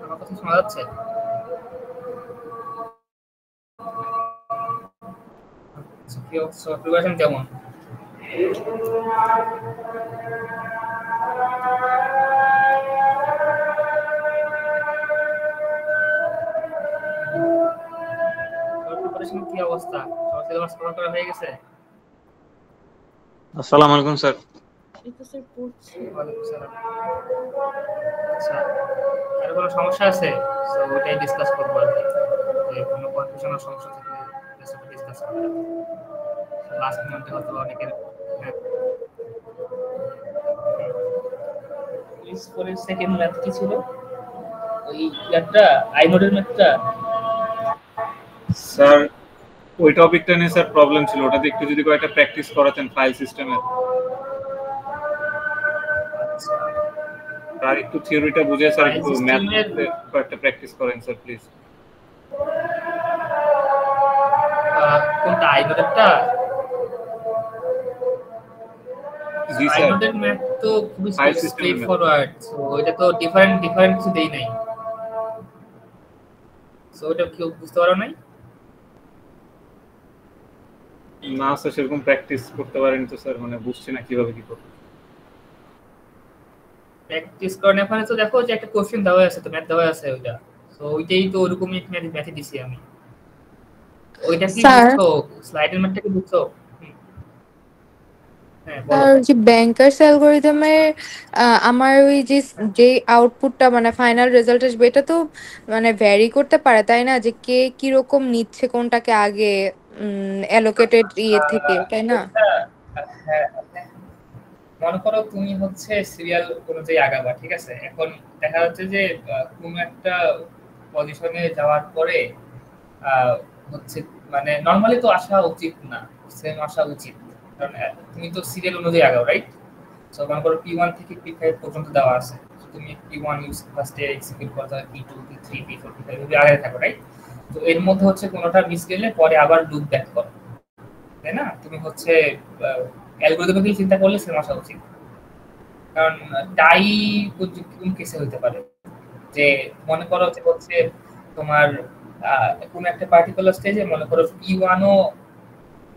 আমার কথা শোনা যাচ্ছে? প্রিপারেশন কেমন? প্রিপারেশন কি অবস্থা? সব সিলেবাস কভার করা হয়ে গেছে? আসসালামু আলাইকুম স্যার। এই তো স্যার পড়ছি। ওয়ালাইকুম সালাম। আচ্ছা, আর কোনো সমস্যা আছে? সো ওটাই ডিসকাস করবো আর কি। যে কোনো কনফিউশনের সমস্যা থাকলে সেটা ডিসকাস করবো। লাস্ট মোমেন্টে হয়তো অনেকের প্লিজ ফর সেকেন্ড ম্যাথ কি ছিল? ওই একটা আইনোডের ম্যাথটা স্যার ওই টপিকটা নিয়ে স্যার প্রবলেম ছিল, ওটাতে একটু যদি কয়েকটা প্র্যাকটিস করাতেন ফাইল সিস্টেমের, আর একটু থিওরিটা বুঝে স্যার একটু ম্যাথ কয়েকটা প্র্যাকটিস করেন স্যার প্লিজ। কোনটা আইনোডেরটা? জি স্যার, আইনোডের ম্যাথ তো খুবই ফাইল স্ট্রেট সিস্টেমের ফরওয়ার্ড। সো এটা তো ডিফারেন্ট কিছু দেই নাই। সো এটা কেউ বুঝতে পারো নাই? না স্যার, সেরকম প্র্যাকটিস করতে পারেন তো স্যার, মানে বুঝছি না কিভাবে কি করব। প্র্যাকটিস করার এখানে তো দেখো যে একটা কোশ্চেন দেওয়া আছে, তো ম্যাথ দেওয়া আছে ওইটা। সো ওইটাই তো ওরকমই ম্যাথ দিছি আমি। ওইটা কি বুঝছো? স্লাইডের ম্যাথটা কি বুঝছো? আর যে ব্যাংকার্স অ্যালগরিদমে আমার ওই যে আউটপুটটা মানে ফাইনাল রেজাল্ট আসবে, এটা তো মানে ভ্যারি করতে পারে তাই না? যে কে কি রকম নিচ্ছে কোনটাকে আগে অ্যালোকেটেড ইয়ে থেকে, তাই না? হ্যাঁ, মনে করো তুমি হচ্ছে সিরিয়াল অনুযায়ী আগাবা, ঠিক আছে? এখন দেখা যাচ্ছে যে কোনো একটা পজিশনে যাওয়ার পরে হচ্ছে মানে নরমালি তো আসা উচিত না, সেম আসা উচিত, কারণ তুমি তো সিরিয়াল অনুযায়ী আগাও, রাইট? সো মনে করো P1 থেকে P5 পর্যন্ত দেওয়া আছে, তুমি P1 ইউজ ফার্স্টে এক্সিকিউট করতে হয়, P2 P3 P4 P5 এভাবে আগাতে থাকো, রাইট? তো এর মধ্যে হচ্ছে কোনোটা মিস গেলে পরে আবার লুপ ব্যাক করো, তাই না? তুমি হচ্ছে অ্যালগরিদমিক্যালি চিন্তা করলে সেম আসা উচিত। কারণ টাই কোন কেসে হতে পারে যে মনে করো যে হচ্ছে তোমার কোন একটা পার্টিকুলার স্টেজে মনে করো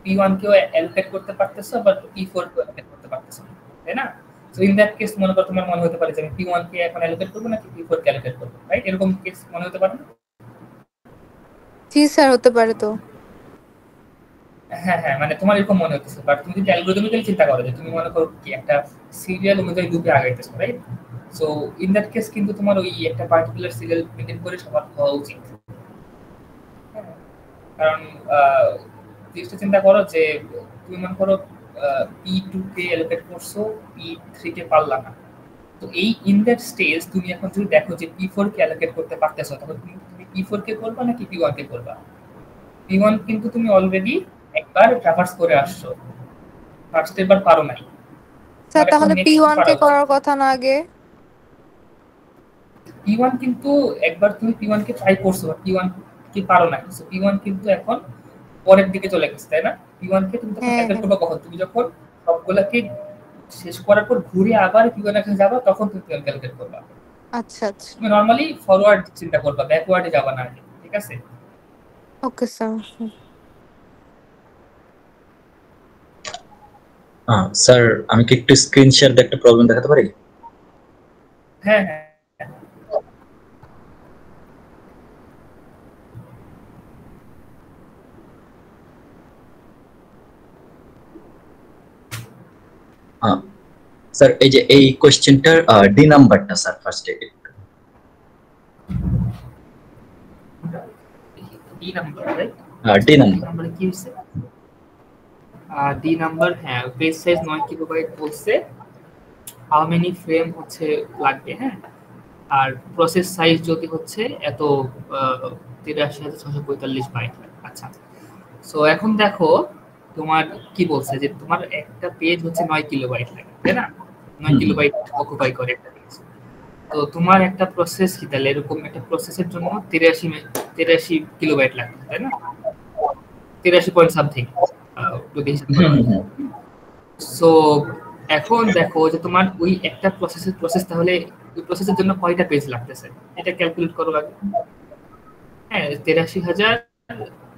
P1 কেও অ্যালোকেট করতে পারতেছো, বাট P4 কেও অ্যালোকেট করতে পারতেছো না, তাই না? সো ইন দ্যাট কেস মনে করো তোমার মনে হতে পারে যে আমি P1 কে এখন অ্যালোকেট করব নাকি P4 কে অ্যালোকেট করব, রাইট? এরকম কেস মনে হতে পারে না? জি স্যার, হতে পারে তো। হ্যাঁ, মানে তোমার এরকম মনে হচ্ছে, বাট তুমি যদি অ্যালগরিদমিক্যালি চিন্তা করো যে তুমি মনে করো কি একটা সিরিয়াল অনুযায়ী লুপে আগাইতেছো, right? So in that case কিন্তু তোমার ওই একটা পার্টিকুলার সিরিয়াল মেইনটেইন করে সবার হওয়া উচিত। কারণ জিনিসটা চিন্তা করো যে তুমি মনে করো P2 কে অ্যালোকেট করছো, P3 কে পারলা না। তো এই ইন দ্যাট স্টেজ তুমি এখন যদি দেখো যে P4 কে অ্যালোকেট করতে পারতেছো, তখন তুমি P4 কে করবা নাকি P1 কে করবা? P1 কিন্তু তুমি অলরেডি একবার ট্রাভার্স করে আসছো, ফার্স্ট এবার পারো নাই। স্যার তাহলে P1 কে করার কথা না আগে? P1 কিন্তু একবার তুমি P1 কে ট্রাই করছো, P1 কি পারো নাই। সো P1 কিন্তু এখন পরের দিকে চলে গেছে, তাই না? P1 কে তুমি তখন ক্যালকুলেট করবে কখন? তুমি যখন সবগুলাকে শেষ করার পর ঘুরে আবার P1 এর কাছে যাবা, তখন তুমি ক্যালকুলেট করবা। আচ্ছা আচ্ছা, তুমি নরমালি ফরওয়ার্ড চিন্তা করবা, ব্যাকওয়ার্ডে যাবা না, ঠিক আছে? Okay sir. স্যার আমি কি একটু স্ক্রিন শেয়ার দিয়ে একটা প্রবলেম দেখাতে পারি? হ্যাঁ, স্যার এই যে এই কোশ্চেনটার ডি নাম্বারটা স্যার ফার্স্টে D number, right? D number কি হইছে? ডি নাম্বার, হ্যাঁ, পেজ সাইজ 9 কিলোবাইট বলছে। হাউ মেনি ফ্রেম হচ্ছে লাগবে, হ্যাঁ, আর প্রসেস সাইজ যদি হচ্ছে এত ৮৩,৬৪৫ বাইট। আচ্ছা, সো এখন দেখো তোমার কি বলছে যে তোমার একটা পেজ হচ্ছে 9 কিলোবাইট লাগে, তাই না? 9 কিলোবাইট অকুপাই করে একটা পেজ। তো তোমার একটা প্রসেস কি তাহলে এরকম একটা প্রসেসের জন্য 83 কিলোবাইট লাগবে, তাই না? 83 পয়েন্ট সামথিং যদি হিসাব করা হয়। সো এখন দেখো যে তোমার ওই একটা প্রসেস তাহলে ওই প্রসেসের জন্য কয়টা পেজ লাগতেছে এটা ক্যালকুলেট করো আগে। হ্যাঁ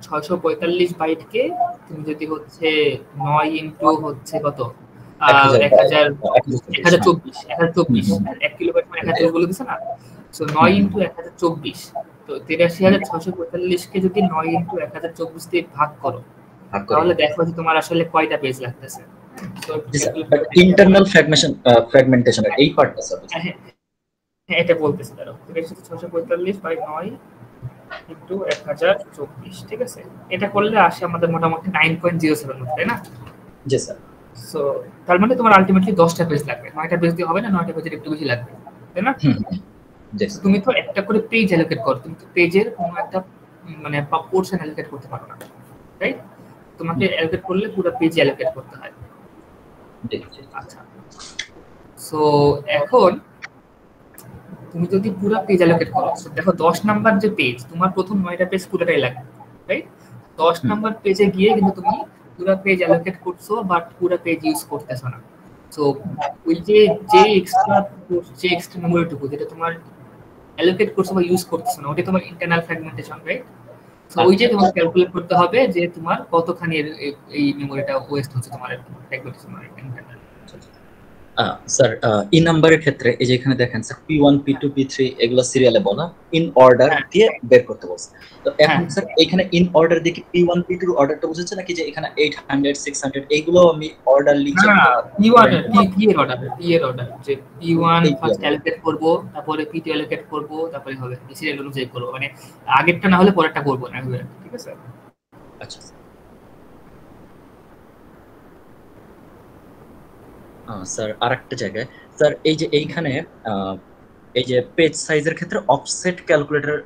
৮৩,৬৪৫ বাইটকে তুমি যদি হচ্ছে ৯ ইনটু হচ্ছে কত ১০২৪ ১ কিলোবাইট মানে ১০২৪ বলে দিছে না, সো ৯ ইনটু ১০২৪, তো ৮৩,৬৪৫ কে যদি ৯ ইনটু ১০২৪ দিয়ে ভাগ করো তাহলে দেখো যে তোমার আসলে কয়টা পেজ লাগতেছে। তো ইন্টারনাল ফ্র্যাগমেন্টেশন এই পার্টটা স্যার হ্যাঁ এটা বলতেছি, ধরো ৮৩,৬৪৫ বাই ৯ ইনটু ১০২৪, ঠিক আছে, এটা করলে আসে আমাদের মোটামুটি 9.07 তাই না? জি স্যার। সো তার মানে তোমার আলটিমেটলি 10টা পেজ লাগবে, 9টা পেজ দিয়ে হবে না, 9টা পেজের একটু বেশি লাগবে তাই না? তুমি তো একটা করে পেজ অ্যালোকেট করো, তুমি তো পেজের কোনো একটা মানে পোরশন অ্যালোকেট করতে পারো না, রাইট? তোমাকে অ্যালোকেট করলে পুরো পেজ অ্যালোকেট করতে হয়। আচ্ছা, সো এখন তুমি যদি পুরো পেজ অ্যালোকেট করো, দেখো 10 নাম্বার যে পেজ তোমার প্রথম 9টা পেজ পুরোটাই লাগবে, রাইট? 10 নাম্বার পেজে গিয়ে কিন্তু তুমি পুরো পেজ অ্যালোকেট করছো বাট পুরো পেজ ইউজ করতেছো না। সো ওই যে এক্সট্রা মেমোরিটুকু যেটা তোমার অ্যালোকেট করছো বা ইউজ করতেছো না, ওটা তোমার ইন্টারনাল ফ্র্যাগমেন্টেশন, রাইট? সো ওই যে তোমাকে ক্যালকুলেট করতে হবে যে তোমার কতখানি এই মেমোরিটা ওয়েস্ট হচ্ছে তোমার ফ্র্যাগমেন্টেশন ইন্টারনাল। স্যার এই নাম্বারের ক্ষেত্রে এই যে এখানে দেখেন স্যার P1 P2 P3 এগুলো সিরিয়ালে বলা ইন অর্ডার দিয়ে বের করতে বলছে। তো এখন স্যার এখানে ইন অর্ডার দিয়ে কি P1 P2 এর অর্ডারটা বুঝাচ্ছে নাকি যে এখানে 800 600 এইগুলো আমি অর্ডার লিখে P1 P এর অর্ডার যে P1 ফার্স্ট অ্যালোকেট করব, তারপরে P2 অ্যালোকেট করব, তারপরে হবে সিরিয়াল অনুযায়ী করব, মানে আগেরটা না হলে পরেরটা করব না, ঠিক আছে? আচ্ছা স্যার আরেকটা জায়গায় স্যার এই যে এইখানে এই যে পেজ সাইজের ক্ষেত্রে অফসেট ক্যালকুলেটর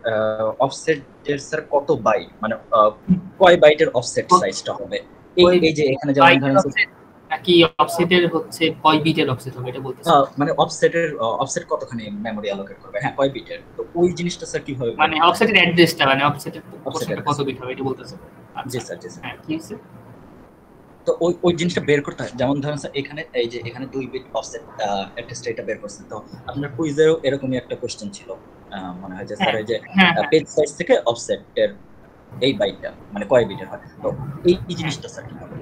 অফসেটের স্যার কত বাইট মানে কয় বাইটের অফসেট সাইজটা হবে এই যে এখানে যেমন ধরেন নাকি অফসেটের হচ্ছে কয় বিটের অফসেট হবে এটা বলতেছে, মানে অফসেট কতখানি মেমরি অ্যালোকেট করবে, হ্যাঁ কয় বিটের, তো ওই জিনিসটা স্যার কিভাবে মানে অফসেটের অ্যাড্রেসটা মানে অফসেটের কত বিট হবে এটা বলতেছে। জি স্যার জি স্যার। হ্যাঁ কি আছে, তো ওই জিনিসটা বের করতে হয়, যেমন ধরেন স্যার এখানে এই যে এখানে 2 বিট অফসেট অ্যাড্রেসটা এটা বের করছেন, তো আপনার কুইজেরও এরকমই একটা কোশ্চেন ছিল মনে হয় যে স্যার এই যে পেজ সাইজ থেকে অফসেট এর এই বাইটটা মানে কয় বিটের হয়, তো এই জিনিসটা স্যার কি হবে?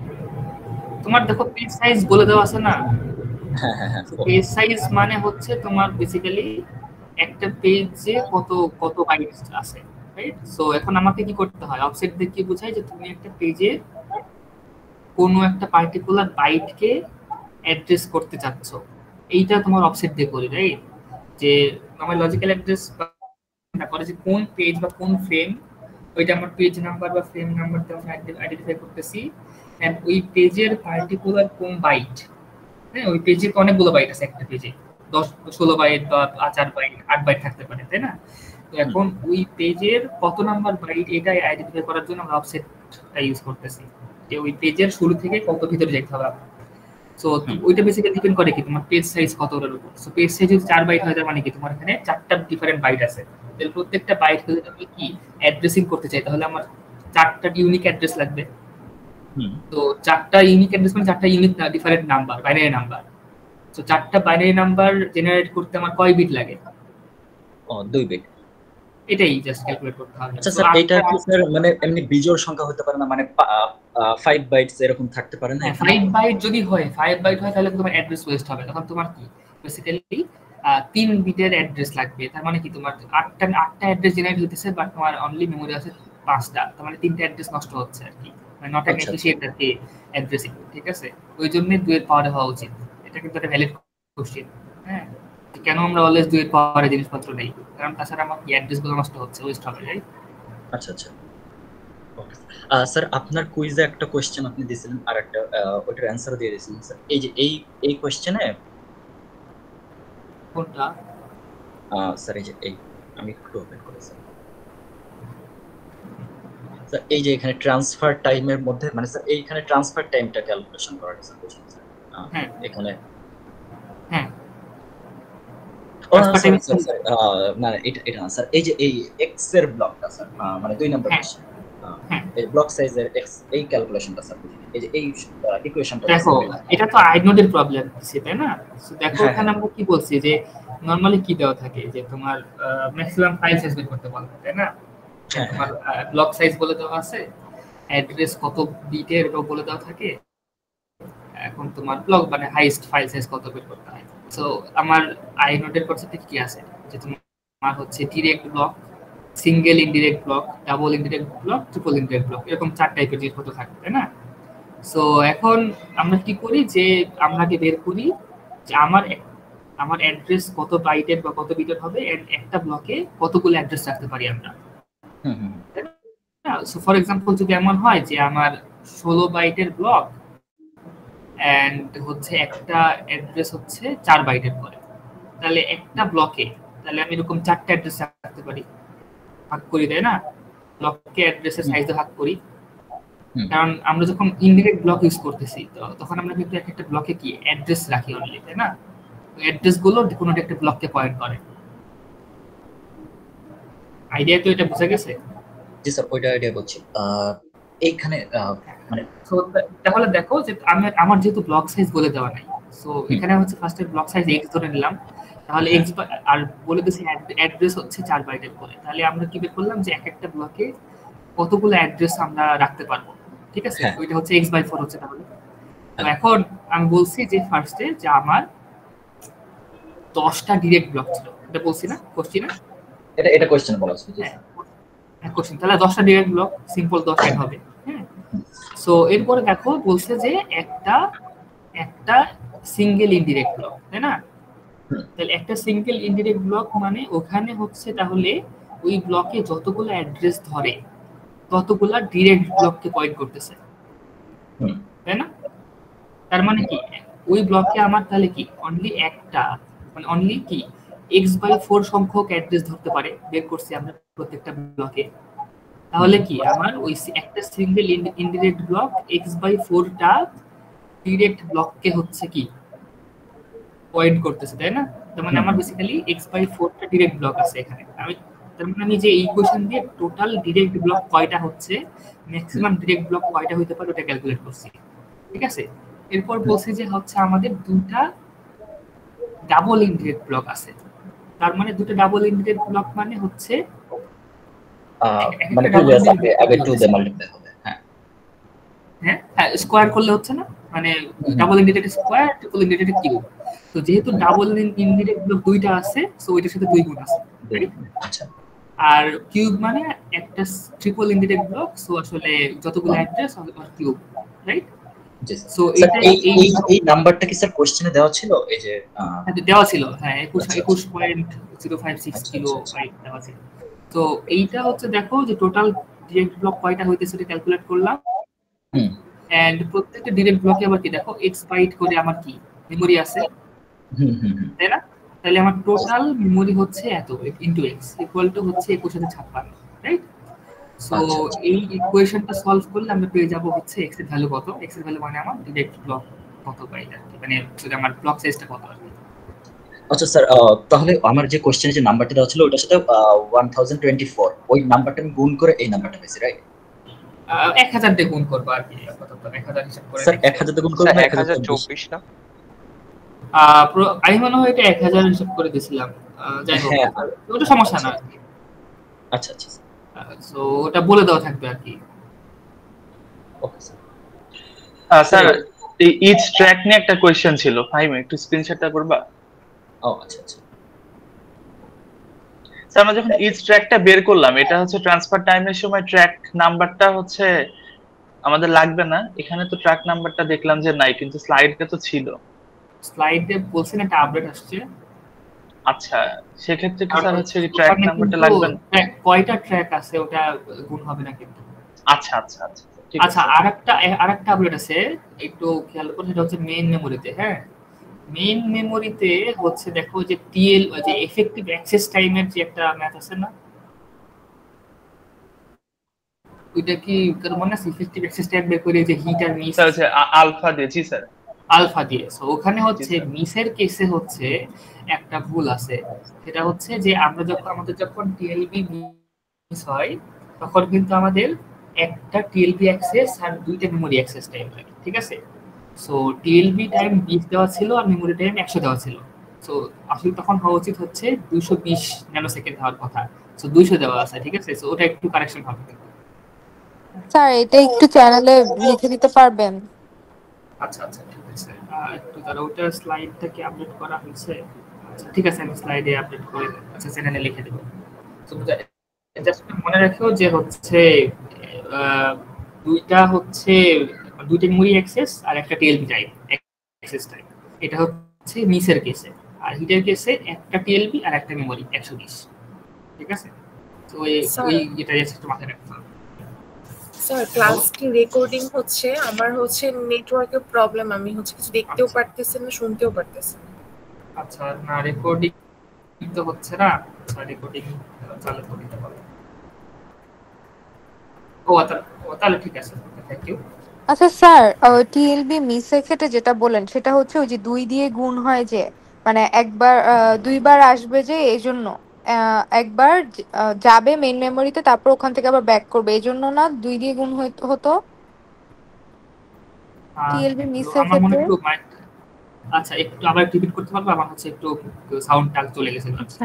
তোমার দেখো পেজ সাইজ বলে দেওয়া আছে না, হ্যাঁ হ্যাঁ হ্যাঁ, পেজ সাইজ মানে হচ্ছে তোমার বেসিক্যালি একটা পেজে কত বাইট আছে, রাইট? সো এখন আমাকে কি করতে হয়, অফসেট দিয়ে কি বোঝায় যে তুমি একটা পেজে কোনো একটা পার্টিকুলার বাইটকে অ্যাড্রেস করতে চাচ্ছ, এইটা তোমার অফসেট দিয়ে করি, রাইট? যে আমার লজিক্যাল অ্যাড্রেস না করে যে কোন পেজ বা কোন ফ্রেম, ওইটা আমার পেজ নাম্বার বা ফ্রেম নাম্বার দিয়ে আমি আইডেন্টিফাই করতেছি, এন্ড ওই পেজের পার্টিকুলার কোন বাইট, হ্যাঁ ওই পেজে তো অনেকগুলো বাইট আছে, একটা পেজে 10-16 বাইট বা 4 বাইট 8 বাইট থাকতে পারে, তাই না? তো এখন ওই পেজের কত নাম্বার বাইট এটা আইডেন্টিফাই করার জন্য আমরা অফসেটটা ইউজ করতেছি, যে ওই পেজের শুরু থেকে কত ভিতরে যেতে হবে। সো ওইটা বেসিক্যালি ডিপেন্ড করে কি তোমার পেজ সাইজ কতটার উপর। সো পেজ সাইজ যদি 4 বাইট হয় তার মানে কি তোমার এখানে 4টা ডিফারেন্ট বাইট আছে, তাহলে প্রত্যেকটা বাইট যদি আমি কি অ্যাড্রেসিং করতে চাই তাহলে আমার 4টা ইউনিক অ্যাড্রেস লাগবে। তো 4টা ইউনিক অ্যাড্রেস মানে 4টা unique different number, binary number. So 4টা বাইনারি নাম্বার জেনারেট করতে আমার কয় বিট লাগে? 2 বিট। এটাই জাস্ট ক্যালকুলেট করতে হবে। আচ্ছা স্যার এটা কি স্যার মানে এমনি বিজোড় সংখ্যা হতে পারে না, মানে 5 বাইটস এরকম থাকতে পারে না? 5 বাইট যদি হয়, 5 বাইট হয় তাহলে তোমার অ্যাড্রেস ওয়েস্ট হবে, তখন তোমার কি বেসিক্যালি 3 বিটের অ্যাড্রেস লাগবে। তার মানে কি তোমার 8টা অ্যাড্রেস জেনারেট হইতেছে বাট তোমার অনলি মেমরি আছে 5টা, তার মানে 3টা অ্যাড্রেস নষ্ট হচ্ছে আর কি, মানে নট অ্যান এফিশিয়েন্ট আর কি অ্যাড্রেসিং, ঠিক আছে? ওই জন্য 2 এর পাওয়ারে হওয়া উচিত। এটা কিন্তু একটা ভ্যালিড কোশ্চেন, হ্যাঁ, কেন আমরা অলওয়েজ 2 এর পাওয়ারে জিনিসপত্র নেই, কারণ তাছাড়া আমার অ্যাড্রেসগুলো নষ্ট হচ্ছে, ওয়েস্ট হবে, রাইট? আচ্ছা আচ্ছা ওকে স্যার আপনার কুইজে একটা কোশ্চেন আপনি দিয়েছিলেন আর একটা ওটার অ্যানসার দিয়ে দিয়েছিলেন স্যার, এই যে এই কোশ্চেনে কোনটা স্যার এই যে এই আমি একটু ওপেন করি স্যার, স্যার এই যে এখানে ট্রান্সফার টাইমের মধ্যে মানে স্যার এইখানে ট্রান্সফার টাইমটা ক্যালকুলেশন করার স্যার বুঝছেন স্যার? হ্যাঁ এখানে হ্যাঁ না এটা না স্যার, এই যে এই এক্স এর ব্লকটা স্যার মানে 2 নাম্বার কোশ্চেন, এই ব্লক সাইজের এক্স এই ক্যালকুলেশনটা স্যার এই যে এই ইকুয়েশনটা দেখো, এটা তো আইনোডের প্রবলেম দিছে, তাই না? সো দেখো এখানে আমরা কি বলছি যে নরমালি কি দেওয়া থাকে যে তোমার ম্যাক্সিমাম ফাইল সাইজ বের করতে বলা হয়, তাই না? তোমার ব্লক সাইজ বলে দেওয়া আছে, অ্যাড্রেস কত বিটের এটাও বলে দেওয়া থাকে। এখন তোমার ব্লক মানে হাইয়েস্ট ফাইল সাইজ কত বের করতে হয়। সো আমার আইনোডের কনসেপ্টে কি আছে যে তোমার হচ্ছে direct block, single indirect block, double indirect block, triple indirect block, এরকম 4 টাইপের জিনিসপত্র থাকে, তাই না? সো এখন আমরা কি করি যে আমরা বের করি যে আমার অ্যাড্রেস কত বাইটের বা কত বিটের হবে, একটা ব্লকে কতগুলো অ্যাড্রেস রাখতে পারি আমরা। সো ফর এক্সাম্পল যদি এমন হয় যে আমার 16 বাইটের ব্লক এন্ড হচ্ছে একটা অ্যাড্রেস হচ্ছে 4 বাইটের করে, তাহলে একটা ব্লকে তাহলে আমি এরকম 4টা অ্যাড্রেস রাখতে পারি, ভাগ করি, তাই না? ব্লককে অ্যাড্রেসের সাইজে ভাগ করি, কারণ আমরা যখন ইনডিরেক্ট ব্লক ইউজ করতেছি তখন আমরা কিন্তু একটা ব্লকে কি অ্যাড্রেস রাখি অনলি, তাই না? অ্যাড্রেস গুলো কোনো একটা ব্লককে পয়েন্ট করে। আইডিয়া তো এটা বুঝা গেছে? জি স্যার, ওইটা আইডিয়া বলছি। এইখানে মানে তাহলে দেখো যে আমার যেহেতু ব্লক সাইজ বলে দেওয়া নাই, সো এখানে হচ্ছে ফার্স্টে ব্লক সাইজ x ধরে নিলাম, তাহলে x আর বলে দিছি অ্যাড্রেস হচ্ছে 4 বাইটের করে, তাহলে আমরা কি বের করলাম যে একটা ব্লকে কতগুলো অ্যাড্রেস আমরা রাখতে পারবো, ঠিক আছে? ওইটা হচ্ছে x/4 হচ্ছে। তাহলে তো এখন আমি বলছি যে ফার্স্টে যে আমার 10টা ডিরেক্ট ব্লক ছিল, এটা বলছি না কোশ্চেনে? এটা কোশ্চেন বলা আছে। হ্যাঁ কোশ্চেন, তাহলে 10টা ডিরেক্ট ব্লক, সিম্পল 10 এড হবে। হ্যাঁ, সো এরপরে দেখো বলছে যে একটা সিঙ্গেল ইনডিরেক্ট ব্লক, তাই না? তাহলে একটা সিঙ্গেল ইনডিরেক্ট ব্লক মানে ওখানে হচ্ছে তাহলে ওই ব্লকে যতগুলো অ্যাড্রেস ধরে ততগুলা ডিরেক্ট ব্লককে পয়েন্ট করতেছে, তাই না? তার মানে কি ওই ব্লকে আমার তাহলে কি অনলি একটা মানে অনলি কি x/4 সংখ্যক অ্যাড্রেস ধরতে পারে, বের করছি আমরা প্রত্যেকটা ব্লকে। তাহলে কি আমার ওই একটা সিঙ্গেল ইনডিরেক্ট ব্লক x/4টা ডিরেক্ট ব্লককে হচ্ছে কি পয়েন্ট করতেছে, তাই না? তার মানে আমার বেসিক্যালি x/4টা ডিরেক্ট ব্লক আছে এখানে। তার মানে আমি যে ইকুয়েশন দিয়ে টোটাল ডিরেক্ট ব্লক কয়টা হচ্ছে, ম্যাক্সিমাম ডিরেক্ট ব্লক কয়টা হতে পারে ওটা ক্যালকুলেট করছি, ঠিক আছে? এরপর বলছি যে হচ্ছে আমাদের দুটো ডাবল ইনডিরেক্ট ব্লক আছে, তার মানে দুটো ডাবল ইনডিরেক্ট ব্লক মানে হচ্ছে মানে আগে 2 দিয়ে মাল্টিপ্লাই হবে। হ্যাঁ স্কয়ার করলে হচ্ছে না, মানে double indirect square, triple indirect cube. তো যেহেতু ডাবল ইনডিরেক্ট ব্লক দুইটা আছে, সো এটার সাথে 2 গুণ আছে, আচ্ছা। আর কিউব মানে একটা ট্রিপল ইনডিরেক্ট ব্লক, সো আসলে যতগুলো অ্যাড্রেস আর কিউব, রাইট? সো এই নাম্বারটা কি স্যার কোশ্চেনে দেওয়া ছিল? এই যে দেওয়া ছিল, হ্যাঁ 21.056 কিলো বাইট দেওয়া ছিল। তো এইটা হচ্ছে দেখো যে টোটাল ডিরেক্ট ব্লক কয়টা হইতেছে এটা ক্যালকুলেট করলাম, এন্ড প্রত্যেকটা ডিরেক্ট ব্লকে আবার কি দেখো x বাইট করে আমার কি মেমরি আছে, তাই না? তাহলে আমার টোটাল মেমরি হচ্ছে এত ইনটু x ইকুয়াল টু হচ্ছে 2156, রাইট? সো এই ইকুয়েশনটা সলভ করলে আমরা পেয়ে যাব হচ্ছে x এর ভ্যালু কত, x এর ভ্যালু মানে আমার ডিরেক্ট ব্লক কত পাই, মানে যদি আমার ব্লক সাইজটা কত আসবে। আচ্ছা স্যার, তাহলে আমার যে কোশ্চেনে যে নাম্বারটা দেওয়া ছিল ওটার সাথে 1024 ওই নাম্বারটা আমি গুণ করে এই নাম্বারটা পেয়েছি, রাইট? 1000 দিয়ে গুণ করব আর কি, আপাতত 1000 হিসাব করে। স্যার 1000 দিয়ে গুণ করব না 1024 না? আমি মনে হয় এটা 1000 হিসাব করে দিয়েছিলাম, যাই হোক ওটা সমস্যা না। আচ্ছা আচ্ছা, সো ওটা বলে দেওয়া থাকবে আর কি। Okay sir. স্যার এই ইচ ট্র্যাক নিয়ে একটা কোশ্চেন ছিল, ফাহিম একটু স্ক্রিনশটটা করবা? ও আচ্ছা আচ্ছা স্যার, আমরা যখন ইচ ট্র্যাকটা বের করলাম, এটা হচ্ছে ট্রান্সফার টাইমের সময় ট্র্যাক নাম্বারটা হচ্ছে আমাদের লাগবে না, এখানে তো ট্র্যাক নাম্বারটা দেখলাম যে নাই, কিন্তু স্লাইডে তো ছিল। স্লাইডে বলছেন একটা আপডেট আসছে। আচ্ছা, সেক্ষেত্রে কি স্যার হচ্ছে ট্র্যাক নাম্বারটা লাগবে না? কয়টা ট্র্যাক আছে ওটা গুণ হবে না কিন্তু। আচ্ছা আচ্ছা আচ্ছা আচ্ছা, আরেকটা আপডেট আছে একটু খেয়াল করুন, সেটা হচ্ছে মেইন মেমোরিতে। হ্যাঁ, মেইন মেমোরিতে হচ্ছে দেখো যে টিএল যে এফেক্টিভ অ্যাক্সেস টাইমের যে একটা ম্যাথ আছে না, ওইটা কি কারো মনে আছে? এফেক্টিভ অ্যাক্সেস টাইম বের করে যে হিট আর মিস স্যার আলফা দিয়ে। জি স্যার, আলফা দিয়ে। সো ওখানে হচ্ছে মিসের কেসে হচ্ছে একটা ভুল আছে, সেটা হচ্ছে যে আমাদের যখন টিএলবি মিস হয় তখন কিন্তু আমাদের একটা টিএলবি অ্যাক্সেস আর দুইটা মেমোরি অ্যাক্সেস টাইম লাগে, ঠিক আছে? সো টিএলবি টাইম 20 দেওয়া ছিল আর মেমোরি টাইম 100 দেওয়া ছিল। সো আসলে তখন হওয়া উচিত হচ্ছে 220 ন্যানোসেকেন্ড হওয়ার কথা, সো 200 দেওয়া আছে, ঠিক আছে? সো ওটা একটু কারেকশন হবে। স্যার এটা একটু চ্যানেলে লিখে দিতে পারবেন? আচ্ছা আচ্ছা ঠিক আছে, একটু তাহলে ওটা স্লাইডটা কি আপডেট করা হয়েছে? আচ্ছা ঠিক আছে, আমি স্লাইডে আপডেট করে আচ্ছা চ্যানেলে লিখে দেবো। তো জাস্ট মনে রাখো যে হচ্ছে আহ, দুইটা হচ্ছে দুইটা মেমোরি অ্যাক্সেস আর একটা টিএলবি টাইপ অ্যাক্সেস টাইপ, এটা হচ্ছে মিসের কেসে। আর হিটের কেসে একটা টিএলবি আর একটা মেমোরি 120, ঠিক আছে? তো ওই এটা একটু মাথায় রাখতে হবে। স্যার ক্লাসটি রেকর্ডিং হচ্ছে, আমার হচ্ছে নেটওয়ার্কের প্রবলেম, আমি হচ্ছে কিছু দেখতেও পারতেছি না শুনতেও পারতেছি না। আচ্ছা না রেকর্ডিং তো হচ্ছে না, রেকর্ডিং চালু করে দিতে পারবো। তাহলে ঠিক আছে, থ্যাংক ইউ। আচ্ছা স্যার, টিএলবি মিসের ক্ষেত্রে যেটা বলেন সেটা হচ্ছে ওই যে 2 দিয়ে গুণ হয় যে, মানে একবার দুইবার আসবে যে এজন্য, একবার যাবে মেইন মেমোরিতে তারপর ওখান থেকে আবার ব্যাক করবে এজন্য না 2 দিয়ে গুণ হতো টিএলবি মিসের আমার মনে ক্ষেত্রে? একটু আচ্ছা একটু আবার রিপিট করতে পারবো, আমার হচ্ছে একটু সাউন্ডটা চলে গেছে। আচ্ছা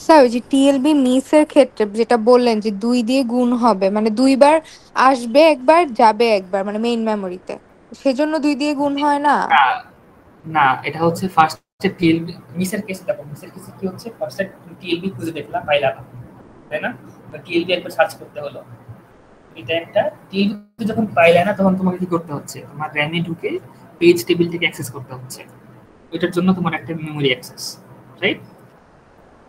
স্যার, ওই যে টিএলবি মিসের ক্ষেত্রে যেটা বললেন যে 2 দিয়ে গুণ হবে, মানে দুইবার আসবে একবার যাবে একবার, মানে মেইন মেমোরিতে, সেজন্য 2 দিয়ে গুণ হয় না? না না, এটা হচ্ছে ফার্স্টে টিএলবি মিসের কেসে, দেখো মিসের কেসে কি হচ্ছে, ফার্স্টে টিএলবি খুঁজে দেখলাম পাইলাম না, তাই না? তো টিএলবি একবার সার্চ করতে হলো, এটা একটা টিএলবি যখন পাইলে না তখন তোমাকে কি করতে হচ্ছে, তোমার র্যামে ঢুকে পেজ টেবিল থেকে অ্যাক্সেস করতে হচ্ছে, এটার জন্য তোমার একটা মেমোরি অ্যাক্সেস, রাইট?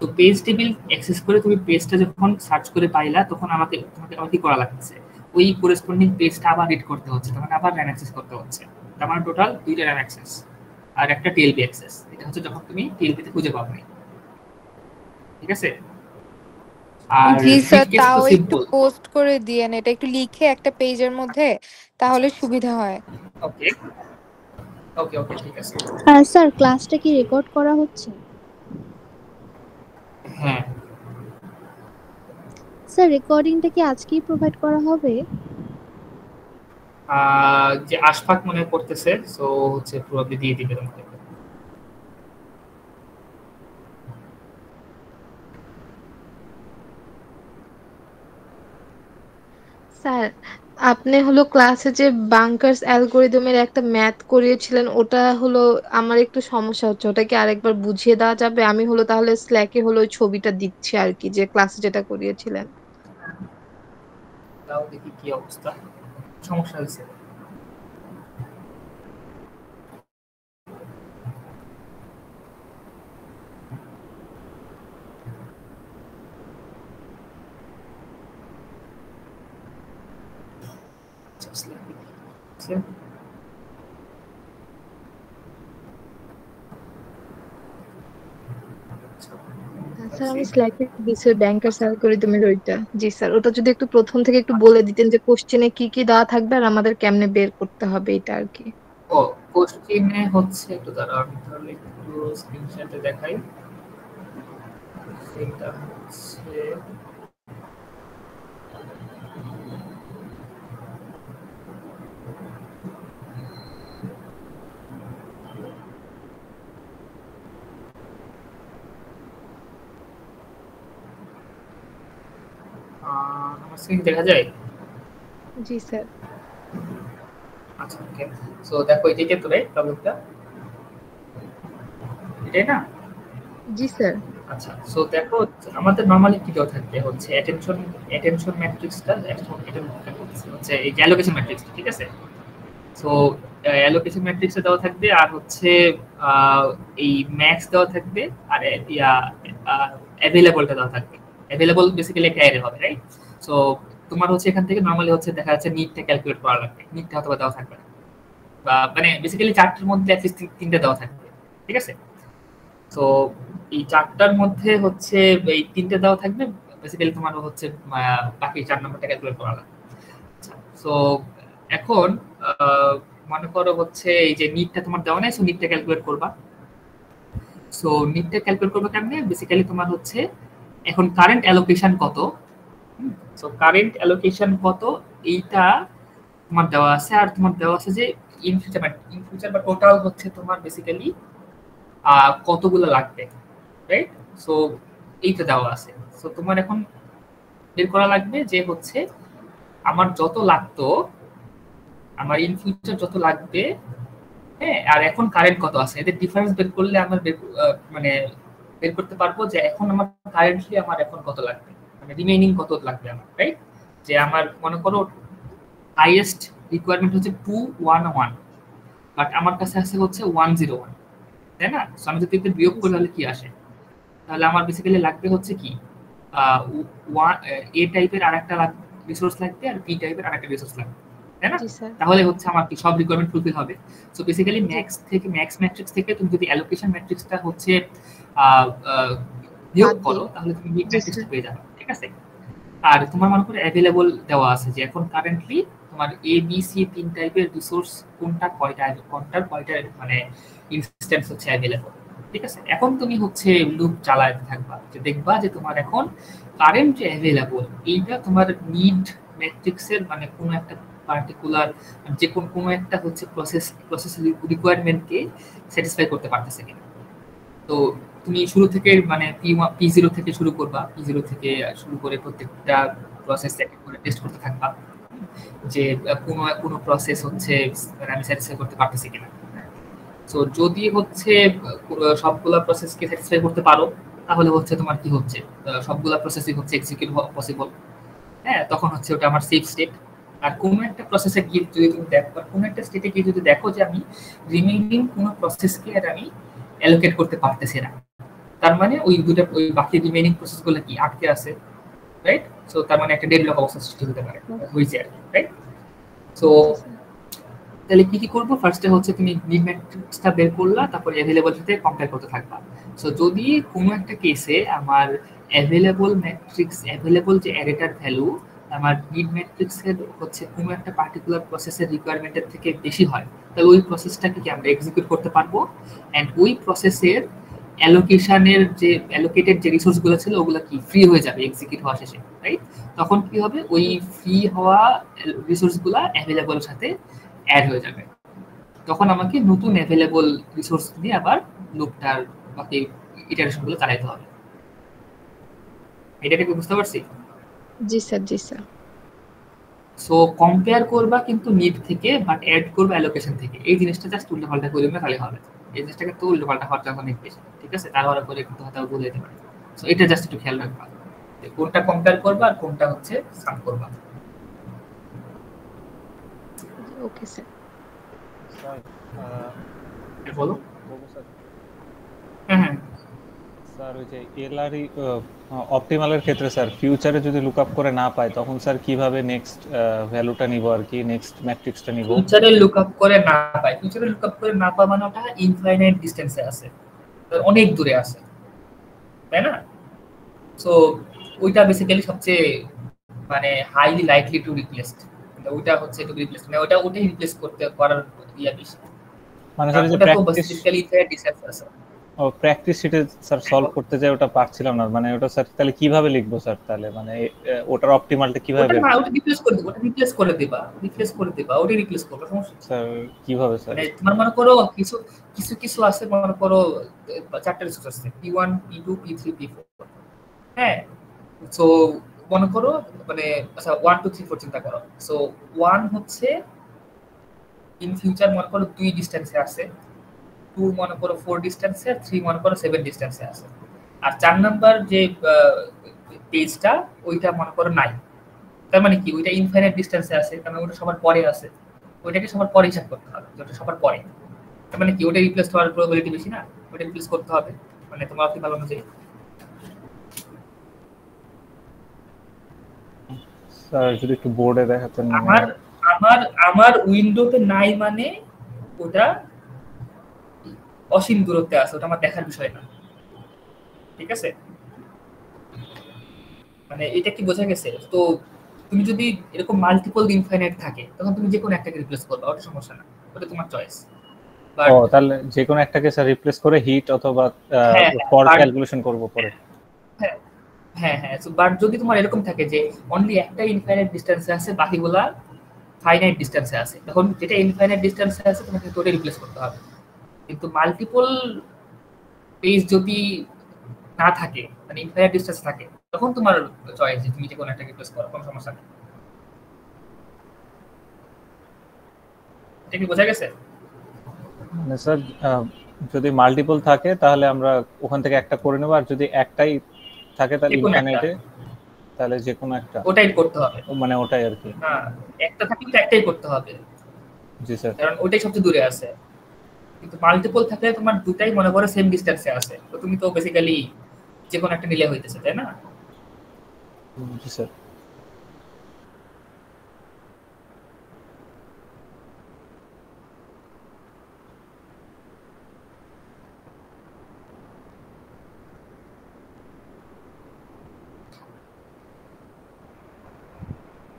তো পেজ টেবিল অ্যাক্সেস করে তুমি পেজটা যখন সার্চ করে পাইলা তখন তোমাকে আবার কি করা লাগছে, ওই করেসপন্ডিং পেজটা আবার রিড করতে হচ্ছে, তখন আবার র্যাম অ্যাক্সেস করতে হচ্ছে। তার মানে টোটাল 2টা র্যাম অ্যাক্সেস আর একটা টিএলবি অ্যাক্সেস। এটা হচ্ছে যখন তুমি টিএলবিতে খুঁজে পাও না, ঠিক আছে? আর জি হিট স্যার, কেস তো তাও একটু সিম্পল। পোস্ট করে দিয়েন, এটা একটু লিখে একটা পেজের মধ্যে, তাহলে সুবিধা হয়। ওকে ওকে ওকে ঠিক আছে। স্যার ক্লাসটা কি রেকর্ড করা হচ্ছে? হ্যাঁ স্যার রেকর্ডিংটা কি আজকেই প্রোভাইড করা হবে? যে আশফাক মনে করতেছে, সো হচ্ছে প্রবাবলি দিয়ে দিবে তোমাকে। স্যার আপনি হলো ক্লাসে যে বাঙ্কার্স অ্যালগরিদমের একটা ম্যাথ করিয়েছিলেন, ওটা হলো আমার একটু সমস্যা হচ্ছে, ওটা কি আরেকবার বুঝিয়ে দেওয়া যাবে? আমি হলো তাহলে স্ল্যাকে হলো ওই ছবিটা দিচ্ছি আর কি, যে ক্লাসে যেটা করিয়েছিলেন। তাও দেখি কি অবস্থা, সমস্যা হয়েছে। স্যার আমি স্ল্যাকে দিছি ব্যাংকার্স অ্যালগরিদমের ওইটা। জি স্যার, ওটা যদি একটু প্রথম থেকে একটু বলে দিতেন যে কোশ্চেনে কি কি দেওয়া থাকবে আর আমাদের কেমনে বের করতে হবে এটা আর কি। ও কোশ্চেনে হচ্ছে, একটু দাঁড়াও আমি তাহলে একটু স্ক্রিনশটে দেখাই। এটা হচ্ছে আমার স্ক্রিন দেখা যায়? জি স্যার। আচ্ছা ওকে, সো দেখো এটাই তো রাইট প্রবলেমটা, এটাই না? জি স্যার। আচ্ছা সো দেখো আমাদের নরমালি কি দেওয়া থাকে হচ্ছে অ্যাটেনশন ম্যাট্রিক্সটা, হচ্ছে এই অ্যালোকেশন ম্যাট্রিক্সটা, ঠিক আছে? সো অ্যালোকেশন ম্যাট্রিক্সে দেওয়া থাকবে, আর হচ্ছে এই ম্যাক্স দেওয়া থাকবে, আর অ্যাভেলেবলটা দেওয়া থাকবে। অ্যাভেলেবল বেসিক্যালি একটা অ্যারে হবে, রাইট? সো তোমার হচ্ছে এখান থেকে নরমালি হচ্ছে দেখা যাচ্ছে নিটটা ক্যালকুলেট করা লাগবে, নিটটা হয়তো দেওয়া থাকবে না, বা মানে বেসিক্যালি চারটার মধ্যে অ্যাটলিস্ট তিনটে দেওয়া থাকবে, ঠিক আছে? তো এই চারটার মধ্যে হচ্ছে এই তিনটে দেওয়া থাকবে, বেসিক্যালি তোমার হচ্ছে বাকি 4 নম্বরটা ক্যালকুলেট করা লাগবে। সো এখন মনে করো হচ্ছে এই যে নিটটা তোমার দেওয়া নাই, সো নিটটা ক্যালকুলেট করবা। সো নিটটা ক্যালকুলেট করবে কেমনে, বেসিক্যালি তোমার হচ্ছে এখন কারেন্ট অ্যালোকেশন কত, সো কারেন্ট অ্যালোকেশন কত এইটা তোমার দেওয়া আছে, আর তোমার দেওয়া আছে যে ইন ফিউচার বা টোটাল হচ্ছে তোমার বেসিক্যালি কতগুলো লাগবে, রাইট? সো এইটা দেওয়া আছে। সো তোমার এখন বের করা লাগবে যে হচ্ছে আমার যত লাগতো, আমার ইন ফিউচার যত লাগবে, হ্যাঁ, আর এখন কারেন্ট কত আছে, এদের ডিফারেন্স বের করলে আমার মানে বের করতে পারবো যে এখন আমার কারেন্টলি আমার এখন কত লাগবে, মানে রিমেইনিং কত লাগবে আমার, রাইট? যে আমার মনে করো হাইয়েস্ট রিকোয়ারমেন্ট হচ্ছে 211, বাট আমার কাছে আছে হচ্ছে 101, তাই না? সো আমি যদি এতে বিয়োগ করি তাহলে কি আসে? তাহলে আমার বেসিক্যালি লাগবে হচ্ছে কি এ টাইপের আরেকটা রিসোর্স লাগবে আর বি টাইপের আরেকটা রিসোর্স লাগবে, তাই না? তাহলে হচ্ছে আমার কি সব রিকোয়ারমেন্ট ফুলফিল হবে। সো বেসিক্যালি ম্যাক্স ম্যাট্রিক্স থেকে তুমি যদি অ্যালোকেশন ম্যাট্রিক্সটা হচ্ছে বিয়োগ করো তাহলে তুমি মিড ম্যাট্রিক্সটা পেয়ে যাবে, ঠিক আছে? আর তোমার মনে করে অ্যাভেলেবল দেওয়া আছে যে এখন কারেন্টলি তোমার এ বি সি 3 টাইপের রিসোর্স কোনটার কয়টা মানে ইনস্ট্যান্স হচ্ছে অ্যাভেলেবল, ঠিক আছে? এখন তুমি হচ্ছে লুপ চালাতে থাকবা, যে দেখবা যে তোমার এখন কারেন্ট যে অ্যাভেলেবল এইটা তোমার নিড ম্যাট্রিক্সের মানে কোনো একটা পার্টিকুলার যে কোনো একটা হচ্ছে প্রসেস রিকোয়ারমেন্টকে স্যাটিসফাই করতে পারতেছে কিনা। তো তুমি শুরু থেকে মানে P0 থেকে শুরু করবা, P0 থেকে শুরু করে প্রত্যেকটা প্রসেস একটা করে টেস্ট করতে থাকবা যে কোনো প্রসেস হচ্ছে মানে আমি স্যাটিসফাই করতে পারতেছি কিনা। সো যদি হচ্ছে সবগুলা প্রসেসকে স্যাটিসফাই করতে পারো তাহলে হচ্ছে তোমার কি হচ্ছে সবগুলা প্রসেসই হচ্ছে এক্সিকিউট হওয়া পসিবল, হ্যাঁ, তখন হচ্ছে ওটা আমার সেফ স্টেট। আর কোনো একটা প্রসেসে গিয়ে যদি তুমি দেখো, কোনো একটা স্টেটে গিয়ে যদি দেখো যে আমি রিমেইনিং কোনো প্রসেসকে আর আমি অ্যালোকেট করতে পারতেছি না, তার মানে ওই বাকি রিমেইনিং প্রসেসগুলো কি আটকে আছে, রাইট? সো তার মানে একটা ডেডলক অবস্থা সৃষ্টি হতে পারে, হয়েছে আর কি, রাইট? সো তাহলে কি করবো? ফার্স্টে হচ্ছে তুমি নিড ম্যাট্রিক্সটা বের করলা, তারপর অ্যাভেলেবল সাথে কম্পেয়ার করতে থাকবা। সো যদি কোনো একটা কেসে আমার অ্যাভেলেবল যে অ্যারেটার ভ্যালু আমার নিড ম্যাট্রিক্সের হচ্ছে কোনো একটা পার্টিকুলার প্রসেসের রিকোয়ারমেন্টের থেকে বেশি হয়, তাহলে ওই প্রসেসটাকে কি আমরা এক্সিকিউট করতে পারবো, অ্যান্ড ওই প্রসেসের অ্যালোকেশনের যে অ্যালোকেটেড যে রিসোর্সগুলো ছিল ওগুলো কি ফ্রি হয়ে যাবে এক্সিকিউট হওয়া শেষে, রাইট? তখন কি হবে? ওই ফ্রি হওয়া রিসোর্সগুলো অ্যাভেলেবল সাথে অ্যাড হয়ে যাবে, তখন আমাকে নতুন অ্যাভেলেবল রিসোর্স দিয়ে আবার লুপটার বাকি ইটারেশনগুলো চালাতে হবে। এটা কি বুঝতে পারছি? জি স্যার, জি স্যার। সো কম্পেয়ার করবা কিন্তু নিড থেকে, বাট অ্যাড করবা অ্যালোকেশন থেকে। এই জিনিসটা জাস্ট উল্টোপাল্টা করে না তাহলে হবে। এই জিনিসটাকে তো উল্টোপাল্টা হওয়ার চান্স অনেক বেশি, ঠিক আছে? তারপরে করে কিন্তু হয়তো ভুলে যেতে পারে। সো এটা জাস্ট একটু খেয়াল রাখবা যে কোনটা কম্পেয়ার করবা আর কোনটা হচ্ছে সাম করবা। Okay sir. বলো। হ্যাঁ হ্যাঁ স্যার, ওই যে এলআরই অপটিমালের ক্ষেত্রে স্যার ফিউচারে যদি লুকআপ করে না পায় তখন স্যার কিভাবে নেক্সট ভ্যালুটা নিব আর কি, নেক্সট ম্যাট্রিক্সটা নিব? ফিউচারে লুকআপ করে না পায়, ফিউচারে লুকআপ করে না পাওয়া মানে ওটা ইনফাইনাইট ডিসটেন্সে আছে, অনেক দূরে আছে, তাই না? সো ওইটা বেসিক্যালি সবচেয়ে মানে হাইলি লাইকলি টু রিপ্লেসড, ওইটা হচ্ছে টু রিপ্লেস মানে ওটাই রিপ্লেস করতে করার ইয়া বেশি। মানে স্যার যে বেসিক্যালি ইনফাইনাইট ডিসটেন্স আছে। ও প্র্যাকটিস শিটে স্যার সলভ করতে যায় ওটা পারছিলাম না, মানে ওটা স্যার তাহলে কিভাবে লিখবো স্যার? তাহলে মানে ওটার অপটিমালটা কিভাবে বের ওটা রিপ্লেস করে দিবা, ওটা রিপ্লেস করবে, সমস্যা স্যার কিভাবে স্যার? মানে তোমার মনে করো কিছু আছে, মনে করো 4টা রিসোর্স আছে P1 P2 P3 P4, হ্যাঁ? সো মনে করো মানে আচ্ছা 1 2 3 4 চিন্তা করো। সো 1 হচ্ছে ইন ফিউচার মনে করো 2 ডিসটেন্সে আছে, 2 মনে করো 4 ডিসটেন্সে, 3 মনে করো 7 ডিসটেন্সে আছে, আর 4 নাম্বার যে পেজটা ওইটা মনে করো নাই। তার মানে কি ওইটা ইনফাইনাইট ডিসটেন্সে আছে, কারণ ওটা সবার পরে আছে, ওইটাকে সবার পরে হিসাব করতে হবে, যেটা সবার পরে। তার মানে কি ওটা রিপ্লেস হওয়ার প্রবাবিলিটি বেশি না, ওটা রিপ্লেস করতে হবে মানে তোমার কি ভালো অনুযায়ী। স্যার যদি একটু বোর্ডে দেখাতেন। আমার উইন্ডোতে নাই মানে ওটা অসীম দূরত্বে আছে, ওটা আমার দেখার বিষয় না, ঠিক আছে? মানে এটা কি বোঝা গেছে? তো তুমি যদি এরকম মাল্টিপল ইনফাইনাইট থাকে তখন তুমি যে কোনো একটাকে রিপ্লেস করবে, ওটা সমস্যা না, ওটা তোমার চয়েস। ও তাহলে যে কোনো একটাকে স্যার রিপ্লেস করে হিট অথবা ফর ক্যালকুলেশন করব পরে। হ্যাঁ হ্যাঁ হ্যাঁ। সো বাট যদি তোমার এরকম থাকে যে অনলি একটা ইনফাইনাইট ডিসটেন্সে আছে, বাকিগুলা ফাইনাইট ডিসটেন্সে আছে, তখন যেটা ইনফাইনাইট ডিসটেন্সে আছে তোমাকে ওটা রিপ্লেস করতে হবে। কিন্তু মাল্টিপল পেজ যদি না থাকে মানে ইনফাইনাইট ডিসটেন্স থাকে তখন তোমার চয়েস যে তুমি যে কোনো একটা রিপ্লেস করো, কোনো সমস্যা নেই। এটা কি বোঝা গেছে? মানে স্যার যদি মাল্টিপল থাকে তাহলে আমরা ওখান থেকে একটা করে নেব, আর যদি একটাই থাকে তাহলে ইনফাইনাইটে তাহলে যে কোনো একটা ওটাই করতে হবে, মানে ওটাই আর কি। হ্যাঁ একটা থাকলে তো একটাই করতে হবে। জি স্যার, কারণ ওটাই সবচেয়ে দূরে আছে। কিন্তু মাল্টিপল থাকলে তোমার দুটাই মনে করো সেম ডিসটেন্সে আছে, তো তুমি তো বেসিক্যালি যে কোনো একটা নিলে হইতেছে, তাই না? জি স্যার।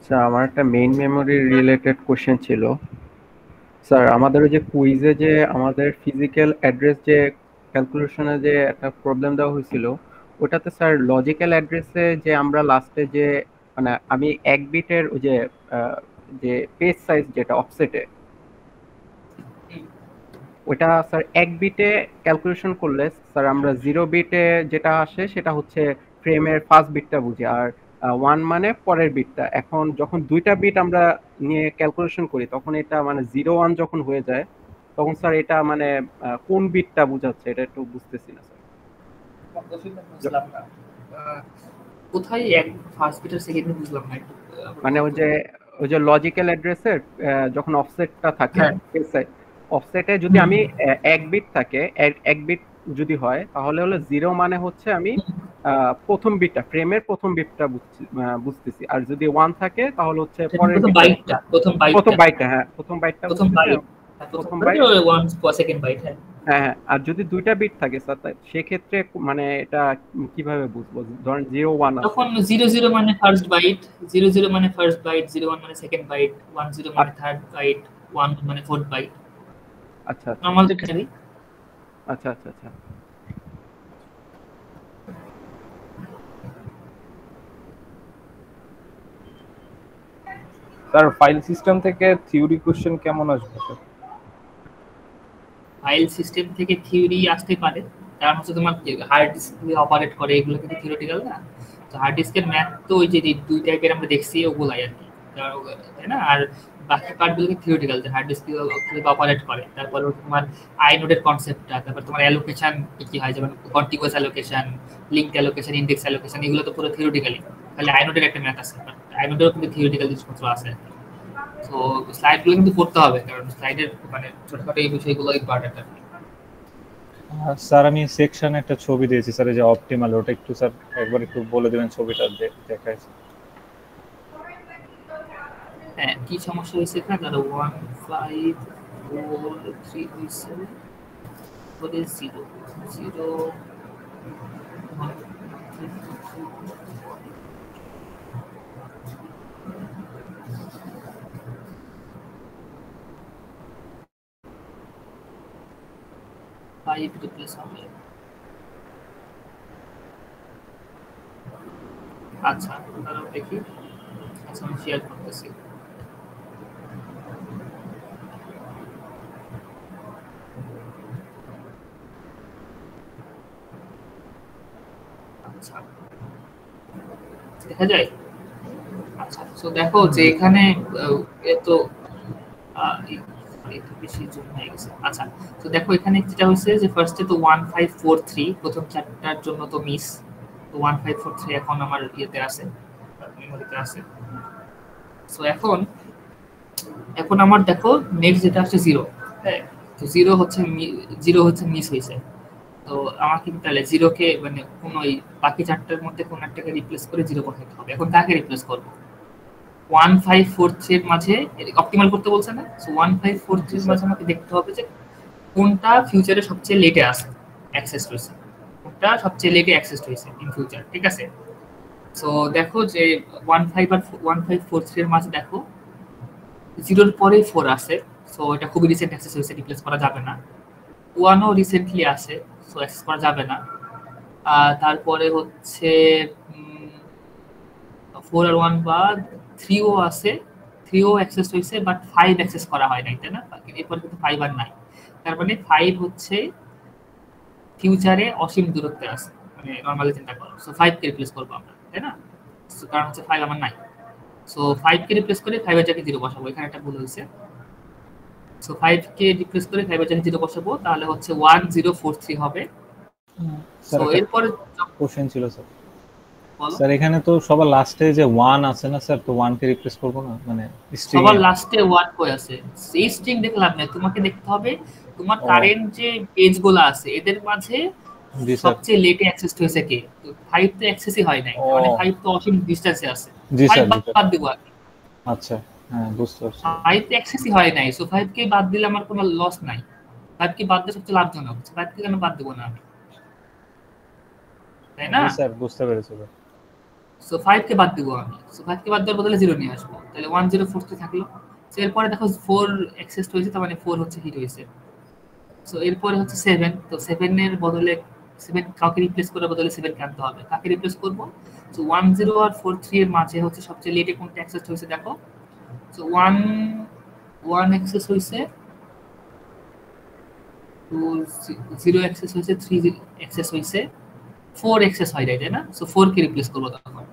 স্যার আমার একটা মেইন মেমোরি রিলেটেড কোশ্চেন ছিল। স্যার আমাদের ওই যে কুইজে যে আমাদের ফিজিক্যাল অ্যাড্রেস যে ক্যালকুলেশনে যে একটা প্রবলেম দেওয়া হয়েছিল, ওটাতে স্যার লজিক্যাল অ্যাড্রেসে যে আমরা লাস্টে যে মানে আমি এক বিটের ওই যে পেজ সাইজ যেটা অফসেটে, ওটা স্যার এক বিটে ক্যালকুলেশন করলে স্যার আমরা 0 বিটে যেটা আসে সেটা হচ্ছে ফ্রেমের ফার্স্ট বিটটা বুঝি, আর 1 মানে পরের বিটটা। এখন যখন দুইটা বিট আমরা নিয়ে ক্যালকুলেশন করি তখন এটা মানে 0 1 যখন হয়ে যায় তখন স্যার এটা মানে কোন বিটটা বোঝাচ্ছে এটা একটু বুঝতেছি না স্যার। বুঝলাম না কোথায় এক ফার্স্ট বিটের সেকেন্ড বিট বুঝলাম না। মানে ওই যে লজিক্যাল অ্যাড্রেসের যখন অফসেটটা থাকে অফসেটে যদি আমি এক বিট থাকে, এক বিট যদি হয় তাহলে হলো 0 মানে হচ্ছে আমি প্রথম বিটটা ফ্রেমের প্রথম বিটটা বুঝতেছি, আর যদি 1 থাকে তাহলে হচ্ছে পরের বাইটটা প্রথম বাইটটা। হ্যাঁ প্রথম বাইটটা প্রথম বাইট 1 সেকেন্ড বাইট। হ্যাঁ আর যদি দুইটা বিট থাকে স্যার সেক্ষেত্রে মানে এটা কিভাবে বুঝবো? ধরেন 0 1 তখন 00 মানে ফার্স্ট বাইট, 00 মানে ফার্স্ট বাইট, 01 মানে সেকেন্ড বাইট, 10 মানে থার্ড বাইট, 1 মানে ফোর্থ বাইট। আচ্ছা নরমাল দেখেনি। আচ্ছা আচ্ছা আচ্ছা স্যার ফাইল সিস্টেম থেকে থিওরি কোশ্চেন কেমন আসবে স্যার? ফাইল সিস্টেম থেকে থিওরি আসতে পারে, কারণ হচ্ছে তোমার হার্ড ডিস্ক দিয়ে অপারেট করে, এগুলো কিন্তু থিওরিটিক্যাল না। তো হার্ড ডিস্কের ম্যাথ তো ওই যে দুই টাইপের আমরা দেখছি ওগুলাই আর কি, তাই না? আর বাকি পার্টগুলো কি থিওরিটিক্যাল, যে হার্ড ডিস্ক কিভাবে অপারেট করে, তারপর তোমার আইনোডের কনসেপ্টটা, তারপর তোমার অ্যালোকেশন কি হয়, যেমন contiguous allocation, link allocation, index allocation, এগুলো তো পুরো থিওরিটিক্যালি। খালি আইনোডের একটা ম্যাথ আছে, আইনোডেরও কিন্তু থিওরিটিক্যাল জিনিসপত্র আছে। তো স্লাইডগুলো কিন্তু পড়তে হবে, কারণ স্লাইডের মানে ছোটখাটো এই বিষয়গুলো ইম্পর্টেন্ট আর কি। স্যার আমি সেকশনে একটা ছবি দিয়েছি স্যার, যে অপটিমাল, ওটা একটু স্যার একবার একটু বলে দিবেন ছবিটা দেখাইছি। হ্যাঁ কি সমস্যা হয়েছে এখানে? ধরো 1 5 4 3 হয়েছে, পরে 0 0 5 রিপ্লেস হবে। আচ্ছা তাহলে দেখি, আচ্ছা আমি শেয়ার করতেছি। আচ্ছা দেখা যায়। আচ্ছা তো দেখো যে এখানে এত বেশি জুম হয়ে গেছে। আচ্ছা তো দেখো এখানে যেটা হয়েছে যে ফার্স্টে তো 1543 প্রথম চ্যাপ্টার জন্য তো মিস, তো 1543 এখন আমার ইয়েতে আছে, মেমোরিতে আছে। সো এখন আমার দেখো নেক্সট যেটা আসছে 0, হ্যাঁ তো 0 হচ্ছে মিস হয়েছে। তো আমাকে কিন্তু তাহলে 0 কে মানে কোন ওই বাকি চারটার মধ্যে কোন একটাকে রিপ্লেস করে 0 বসাতে হবে। এখন কাকে রিপ্লেস করব? 1543 এর মাঝে অপটিমাল করতে বলছে না, সো 1543 এর মাঝে আমাকে দেখতে হবে যে কোনটা ফিউচারে সবচেয়ে লেটে আছে অ্যাক্সেস হয়েছে, কোনটা সবচেয়ে লেটে অ্যাক্সেস হয়েছে ইন ফিউচার, ঠিক আছে? সো দেখো যে 15 আর 1543 এর মাঝে দেখো 0 এর পরে 4 আছে, সো এটা খুবই রিসেন্ট অ্যাক্সেস হয়েছে, রিপ্লেস করা যাবে না। 1 ও রিসেন্টলি আছে, সো অ্যাক্সেস করা যাবে না। তারপরে হচ্ছে 4 আর 1 বা 3 ও আছে, 3 ও অ্যাক্সেস হয়েছে বাট 5 অ্যাক্সেস করা হয় নাই, তাই না? এরপর কিন্তু 5 আর নাই, তার মানে 5 হচ্ছে ফিউচারে অসীম দূরত্বে আছে, মানে নরমালি চিন্তা করো। সো 5 কে রিপ্লেস করব আমরা, তাই না? সো কারণ হচ্ছে 5 আমার নাই, সো 5 কে রিপ্লেস করে 5 এর জায়গায় 0 বসাবো। এখানে একটা ভুল হয়েছে। সো 5 কে রিপ্লেস করে 5 এর জায়গায় 0 বসাবো, তাহলে হচ্ছে 1043 হবে। স্যার সো এরপরে কোশ্চেন ছিল স্যার। স্যার এখানে তো সবার লাস্টে যে 1 আছে না স্যার, তো 1 কে রিপ্লেস করব না, মানে স্ট্রিং সবার লাস্টে 1 কই আছে? সেই স্ট্রিং দেখলাম না, তোমাকে দেখতে হবে তোমার কারেন্ট যে পেজগুলো আছে এদের মাঝে সবচেয়ে লেটে অ্যাক্সেস হয়েছে কে। তো 5 তো অ্যাক্সেসই হয় নাই, মানে 5 তো অসীম ডিসটেন্সে আছে। জি স্যার, বাদ দিব। আচ্ছা হ্যাঁ বুঝতে পারছি। 5 তো অ্যাক্সেসই হয় নাই, সো 5 কে বাদ দিলে আমার কোনো লস নাই। 5 কে বাদ দিলে সবচেয়ে লাভজনক। 5 কে কেন বাদ দেব না আমি, তাই না? জি স্যার বুঝতে পেরেছি। সো 5 কে বাদ দিব আমি। সো 5 কে বাদ দেওয়ার বদলে 0 নিয়ে আসবো, তাহলে 1043 থাকলো। সো এরপরে দেখো 4 অ্যাক্সেস হয়েছে, তার মানে 4 হচ্ছে হিট হয়েছে। সো এরপরে হচ্ছে 7, তো 7 এর বদলে 7 কাকে রিপ্লেস করার বদলে 7 কে আনতে হবে। কাকে রিপ্লেস করব? সো 10 আর 43 এর মাঝে হচ্ছে সবচেয়ে লেটে কোনটা অ্যাক্সেস হয়েছে দেখো। সো 1 অ্যাক্সেস হয়েছে, 0 অ্যাক্সেস হয়েছে, 3 অ্যাক্সেস হয়েছে, 4 অ্যাক্সেস হয় তাই না? সো 4 কে রিপ্লেস করব তখন।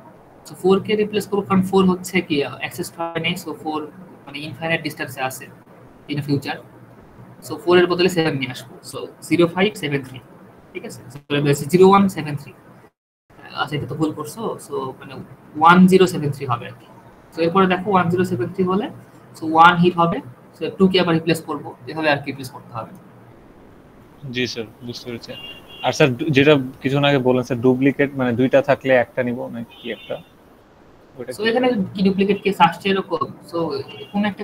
সো 4 কে রিপ্লেস করব কারণ 4 হচ্ছে কি অ্যাক্সেস হয় নাই, সো 4 মানে ইনফাইনাইট ডিসটেন্সে আছে ইন ফিউচার। সো 4 এর বদলে 7 নিয়ে আসবো। সো 0573, ঠিক আছে? সো 0173, আচ্ছা এটা তো ভুল করছো। সো মানে 1073 হবে আর কি। সো এরপরে দেখো 1073 হলে সো 1 হিট হবে, সো 2 কে আবার রিপ্লেস করব, এভাবে আর কি রিপ্লেস করতে হবে। জি স্যার বুঝতে পেরেছি। আর স্যার যেটা কিছুক্ষণ আগে বললেন স্যার, ডুপ্লিকেট মানে দুইটা থাকলে একটা নিব নাকি একটা? সো এখানে কি ডুপ্লিকেট কেস আসছে এরকম? সো কোন একটা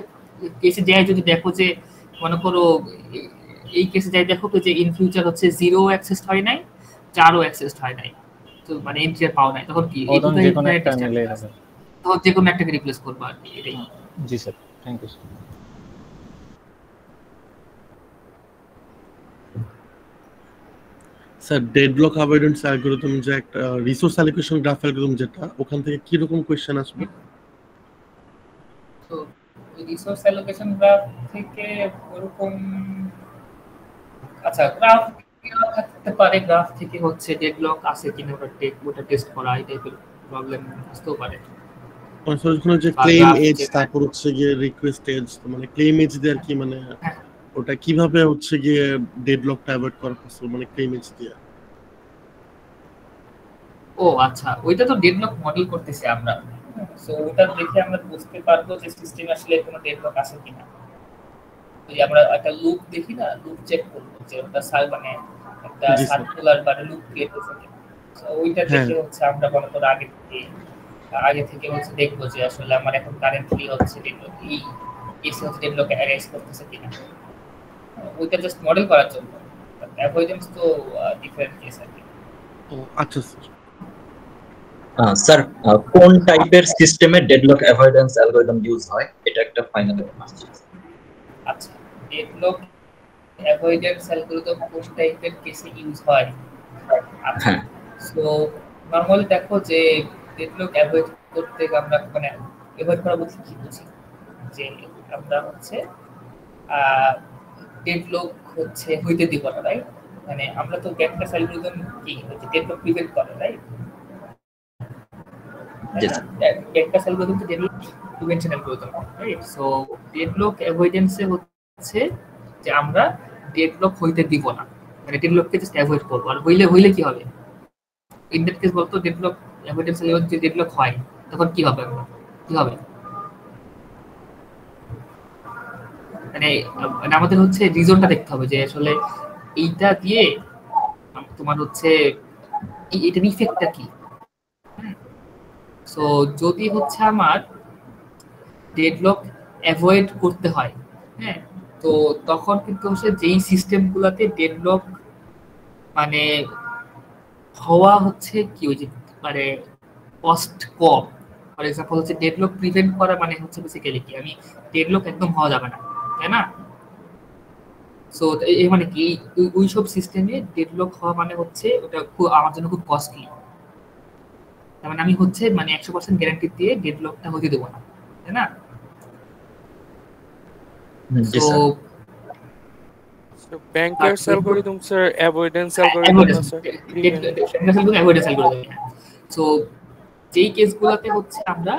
কেসে যাই যদি দেখো যে মনে করো এই কেসে যাই দেখো তো যে ইন ফিউচার হচ্ছে 0 অ্যাক্সেস হয় নাই, 4 অ্যাক্সেস হয় নাই, তো মানে এন্ট্রি আর পাও নাই, তখন কি এই দুটো যে কোনো একটা নিলে হবে, তো যে কোনো একটাকে রিপ্লেস করব আর কি, এটাই। জি sir, thank you sir. Sir deadlock avoidance algorithm যে একটা রিসোর্স অ্যালোকেশন গ্রাফ অ্যালগরিদম, যেটা ওখান থেকে কি রকম কোশ্চেন আসবে? তো রিসোর্স অ্যালোকেশন গ্রাফ থেকে ওরকম, আচ্ছা গ্রাফ থাকতে পারে, গ্রাফ থেকে হচ্ছে ডেডলক আছে কিনা ওটা টেস্ট করা, এই টাইপের প্রবলেম আসতেও পারে। ওখানে যে ক্লেম এজ, তারপর হচ্ছে গিয়ে রিকোয়েস্ট এজ, মানে ক্লেম এজ দিয়ে আর কি, মানে ওটা কিভাবে হচ্ছে গিয়ে ডেডলকটা অ্যাভয়েড করা পসিবল, মানে ক্লেম এজ দিয়ে? ও আচ্ছা, ওইটা তো ডেডলক মডেল করতেছি আমরা। সো ওটা দেখে আমরা বুঝতে পারবো যে সিস্টেমে আসলে কোনো ডেডলক আছে কিনা। তো আমরা একটা লুপ দেখি না, লুপ চেক করব যে ওটা মানে একটা সার্কুলার বা লুপ ক্রিয়েট হচ্ছে কিনা। সো ওইটা দেখে হচ্ছে আমরা মনে করো আগে থেকে হচ্ছে দেখবো যে আসলে আমার এখন কারেন্টলি হচ্ছে ডেডলক এই কেসে হচ্ছে ডেডলক অ্যারাইজ করতেছে কিনা। ওইটা জাস্ট মডেল করার জন্য, অ্যাভয়েডেন্স তো ডিফারেন্ট কেস আর কি। ও আচ্ছা স্যার। স্যার কোন টাইপের সিস্টেমে ডেডলক অ্যাভয়েডেন্স অ্যালগরিদম ইউজ হয়, এটা একটা ফাইনাল আসছে। আচ্ছা, ডেডলক অ্যাভয়েডেন্স অ্যালগরিদম কোন টাইপের কেসে ইউজ হয়? আচ্ছা, সো নরমালি দেখো যে ডেডলক অ্যাভয়েড করতে আমরা মানে অ্যাভয়েড করা বলতে কি বুঝি, যে আমরা হচ্ছে ডেডলক হচ্ছে হইতে দিব না, রাইট? মানে আমরা তো ব্যাকটাস অ্যালগরিদম কি হচ্ছে ডেডলক প্রিভেন্ট করে, রাইট? ব্যাকটাস অ্যালগরিদম তো deadlock prevention algorithm, right? So deadlock অ্যাভয়েডেন্সে হচ্ছে যে আমরা ডেডলক হইতে দিব না, মানে ডেডলককে জাস্ট অ্যাভয়েড করব। আর হইলে কি হবে? ইন দ্যাট কেস বলতো ডেডলক অ্যাভয়েডেন্স লেভেল যে ডেডলক হয় তখন কি হবে? কি হবে মানে আমাদের হচ্ছে রিজনটা দেখতে হবে যে আসলে এইটা দিয়ে তোমার হচ্ছে এটার ইফেক্টটা কি। সো যদি হচ্ছে আমার ডেডলক অ্যাভয়েড করতে হয়, হ্যাঁ, তো তখন কিন্তু হচ্ছে যেই সিস্টেমগুলোতে ডেডলক মানে হওয়া হচ্ছে কি ওই যে মানে কস্ট কম, ফর এক্সাম্পল হচ্ছে ডেডলক প্রিভেন্ট করা মানে হচ্ছে বেসিক্যালি কি আমি ডেডলক একদম হওয়া যাবে না, তাই না? সো এই মানে কি ওই সব সিস্টেমে ডেডলক হওয়া মানে হচ্ছে ওটা খুব আমার জন্য খুব কস্টলি। তার মানে আমি হচ্ছে মানে 100% গ্যারান্টি দিয়ে ডেডলকটা হতে দেবো না, তাই না? Bankers algorithm sir avoidance algorithm না স্যার অ্যাভয়েডেন্স অ্যালগরিদম। সো যেই কেসগুলোতে হচ্ছে আমরা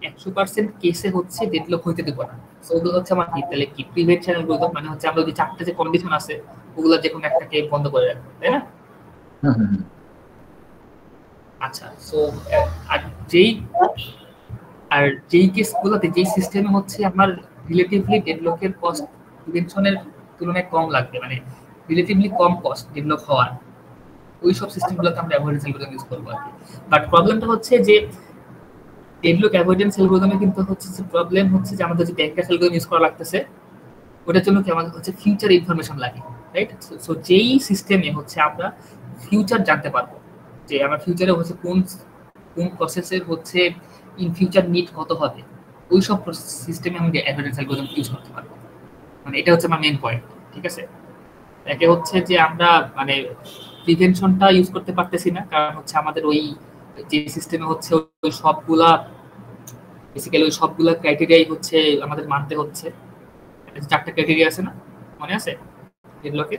100% কেসে হচ্ছে ডেডলক হইতে দেব না, সো ওগুলো হচ্ছে আমার তাহলে কি প্রিভেনশন অ্যালগরিদম, মানে হচ্ছে আমরা যে চারটে যে কন্ডিশন আছে ওগুলো যে কোনো একটাকে বন্ধ করে রাখবো, তাই না? আচ্ছা, সো আর যেই কেসগুলোতে যেই সিস্টেমে হচ্ছে আমার রিলেটিভলি ডেডলকের কস্ট প্রিভেনশনের তুলনায় কম লাগবে, মানে রিলেটিভলি কম কস্ট ডেডলক হওয়ার, ওই সব সিস্টেমগুলোতে আমরা অ্যাভয়েডেন্স অ্যালগরিদম ইউজ করবো আর কি। বাট প্রবলেমটা হচ্ছে যে ডেডলক অ্যাভয়েডেন্স অ্যালগরিদমে কিন্তু হচ্ছে যে প্রবলেম হচ্ছে যে আমাদের যে ব্যাংকার্স অ্যালগরিদম ইউজ করা লাগতেছে ওটার জন্য কি আমাদের হচ্ছে ফিউচার ইনফরমেশন লাগে, রাইট? সো যেই সিস্টেমে হচ্ছে আমরা ফিউচার জানতে পারবো যে আমার ফিউচারে হচ্ছে কোন প্রসেসের হচ্ছে ইন ফিউচার নিড কত হবে, ওই সব সিস্টেমে আমি অ্যাভয়েডেন্স অ্যালগরিদম ইউজ করতে পারবো। মানে এটা হচ্ছে আমার মেইন পয়েন্ট, ঠিক আছে? একে হচ্ছে যে আমরা মানে প্রিভেনশনটা ইউজ করতে পারতেছি না, কারণ হচ্ছে আমাদের ওই যে সিস্টেমে হচ্ছে ওই সবগুলা বেসিক্যালি ওই সবগুলা ক্রাইটেরিয়াই হচ্ছে আমাদের মানতে হচ্ছে। চারটা ক্রাইটেরিয়া আছে না, মনে আছে ডেডলকে?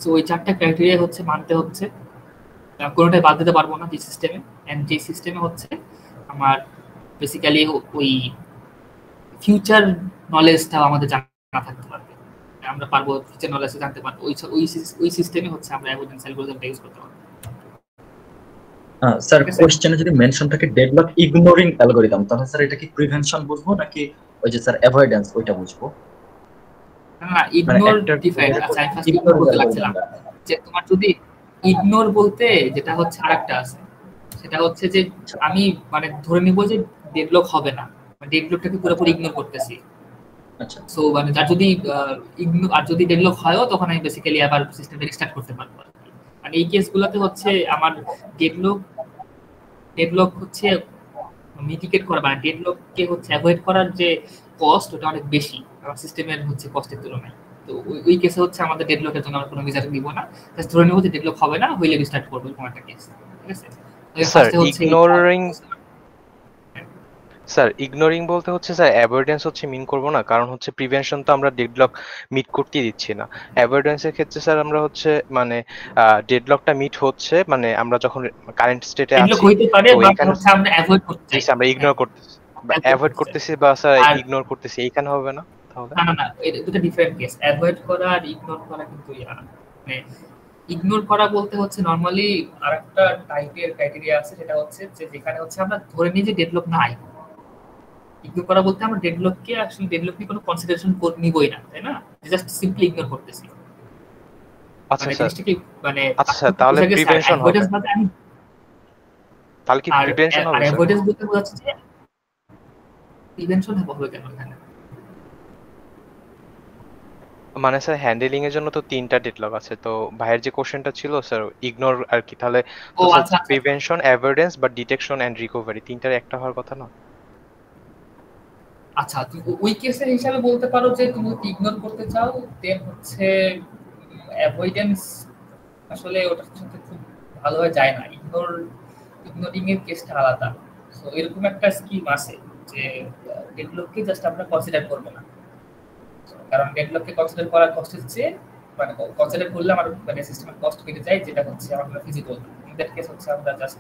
সো ওই চারটা ক্রাইটেরিয়া হচ্ছে মানতে হচ্ছে, কোনোটাই বাদ দিতে পারবো না যে সিস্টেমে। এন্ড যে সিস্টেমে হচ্ছে আমার বেসিক্যালি ওই ফিউচার নলেজটাও আমাদের জানা থাকতে পারবে, আমরা পারবো ফিউচার নলেজ জানতে পারবো, ওই সিস্টেমে হচ্ছে আমরা অ্যাভয়েডেন্স অ্যালগরিদমটা ইউজ করতে পারবো। স্যার কোশ্চেনে যদি মেনশন থাকে ডেডলক ইগনোরিং অ্যালগরিদম, তাহলে স্যার এটা কি প্রিভেনশন বুঝবো নাকি ওই যে স্যার অ্যাভয়েডেন্স ওইটা বুঝবো? না, ইগনোর ডিফারেন্ট। আচ্ছা, আমি ফার্স্ট ইগনোর বলতে লাগছিলাম যে তোমার যদি ইগনোর বলতে যেটা হচ্ছে আরেকটা আছে, সেটা হচ্ছে যে আমি মানে ধরে নিব যে ডেডলক হবে না, মানে ডেডলকটাকে পুরোপুরি ইগনোর করতেছি। আচ্ছা, সো মানে তার যদি ইগনোর আর যদি ডেডলক হয়ও তখন আমি বেসিক্যালি আবার সিস্টেমটা রিস্টার্ট করতে পারবো। মানে এই কেসগুলোতে হচ্ছে আমার ডেডলক হচ্ছে মিটিগেট করা, মানে ডেডলককে হচ্ছে অ্যাভয়েড করার যে কস্ট ওটা অনেক বেশি আমার সিস্টেমের হচ্ছে কস্টের তুলনায়। তো ওই কেসে হচ্ছে আমাদের ডেডলকের জন্য আমরা কোনো মেজার নিব না, জাস্ট ধরে নেব যে ডেডলক হবে না, হইলে রিস্টার্ট করব এরকম একটা কেস, ঠিক আছে? স্যার ইগনোরিং বলতে হচ্ছে স্যার অ্যাভয়েডেন্স হচ্ছে মিন করব না, কারণ হচ্ছে প্রিভেনশন তো আমরা ডেডলক মিট করতে দিচ্ছি না। অ্যাভয়েডেন্সের ক্ষেত্রে স্যার আমরা হচ্ছে মানে ডেডলকটা মিট হচ্ছে মানে আমরা যখন কারেন্ট স্টেটে আছি ওইখানে আমরা অ্যাভয়েড করতেছি, আমরা ইগনোর করতেছি বা অ্যাভয়েড করতেছি বা স্যার ইগনোর করতেছি, এইখানে হবে না তাহলে? না, এটা দুটো ডিফারেন্ট কেস। অ্যাভয়েড করা আর ইগনোর করা কিন্তু মানে ইগনোর করা বলতে হচ্ছে নরমালি আরেকটা টাইপের ক্রাইটেরিয়া আছে, সেটা হচ্ছে যে যেখানে হচ্ছে আমরা ধরে নিই যে ডেডলক নাই। ইগনোর করা বলতে আমরা ডেডলককে আসলে ডেডলক নিয়ে কোনো কনসিডারেশন নিবই না, তাই না? জাস্ট সিম্পলি ইগনোর করতেছি। আচ্ছা স্যার, মানে আচ্ছা তাহলে প্রিভেনশন হবে, তাহলে কি প্রিভেনশন হবে? আর অ্যাভয়েডেন্স বলতে বোঝাচ্ছে যে প্রিভেনশন হবে কেন এখানে? মানে স্যার হ্যান্ডেলিং এর জন্য তো তিনটা ডেডলক আছে, তো ভাইয়ের যে কোশ্চেনটা ছিল স্যার ইগনোর আর কি, তাহলে প্রিভেনশন, অ্যাভয়েডেন্স বা ডিটেকশন এন্ড রিকভারি তিনটার একটা হওয়ার কথা না? আচ্ছা, তুমি ওই কেসের হিসাবে বলতে পারো যে তুমি ইগনোর করতে চাও, দেন হচ্ছে অ্যাভয়েডেন্স আসলে ওটার সাথে খুব ভালোভাবে যায় না। ইগনোরিং এর কেসটা আলাদা। সো এরকম একটা স্কিম আছে যে ডেডলককে জাস্ট আমরা কনসিডার করব না, কারণ ডেডলককে কনসিডার করার কষ্টের চেয়ে মানে কনসিডার করলে আমার মানে সিস্টেমের কস্ট বেড়ে যায়, যেটা হচ্ছে আমার ফিজিক্যাল। ইন দ্যাট কেস হচ্ছে আমরা জাস্ট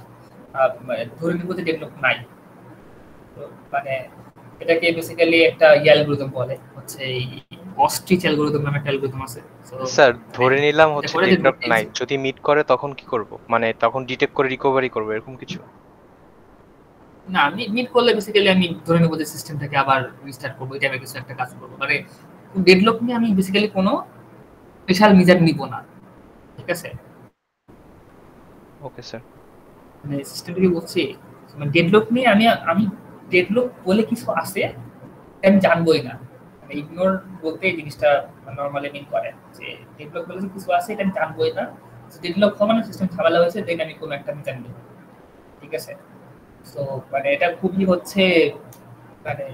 ধরে নিব যে ডেডলক নাই। তো মানে এটাকে বেসিক্যালি একটা অ্যালগরিদম বলে, হচ্ছে এই অস্ট্রিচ অ্যালগরিদম নামে একটা অ্যালগরিদম আছে। স্যার ধরে নিলাম হচ্ছে ডেডলক নাই, যদি মিট করে তখন কি করব? মানে তখন ডিটেক্ট করে রিকভারি করব এরকম কিছু? না, মিট করলে বেসিক্যালি আমি ধরে নেব যে সিস্টেমটাকে আবার রিস্টার্ট করব, এই টাইপের কিছু একটা কাজ করব। মানে ডেডলক নিয়ে আমি বেসিক্যালি কোনো স্পেশাল মেজার নিব না, ঠিক আছে? ওকে স্যার, মানে সিস্টেমটাকে বলছি মানে ডেডলক নিয়ে আমি ডেডলক বলে কিছু আছে আমি জানবই না। মানে ইগনোর বলতে এই জিনিসটা নরমালি মিন করে যে ডেডলক বলে কিছু আছে এটা আমি জানবই না, ডেডলক হওয়া মানে সিস্টেম ঝামেলা হয়েছে, দেন আমি কোনো একটা মেজার নিব, ঠিক আছে? সো মানে এটা খুবই হচ্ছে মানে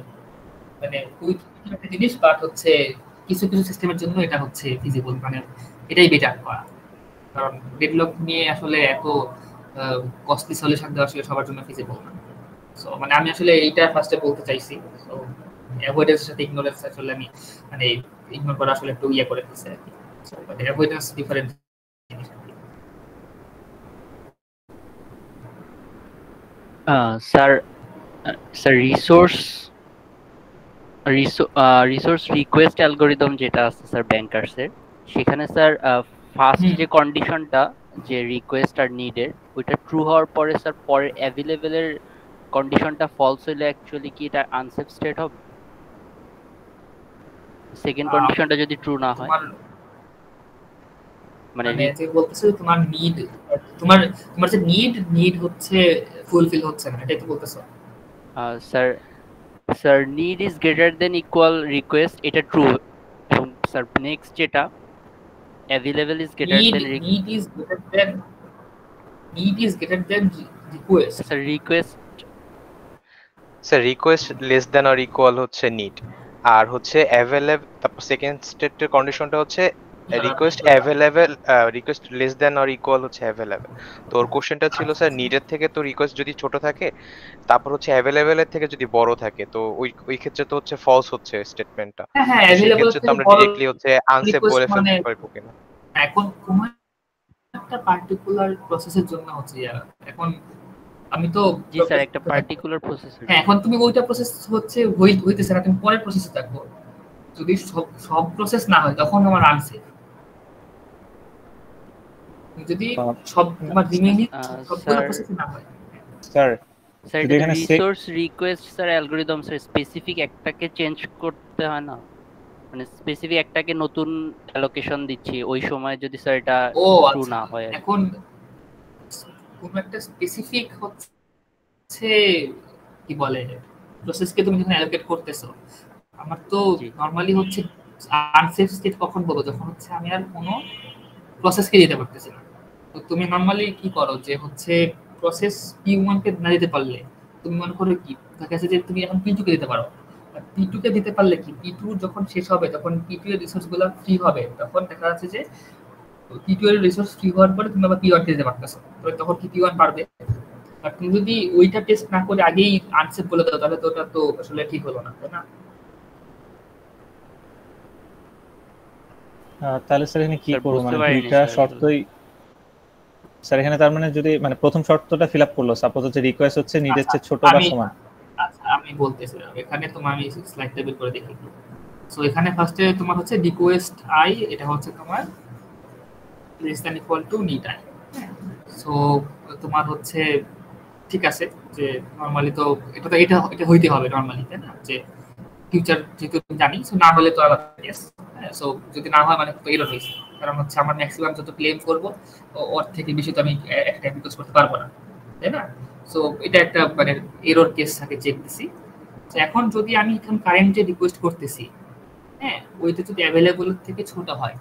মানে খুবই একটা জিনিস, বাট হচ্ছে কিছু কিছু সিস্টেমের জন্য এটা হচ্ছে ফিজিবল, মানে এটাই বেটার করা। কারণ ডেডলক নিয়ে আসলে এত কস্টলি সলিউশন দেওয়া আসলে সবার জন্য ফিজিবল না। সো মানে আমি আসলে এইটা ফার্স্টে বলতে চাইছি। সো অ্যাভয়েডেন্সের সাথে ইগনোরেন্স আসলে আমি মানে ইগনোর করা আসলে একটু ইয়ে করে দিচ্ছে আর কি। Avoidance different. Sir sir resource request algorithm যেটা আছে স্যার ব্যাংকার্সের, সেখানে স্যার ফার্স্ট যে কন্ডিশনটা যে রিকোয়েস্ট আর নিডের, ওইটা ট্রু হওয়ার পরে স্যার পরে অ্যাভেলেবলের কন্ডিশনটা ফলস হলে অ্যাকচুয়ালি কি এটা আনসেফ স্টেট হবে? সেকেন্ড কন্ডিশনটা যদি ট্রু না হয়, মানে যে বলতেছো তোমার নিড, তোমার যে নিড হচ্ছে ফুলফিল হচ্ছে না, এটাই তো বলতেছো? Sir need is greater than equal request, এটা ট্রু। এবং স্যার নেক্সট যেটা available is greater than need is greater than request। Sir request less than or equal হচ্ছে নিড, আর হচ্ছে অ্যাভেলেবল, তারপর সেকেন্ড স্টেটের কন্ডিশনটা হচ্ছে request available, request less than or equal হচ্ছে অ্যাভেলেবল। তো ওর কোশ্চেনটা ছিল স্যার নিডের থেকে তো রিকোয়েস্ট যদি ছোট থাকে, তারপর হচ্ছে অ্যাভেলেবলের থেকে যদি বড় থাকে, তো ওই ক্ষেত্রে তো হচ্ছে ফলস হচ্ছে স্টেটমেন্টটা। হ্যাঁ অ্যাভেলেবল তো আমরা ডাইরেক্টলি হচ্ছে আনসেফ বলে ফেলতে পারবো কিনা? এখন তোমার একটা পার্টিকুলার প্রসেসের জন্য হচ্ছে এখন আমি তো জি স্যার একটা পার্টিকুলার প্রসেস, হ্যাঁ এখন তুমি ওইটা প্রসেস হচ্ছে হইতেছে না, তুমি পরের প্রসেসে থাকো। যদি সব প্রসেস না হয় তখন আমার আনসেফ। যদি সব তোমার রিমেইনিং সবগুলো প্রসেস না হয় স্যার এখানে resource request sir algorithm sir specific একটাকে চেঞ্জ করতে হয় না, মানে স্পেসিফিক একটাকে নতুন অ্যালোকেশন দিচ্ছি ওই সময় যদি স্যার এটা ট্রু না হয়। এখন কোন একটা স্পেসিফিক হচ্ছে কি বলে প্রসেসকে তুমি যখন অ্যালোকেট করতেছো, আমার তো নরমালি হচ্ছে আনসেফ স্টেট কখন বলবো, যখন হচ্ছে আমি আর কোনো প্রসেসকে দিতে পারতেছি না। তো তুমি নরমালি কি করো যে হচ্ছে প্রসেস P1 কে না দিতে পারলে তুমি মনে করো কি দেখা যাচ্ছে যে তুমি এখন P2 কে দিতে পারো। P2 কে দিতে পারলে কি P2 যখন শেষ হবে তখন P2 এর রিসোর্সগুলো ফ্রি হবে, তখন দেখা যাচ্ছে যে P2 এর রিসোর্স ফ্রি হওয়ার পরে তুমি আবার P1 কে দিতে পারতেছো, তখন কি P1 পারবে। আর তুমি যদি ওইটা টেস্ট না করে আগেই আনসেফ বলে দাও তাহলে তো ওটা তো আসলে ঠিক হলো না, তাই না? তাহলে স্যার এখানে কি করব, মানে দুইটা শর্তই স্যার এখানে তার মানে যদি মানে প্রথম শর্তটা ফিলআপ করলো, সাপোজ হচ্ছে রিকোয়েস্ট হচ্ছে নিডের চেয়ে ছোট বা সমান। আচ্ছা আমি বলতেছি এখানে তোমার আমি স্লাইড টেবিল করে দেখি। সো এখানে ফার্স্টে তোমার হচ্ছে রিকোয়েস্ট আই, এটা হচ্ছে তোমার less than equal to need I. So তোমার হচ্ছে ঠিক আছে যে নরমালি তো এটা হইতে হবে নরমালি, তাই না? যে ফিউচার যেহেতু জানি, সো না হলে তো আবার ইয়েস। সো যদি না হয় মানে তো এরর হইছে, কারণ হচ্ছে আমার ম্যাক্সিমাম যত ক্লেম করব ওর থেকে বেশি তো আমি একটা রিকোয়েস্ট করতে পারবো না, তাই না? সো এটা একটা মানে এরর কেস থাকে চেক দিছি। তো এখন যদি আমি এখন কারেন্টে রিকোয়েস্ট করতেছি, হ্যাঁ ওইটা যদি অ্যাভেলেবল থেকে ছোট হয়,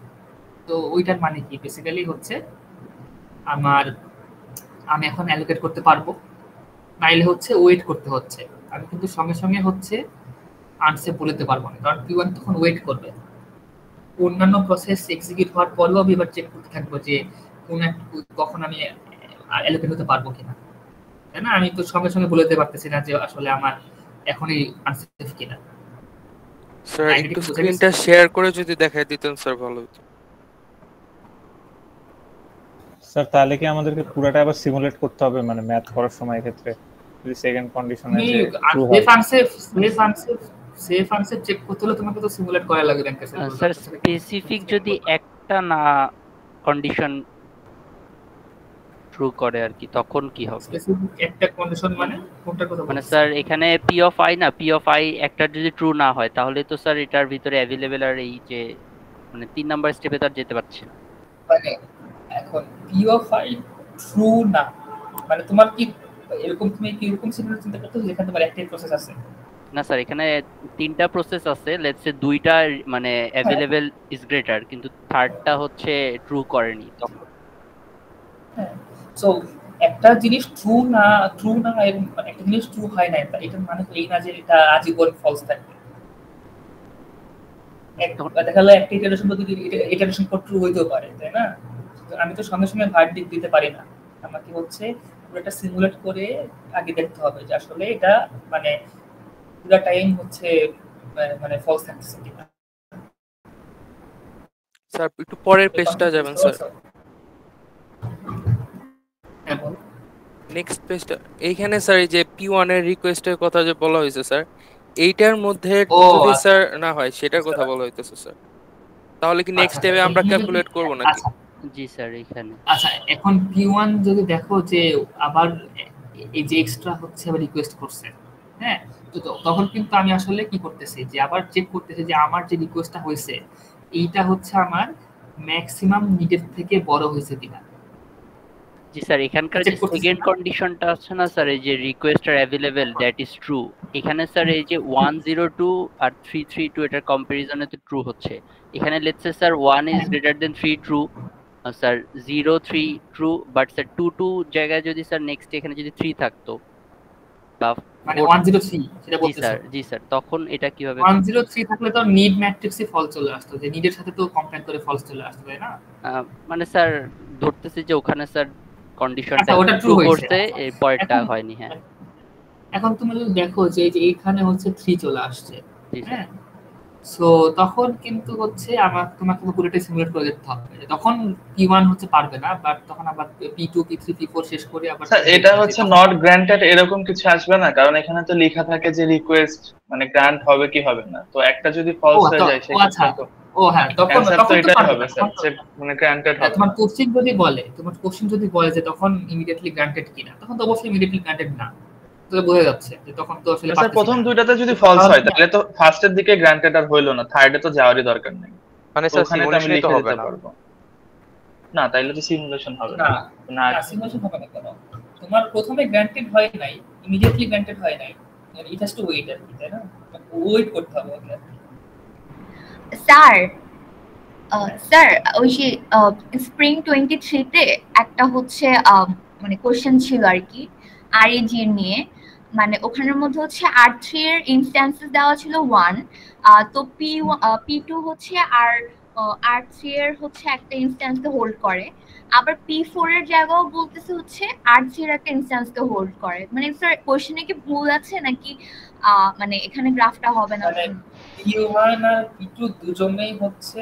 তো ওইটার মানে কি বেসিক্যালি হচ্ছে আমি এখন অ্যালোকেট করতে পারবো, নাইলে হচ্ছে ওয়েট করতে হচ্ছে। আমি কিন্তু সঙ্গে সঙ্গে হচ্ছে আনসেফ বলতে পারবো না, কারণ P1 তখন ওয়েট করবে। অন্যান্য প্রসেস এক্সিকিউট হওয়ার পরেও আমি এবার চেক করতে থাকবো যে কখন আমি অ্যালোকেট হতে পারবো কিনা, তাই না? আমি তো সঙ্গে সঙ্গে বলতে পারতেছি না যে আসলে আমার এখনই আনসেফ কিনা। স্যার একটু স্ক্রিনটা শেয়ার করে যদি দেখাই দিতেন স্যার ভালো হতো। স্যার তাহলে কি আমাদেরকে পুরোটা আবার সিমুলেট করতে হবে, মানে ম্যাথ করার সময় ক্ষেত্রে যদি সেকেন্ড কন্ডিশনে যে ট্রু হয় সেফ আনসেফ চেক করতে হলে তোমাকে তো সিমুলেট করা লাগবে ব্যাংকের সাথে। স্যার স্পেসিফিক যদি একটা না কন্ডিশন ট্রু করে আর কি, তখন কি হবে? স্পেসিফিক একটা কন্ডিশন মানে কোনটা কথা বলছেন? মানে স্যার এখানে P অফ I না, P অফ I একটা যদি ট্রু না হয় তাহলে তো স্যার এটার ভিতরে अवेलेबल আর এই যে মানে 3 নাম্বার স্টেপে তার যেতে পারছে না। মানে এখন P অফ I ট্রু না মানে তোমার কি এরকম তুমি কি এরকম সিনারিও চিন্তা করতেছো যেখানে তোমার একটাই প্রসেস আছে? না স্যার এখানে তিনটা প্রসেস আছে, লেটস সে দুইটা মানে अवेलेबल ইজ গ্রেটার, কিন্তু থার্ডটা হচ্ছে ট্রু করেনি তখন। হ্যাঁ সো একটা জিনিস ট্রু না এবং একটা জিনিস ট্রু হয় না, এটা মানে তো এই না যে এটা আজীবন ফলস থাকবে। দেখা গেল একটা ইটারেশন যদি ইটারেশন পর ট্রু হইতেও পারে, তাই না? আমি তো সঙ্গে সঙ্গে ভার্ডিক্ট দিতে পারি না, আমাকে হচ্ছে পুরোটা সিমুলেট করে আগে দেখতে হবে যে আসলে এটা মানে পুরো টাইম হচ্ছে মানে ফলস থাকতেছে কিনা। স্যার একটু পরের পেজটা যাবেন স্যার। নেক্সট পেজটা এইখানে স্যার এই যে P1 এর রিকোয়েস্টের কথা যে বলা হয়েছে স্যার, এইটার মধ্যে যদি স্যার না হয় সেটার কথা বলা হইতেছে স্যার, তাহলে কি নেক্সট স্টেপে আমরা ক্যালকুলেট করব নাকি? জি স্যার এখানে আচ্ছা এখন P1 যদি দেখো যে আবার এই যে এক্সট্রা হচ্ছে আবার রিকোয়েস্ট করছে, হ্যাঁ, তো তখন কিন্তু আমি আসলে কি করতেছি যে আবার চেক করতেছি যে আমার যে রিকোয়েস্টটা হয়েছে এইটা হচ্ছে আমার ম্যাক্সিমাম নিডের থেকে বড় হয়েছে কিনা। জি স্যার এখানকার যে সেকেন্ড কন্ডিশনটা আছে না স্যার, এই যে রিকোয়েস্ট আর अवेलेबल দ্যাট ইজ ট্রু, এখানে স্যার এই যে 102 আর 332 এটার কম্পারিজনে তো ট্রু হচ্ছে। এখানে let's say sir 1 is greater than 3 true, sir 0 3 true, but sir 2 2 জায়গায় যদি স্যার নেক্সট এখানে যদি 3 থাকতো বা মানে 103 সেটা বলতেছো? জি স্যার তখন এটা কিভাবে 103 থাকলে তো নিড ম্যাট্রিক্সে ফলস চলে আসতো, যে নিডের সাথে তো কম্পেয়ার করে ফলস চলে আসতো, তাই না? মানে স্যার ধরতেছি যে ওখানে স্যার কন্ডিশনটা ওটা ট্রু করতে এই পয়েন্টটা হয়নি। হ্যাঁ এখন তুমি যদি দেখো যে এই যে এখানে হচ্ছে 3 চলে আসছে, হ্যাঁ, সো তখন কিন্তু হচ্ছে তোমাকে পুরোটাই সিমুলেট করে দেখতে হবে, তখন P1 হচ্ছে পারবে না, বাট তখন আবার P2 P3 P4 শেষ করে আবার স্যার এটা হচ্ছে নট গ্র্যান্টেড এরকম কিছু আসবে না, কারণ এখানে তো লেখা থাকে যে রিকোয়েস্ট মানে গ্র্যান্ট হবে কি হবে না, তো একটা যদি ফলস হয়ে যায় সেক্ষেত্রে তো হ্যাঁ তখন তো এটাই হবে স্যার, যে মানে গ্র্যান্টেড হবে। তোমার কোশ্চেন যদি বলে যে তখন ইমিডিয়েটলি গ্র্যান্টেড কিনা, তখন তো অবশ্যই ইমিডিয়েটলি গ্র্যান্টেড না, তো বোঝা যাচ্ছে যে তখন তো আসলে স্যার প্রথম দুইটাতে যদি ফলস হয় তাহলে তো ফার্স্টের দিকে গ্র্যান্টেড আর হইলো না, থার্ডে তো যাওয়ারই দরকার নেই, মানে স্যার সিমুলেশন তো হবে না। না তাইলে তো সিমুলেশন হবে না, না সিমুলেশন হবে না কেন? তোমার প্রথমে গ্র্যান্টেড হয় নাই, ইমিডিয়েটলি গ্র্যান্টেড হয় নাই, ইট হ্যাজ টু ওয়েট, আর কি, তাই না? ওয়েট করতে হবে ওকে। স্যার স্যার ওই যে স্প্রিং 23 তে একটা হচ্ছে মানে কোশ্চেন ছিল আর কি RAG নিয়ে, মানে ওখানের মধ্যে হচ্ছে R3 এর ইনস্ট্যান্সেস দেওয়া ছিল 1, তো P2 হচ্ছে আর R3 এর হচ্ছে একটা ইনস্ট্যান্সকে হোল্ড করে, আবার P4 এর জায়গাও বলতেছে হচ্ছে R3 এর একটা ইনস্ট্যান্সকে হোল্ড করে। মানে স্যার কোশ্চেনে কি ভুল আছে নাকি মানে এখানে গ্রাফটা হবে না? মানে P1 আর P2 দুজনেই হচ্ছে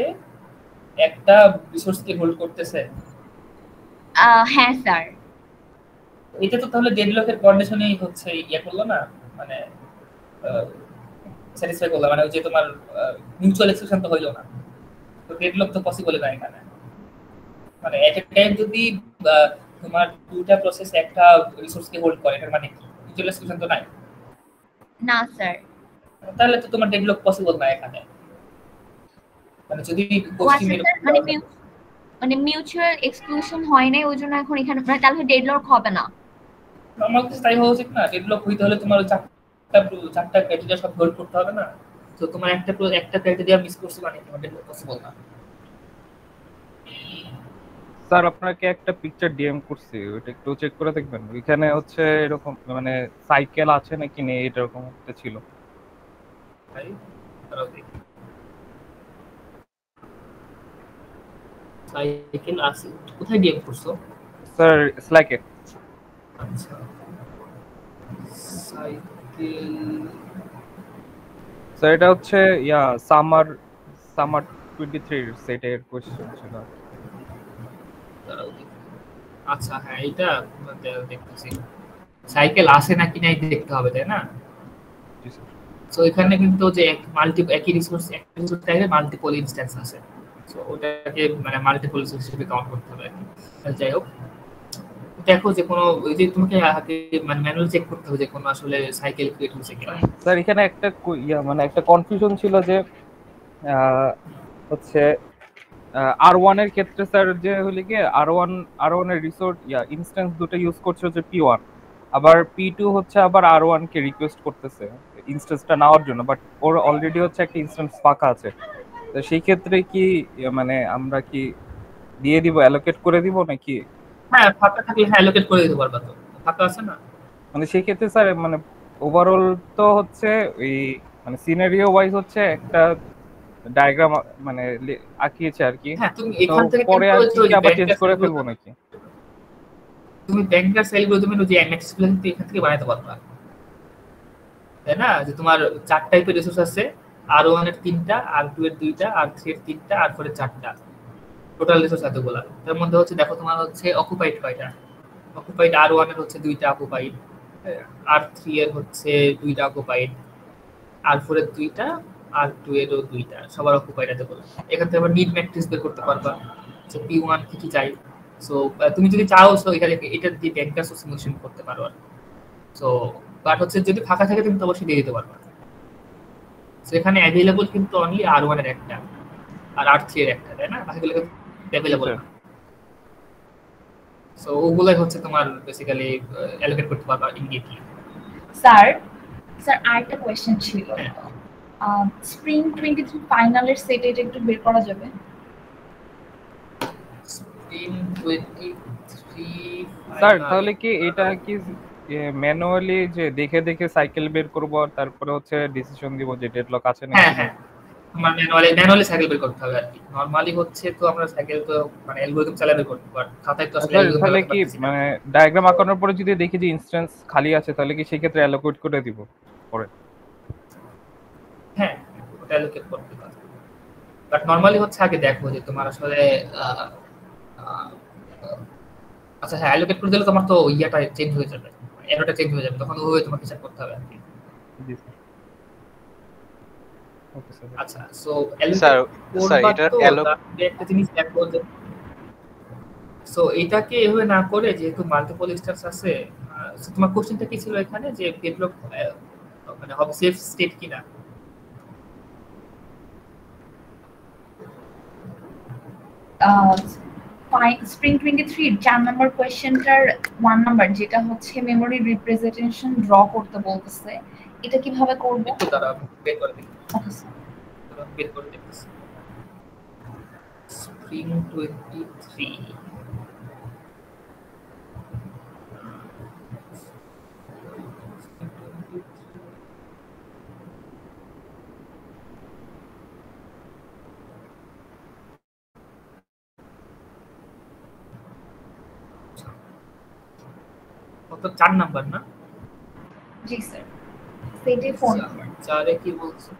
একটা রিসোর্সকে হোল্ড করতেছে। হ্যাঁ স্যার। এটা তো তাহলে ডেডলকের কন্ডিশনেই হচ্ছে ইয়া করলো না, মানে স্যাটিসফাই করলো, মানে ওই যে তোমার মিউচুয়াল এক্সক্লুশন তো হইলো না, তো ডেডলক তো পসিবল না এখানে। মানে এট এ টাইম যদি তোমার দুটো প্রসেস একটা রিসোর্সকে হোল্ড করে, এর মানে কি মিউচুয়াল এক্সক্লুশন তো নাই? না স্যার। তাহলে তো তোমার ডেডলক পসিবল না এখানে, মানে যদি মানে মিউচুয়াল এক্সক্লুশন হয় না, ওইজন্য এখন এখানে মানে তাহলে ডেডলক হবে না। আমার কাছে তাই হওয়া উচিত না? ডেডলক হইতে হলে তোমার চারটা ক্রাইটেরিয়া সব হোল্ড করতে হবে না, তো তোমার একটা ক্রাইটেরিয়া মিস করছো মানে তোমার ডেডলক পসিবল না। স্যার আপনাকে একটা পিকচার ডিএম করছি, ওটা একটু চেক করে দেখবেন, এখানে হচ্ছে এরকম মানে সাইকেল আছে নাকি নেই এরকম একটা ছিল। ভাই তারাও দেখি সাইকেল আছে, কোথায় ডিএম করছো? স্যার স্ল্যাকে। আচ্ছা সাইকেল স্যার এটা হচ্ছে সামার 23 সেটের কোশ্চেন ছিল। আচ্ছা হ্যাঁ এটা দেখতেছি, সাইকেল আছে নাকি নাই দেখতে হবে, তাই না? সো এখানে কিন্তু যে একই রিসোর্স টাইপের মাল্টিপল ইনস্ট্যান্স আছে, সো ওটাকে মানে মাল্টিপল রিসোর্স হিসেবে কাউন্ট করতে হবে। যাই হোক, দেখো যে কোনো ওই যে তোমাকে হাতে মানে ম্যানুয়াল চেক করতে হবে যে কোনো আসলে সাইকেল ক্রিয়েট হচ্ছে কিনা। স্যার এখানে একটা মানে একটা কনফিউশন ছিল যে হচ্ছে R1 এর ক্ষেত্রে স্যার যে হলো কি R1 এর রিসোর্স ইনস্ট্যান্স দুটো ইউজ করছে হচ্ছে P1, আবার P2 হচ্ছে আবার R1 কে রিকোয়েস্ট করতেছে ইনস্ট্যান্সটা নেওয়ার জন্য, বাট ওর অলরেডি হচ্ছে একটা ইনস্ট্যান্স ফাঁকা আছে, তো সেই ক্ষেত্রে কি মানে আমরা কি দিয়ে দিব, অ্যালোকেট করে দিব নাকি? হ্যাঁ ফাঁকা থাকলে হ্যাঁ অ্যালোকেট করে দিতে পারবা, তো ফাঁকা আছে না, মানে সেই ক্ষেত্রে স্যার মানে ওভারঅল তো হচ্ছে এই মানে সিনারিও ওয়াইজ হচ্ছে একটা ডায়াগ্রাম মানে আঁকিয়েছে আর কি। হ্যাঁ তুমি এখান থেকে পরে আর কি আবার চেঞ্জ করে ফেলবো নাকি? তুমি ব্যাংকার অ্যালগরিদমের যে এমএক্স প্ল্যান এখান থেকে বানাতে পারবা, তাই না? যে তোমার চার টাইপের রিসোর্স আছে, R1 এর 3টা, R2 এর 2টা, R3 এর 3টা, R4 এর 4টা, টোটাল রিসোর্স এতগুলা। তার মধ্যে হচ্ছে দেখো তোমার হচ্ছে অকুপাইড কয়টা, অকুপাইড R1 এর হচ্ছে 2টা অকুপাইড, R3 এর হচ্ছে 2টা অকুপাইড, R4 এর 2টা, R2 এরও 2টা, সবার অকুপাইড এতগুলো। এখান থেকে আবার নিড ম্যাট্রিক্স বের করতে পারবা যে P1 কি কি চাই। সো তুমি যদি চাও সো এখানে এটা দিয়ে ব্যাংকার সিমুলেশন করতে পারো। সো বাট হচ্ছে যদি ফাঁকা থাকে তুমি তো অবশ্যই দিয়ে দিতে পারবা। সো এখানে অ্যাভেলেবল কিন্তু অনলি R1 এর একটা আর R3 এর একটা, তাই না? বাকিগুলো অ্যাভেলেবল না। সো ওগুলাই হচ্ছে তোমার বেসিক্যালি অ্যালোকেট করতে পারবা ইমিডিয়েটলি। স্যার আরেকটা কোশ্চেন ছিল, স্প্রিং 23 ফাইনালের সেট এটা একটু বের করা যাবে? স্প্রিং 23 স্যার তাহলে কি এটা কি ম্যানুয়ালি যে দেখে দেখে সাইকেল বের করব আর তারপরে হচ্ছে ডিসিশন দিব যে ডেডলক আছে নাকি? হ্যাঁ আমার ম্যানুয়ালি সাইকেল বের করতে হবে আর কি। নরমালি হচ্ছে তো আমরা সাইকেল তো মানে অ্যালগরিদম চালাবে করতে পারি, খাতায় তো আসলে অ্যালগরিদম তাহলে কি মানে ডায়াগ্রাম আঁকানোর পরে যদি দেখি যে ইনস্ট্যান্স খালি আছে তাহলে কি সেই ক্ষেত্রে অ্যালোকেট করে দিব পরে? হ্যাঁ ওটা অ্যালোকেট করতে পারি, বাট নরমালি হচ্ছে আগে দেখো যে তোমার আসলে আচ্ছা হ্যাঁ অ্যালোকেট করে দিলে তোমার তো ইয়াটা চেঞ্জ হয়ে যাবে, এরোটা চেঞ্জ হয়ে যাবে, তখন ওইভাবে তোমাকে হিসাব করতে হবে আর কি। জি স্যার। Okay sir. আচ্ছা সো স্যার এটা একটা জিনিস দেখো যে সো এটাকে এভাবে না করে যেহেতু মাল্টিপল ইনস্ট্যান্স আছে, তোমার কোশ্চেনটা কি ছিল এখানে যে ডেডলক মানে হবে সেফ স্টেট কিনা? স্প্রিং 23 4 নাম্বার কোশ্চেনটার 1 নাম্বার যেটা হচ্ছে মেমরি রিপ্রেজেন্টেশন ড্র করতে বলতেছে, এটা কিভাবে করব? একটু দাঁড়াও বের করে দিই। ওকে স্যার বের করে দিই। স্প্রিং 23 কত 4 নাম্বার না? জি স্যার সেটে ফোন নাম্বার 4 এ কি বলছো?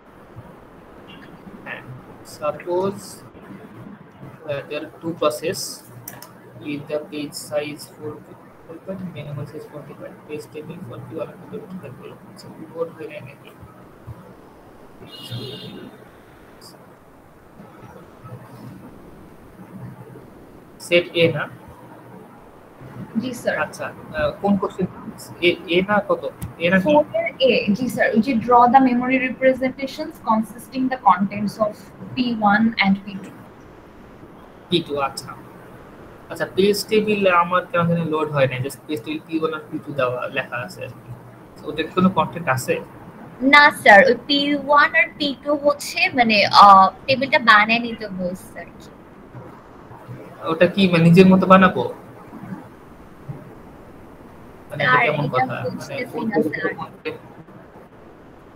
হ্যাঁ suppose there are two process with the page size 4 minimum size 45 page table 41 calculate so board হয়ে নাকি সেট এ না? জি স্যার। আচ্ছা কোন কোশ্চেন এ না কত এ না কি? এ জি স্যার ওই যে draw the memory representations consisting the contents of P1 and P2 P2 আচ্ছা আচ্ছা পেজ টেবিল আমার কেন জানি লোড হয় না, জাস্ট পেজ টেবিল P1 আর P2 দেওয়া লেখা আছে, ওদের কোনো কন্টেন্ট আছে না স্যার? ওই P1 আর P2 হচ্ছে মানে টেবিলটা বানায় নিতে বলছে স্যার। ওটা কি মানে নিজের মতো বানাবো? মানে এটা কেমন কথা? মানে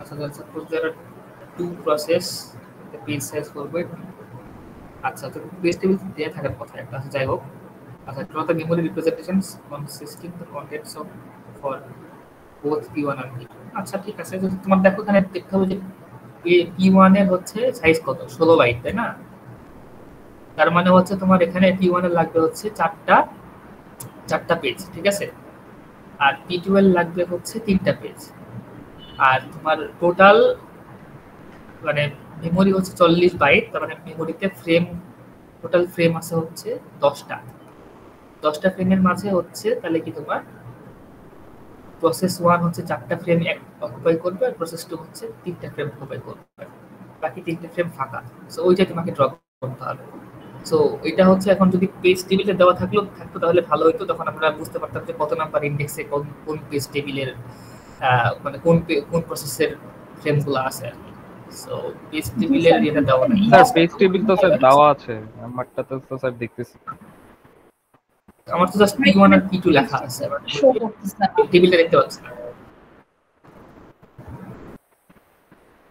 আচ্ছা suppose there are two process the page size 4 আচ্ছা তো পেজ টেবিল দেয়া থাকার কথা একটা আছে, যাই হোক। আচ্ছা draw the memory representations consisting the contents of for both P1 and P2 আচ্ছা ঠিক আছে। যদি তোমার দেখো এখানে দেখতে হবে যে P1 এর হচ্ছে সাইজ কত 16 বাইট, তাই না? তার মানে হচ্ছে তোমার এখানে P1 এর লাগবে হচ্ছে চারটা পেজ, ঠিক আছে? আর P2 এর লাগবে হচ্ছে 3টা পেজ। আর তোমার টোটাল মানে মেমরি হচ্ছে 40 বাইট, তার মানে মেমরিতে ফ্রেম টোটাল ফ্রেম আছে হচ্ছে 10টা ফ্রেমের মাঝে হচ্ছে তাহলে কি তোমার প্রসেস 1 হচ্ছে 4টা ফ্রেম অকুপাই করবে আর প্রসেস 2 হচ্ছে 3টা ফ্রেম অকুপাই করবে, বাকি 3টে ফ্রেম ফাঁকা। সো ওইটাই তোমাকে ড্র করতে হবে। সো এটা হচ্ছে এখন যদি পেজ টেবিলে দেওয়া থাকতো তাহলে ভালো হতো, তখন আমরা বুঝতে পারতাম যে কত নাম্বার ইনডেক্সে কোন পেজ টেবিলের মানে কোন প্রসেসের ফ্রেমগুলো আছে। সো পেজ টেবিলের এটা দেওয়া নেই স্যার। পেজ টেবিল তো স্যার দেওয়া আছে, আমারটা তো স্যার দেখতেছি। আমার তো জাস্ট P1 আর P2 লেখা আছে, শো করতেছে না, টেবিলটা দেখতে পাচ্ছি না।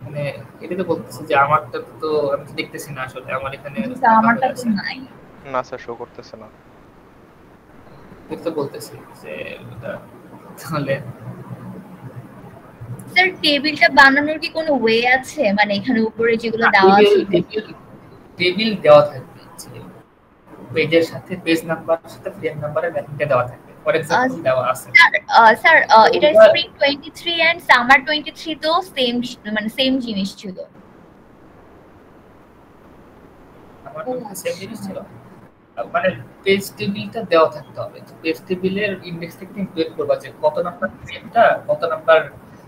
মানে এটা তো বলতেছি যে আমারটা তো আমি দেখতেছি না আসলে, আমার এখানে আমারটা তো নাই না স্যার, শো করতেছে না। এটা তো বলতেছি যে এটা তাহলে স্যার টেবিলটা বানানোর কি কোনো ওয়ে আছে? মানে এখানে উপরে যেগুলো দেওয়া আছে টেবিল দেওয়া থাকবে পেজের সাথে পেজ নাম্বারের সাথে ফ্রেম নাম্বারের ম্যাপিংটা দেওয়া থাকবে। ফর এক্সাম্পল দেওয়া আছে স্যার এটা স্প্রিং 23 এন্ড সামার 23 তো সেম মানে সেম জিনিস ছিল। আমার তো সেম জিনিস ছিল, মানে পেজ টেবিলটা দেওয়া থাকতে হবে। তো পেজ টেবিলের ইনডেক্স থেকে তুমি বের করবা যে কত নাম্বার ফ্রেমটা কত নাম্বার।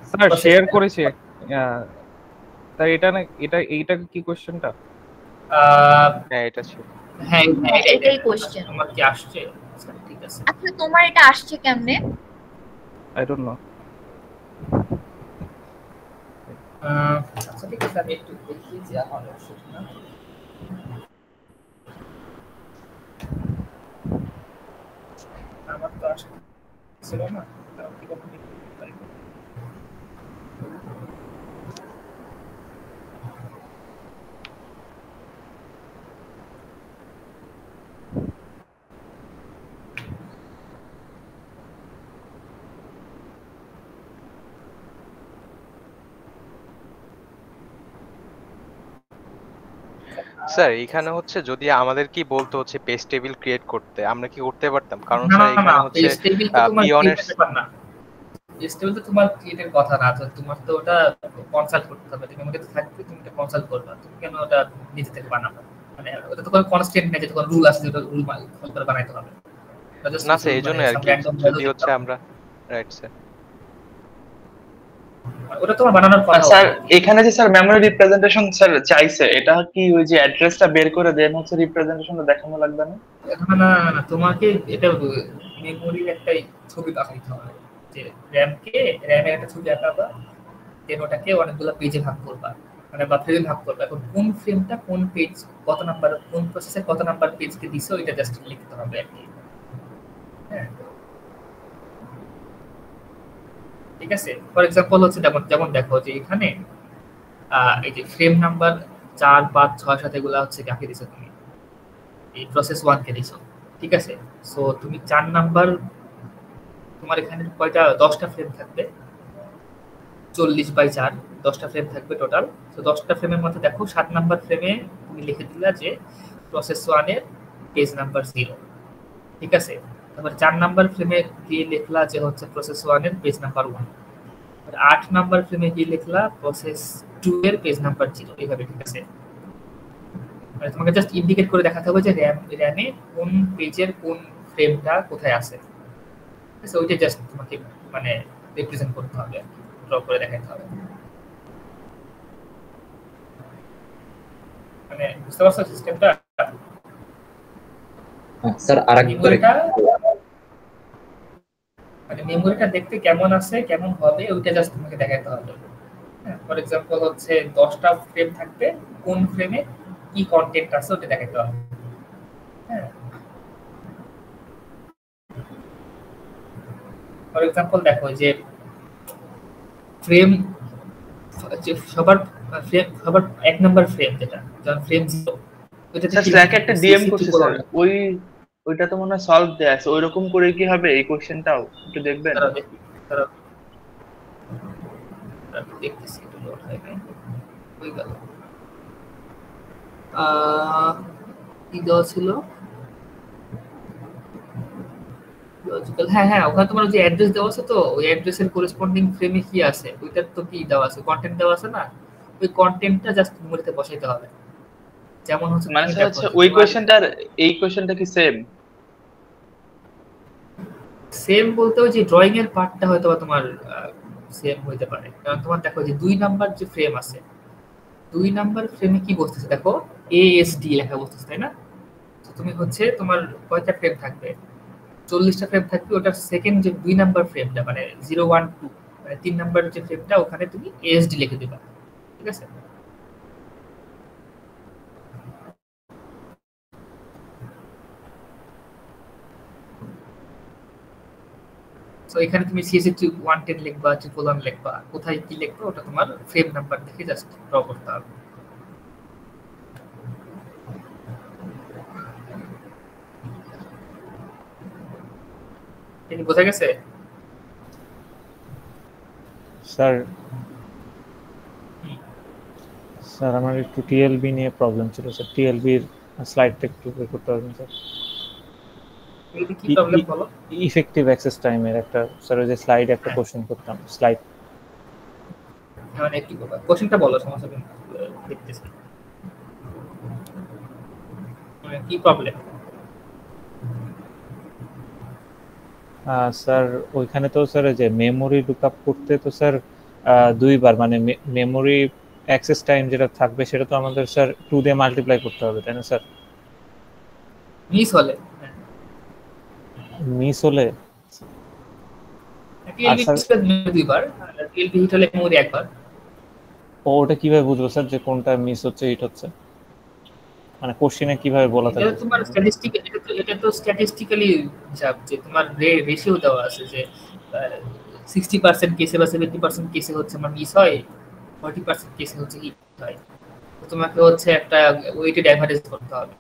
স্যার শেয়ার করেছে স্যার এটা না এইটা কি কোশ্চেনটা? হ্যাঁ এটা ছিল। হ্যাঁ এটাই কোশ্চেন। আমার কি আসছে? আচ্ছা ঠিক আছে। আচ্ছা তোমার এটা আসছে কেমনে? I don't know. আচ্ছা ঠিক আছে, আমি একটু দেখি যে আমার আসছে না। আমার তো আসছে ছিল না, তাও কি কখন দেখতে পারি। স্যার এখানে হচ্ছে যদি আমাদের কি বলতো হচ্ছে পেজ টেবিল ক্রিয়েট করতে, আমরা কি করতে পারতাম? কারণ স্যার এখানে হচ্ছে পেজ টেবিল তো তোমার পিওনের ব্যাপার না, পেজ টেবিল তো তোমার ক্রিয়েটের কথা না, তো তোমার তো ওটা কনসাল্ট করতে হবে। তুমি আমাকে তো থাকবে, তুমি এটা কনসাল্ট করবা, তুমি কেন ওটা নিজে থেকে বানাবে? মানে ওটা তো কোনো কনস্ট্যান্ট নেই যে কোনো রুল আছে যেটা রুল ফলো করে বানাইতে হবে না স্যার, এইজন্য আর কি যদি হচ্ছে আমরা রাইট স্যার ওটা তোমার বানানোর কথা। স্যার এখানে যে স্যার মেমরি রিপ্রেজেন্টেশন স্যার চাইছে, এটা কি ওই যে অ্যাড্রেসটা বের করে দেন হচ্ছে রিপ্রেজেন্টেশনটা দেখানো লাগবে না? না না, তোমাকে এটা মেমরির একটা ছবি দেখাইতে হবে যে র‍্যামের একটা ছবি আঁকাবা, দেন ওটাকে অনেকগুলো পেজে ভাগ করবা, মানে বা ফ্রেমে ভাগ করবা। এখন কোন ফ্রেমটা কোন পেজ কত নাম্বার কোন প্রসেসের কত নাম্বার পেজকে দিছো এটা জাস্ট লিখতে হবে আর কি। হ্যাঁ ঠিক আছে। ফর এক্সাম্পল হচ্ছে যেমন দেখো যে এখানে এই যে ফ্রেম নাম্বার 4 5 6 7 এগুলা হচ্ছে কাকে দিছো তুমি? এই প্রসেস 1 কে দিছো, ঠিক আছে। সো তুমি 4 নাম্বার, তোমার এখানে কয়টা 10টা ফ্রেম থাকবে, 40/4 10টা ফ্রেম থাকবে টোটাল। তো 10টা ফ্রেমের মধ্যে দেখো 7 নাম্বার ফ্রেমে তুমি লিখে দিলা যে প্রসেস 1 এর পেজ নাম্বার 0, ঠিক আছে। তারপর 4 নাম্বার ফ্রেমে গিয়ে লিখলা যে হচ্ছে প্রসেস 1 এর পেজ নাম্বার 1। আর 8 নাম্বার ফ্রেমে গিয়ে লিখলা প্রসেস 2 এর পেজ নাম্বার 0, এইভাবে, ঠিক আছে। মানে তোমাকে জাস্ট ইন্ডিকেট করে দেখাতে হবে যে র‍্যামে কোন পেজের কোন ফ্রেমটা কোথায় আছে, ঠিক আছে। ওইটা জাস্ট তোমাকে মানে রিপ্রেজেন্ট করতে হবে, ড্র করে দেখাতে হবে। মানে বুঝতে পারছো সিস্টেমটা? স্যার আরেকবার মানে মেমোরিটা দেখতে কেমন আছে কেমন হবে ওইটা জাস্ট তোমাকে দেখাতে হবে। হ্যাঁ, ফর এক্সাম্পল হচ্ছে 10টা ফ্রেম থাকবে, কোন ফ্রেমে কি কন্টেন্ট আছে ওটা দেখাতে হবে। হ্যাঁ, ফর এক্সাম্পল দেখো যে ফ্রেম যে সবার 1 নাম্বার ফ্রেম যেটা যেমন ফ্রেম 0 ওইটাতে স্যার একটা ডিএম করছে স্যার, ওইটা তো মনে হয় সলভ দেয়া আছে, ওইরকম করে কি হবে এই কোশ্চেনটাও একটু দেখবেন? দেখতেছি একটু লোড হয় নাই, হয়ে গেল। কি দেওয়া ছিল? লজিক্যাল, হ্যাঁ ওখানে তোমার যে অ্যাড্রেস দেওয়া আছে, তো ওই অ্যাড্রেসের করেসপন্ডিং ফ্রেমে কি আছে ওইটার তো কি দেওয়া আছে, কন্টেন্ট দেওয়া আছে না, ওই কন্টেন্টটা জাস্ট মেমরিতে বসাইতে হবে। যেমন হচ্ছে মানে হচ্ছে ওই কোশ্চেনটার এই কোশ্চেনটা কি সেম বলতে ওই যে ড্রয়িং এর পার্টটা হয়তো তোমার সেম হইতে পারে। কারণ তোমার দেখো যে 2 নাম্বার যে ফ্রেম আছে, 2 নাম্বার ফ্রেমে কি বসতেছে দেখো এএসডি লেখা বসতেছে, তাই না? তো তুমি হচ্ছে তোমার কয়টা ফ্রেম থাকবে, 40টা ফ্রেম থাকবে। ওটার সেকেন্ড যে 2 নাম্বার ফ্রেমটা মানে 0 1 2 মানে 3 নাম্বার যে ফ্রেমটা ওখানে তুমি এএসডি লিখে দিবা, ঠিক আছে। সো এখানে তুমি সিএসএস 110 লিখবা, 111 লিখবা, কোথায় কি লিখবা ওটা তোমার ফ্রেম নাম্বার দেখে জাস্ট ড্র করতে হবে। ঠিক বোঝা গেছে স্যার? স্যার আমার একটু টিএলবি নিয়ে প্রবলেম ছিল স্যার, টিএলবির স্লাইডটা একটু বের করতে পারবেন স্যার? কি প্রবলেম বলো? ইফেক্টিভ অ্যাক্সেস টাইমের একটা স্যার ওই যে স্লাইড একটা কোশ্চেন করতাম স্লাইড মানে একটু কোশ্চেনটা বলো, সমস্যা নেই দেখতেছি। মানে কি প্রবলেম? স্যার ওইখানে তো স্যার যে মেমোরি লুকআপ করতে তো স্যার দুইবার মানে মেমোরি অ্যাক্সেস টাইম যেটা থাকবে সেটা তো আমাদের স্যার 2 দিয়ে মাল্টিপ্লাই করতে হবে তাই না স্যার? মিস হলে দুইবার, টিএলবি হিট হলে মেমোরি একবার। ওটা কিভাবে বুঝবো স্যার যে কোনটা মিস হচ্ছে হিট হচ্ছে? মানে কোশ্চেনে কিভাবে বলা থাকে? এটা তোমার এটা তো স্ট্যাটিস্টিক্যালি হিসাব যে তোমার রেশিও দেওয়া আছে যে 60% কেসে বা 70% কেসে হচ্ছে আমার মিস হয়, 40% কেসে হচ্ছে হিট হয়। তো তোমাকে হচ্ছে একটা ওয়েটেড অ্যাভারেজ করতে হবে।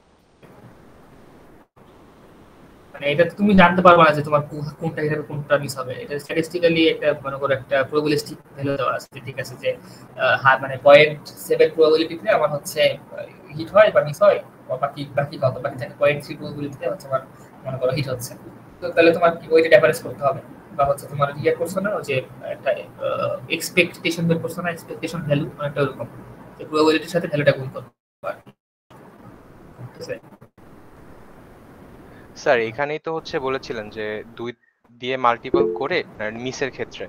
মানে এটা তুমি জানতে পারবে না যে তোমার কোনটা হিসাবে কোনটা মিস হবে। এটা স্ট্যাটিস্টিক্যালি একটা মনে করো একটা প্রবাবিলিস্টিক ভ্যালু দেওয়া আছে, ঠিক আছে, যে মানে 0.7 প্রবাবিলিটিতে আমার হচ্ছে হিট হয় বা মিস হয়, বাকি কত বাকি থাকে 0.3 প্রবাবিলিটিতে হচ্ছে আমার মনে করো হিট হচ্ছে। তো তাহলে তোমার কি ওইটা অ্যাভারেজ করতে হবে, বা হচ্ছে তোমার ইয়ে করছো না যে একটা এক্সপেকটেশন বের করছো না, এক্সপেকটেশন ভ্যালু অনেকটা এরকম যে প্রবাবিলিটির সাথে ভ্যালুটা গুণ করতে পারবে। ঠিক আছে স্যার এখানেই তো হচ্ছে বলেছিলেন যে 2 দিয়ে মাল্টিপল করে মিসের ক্ষেত্রে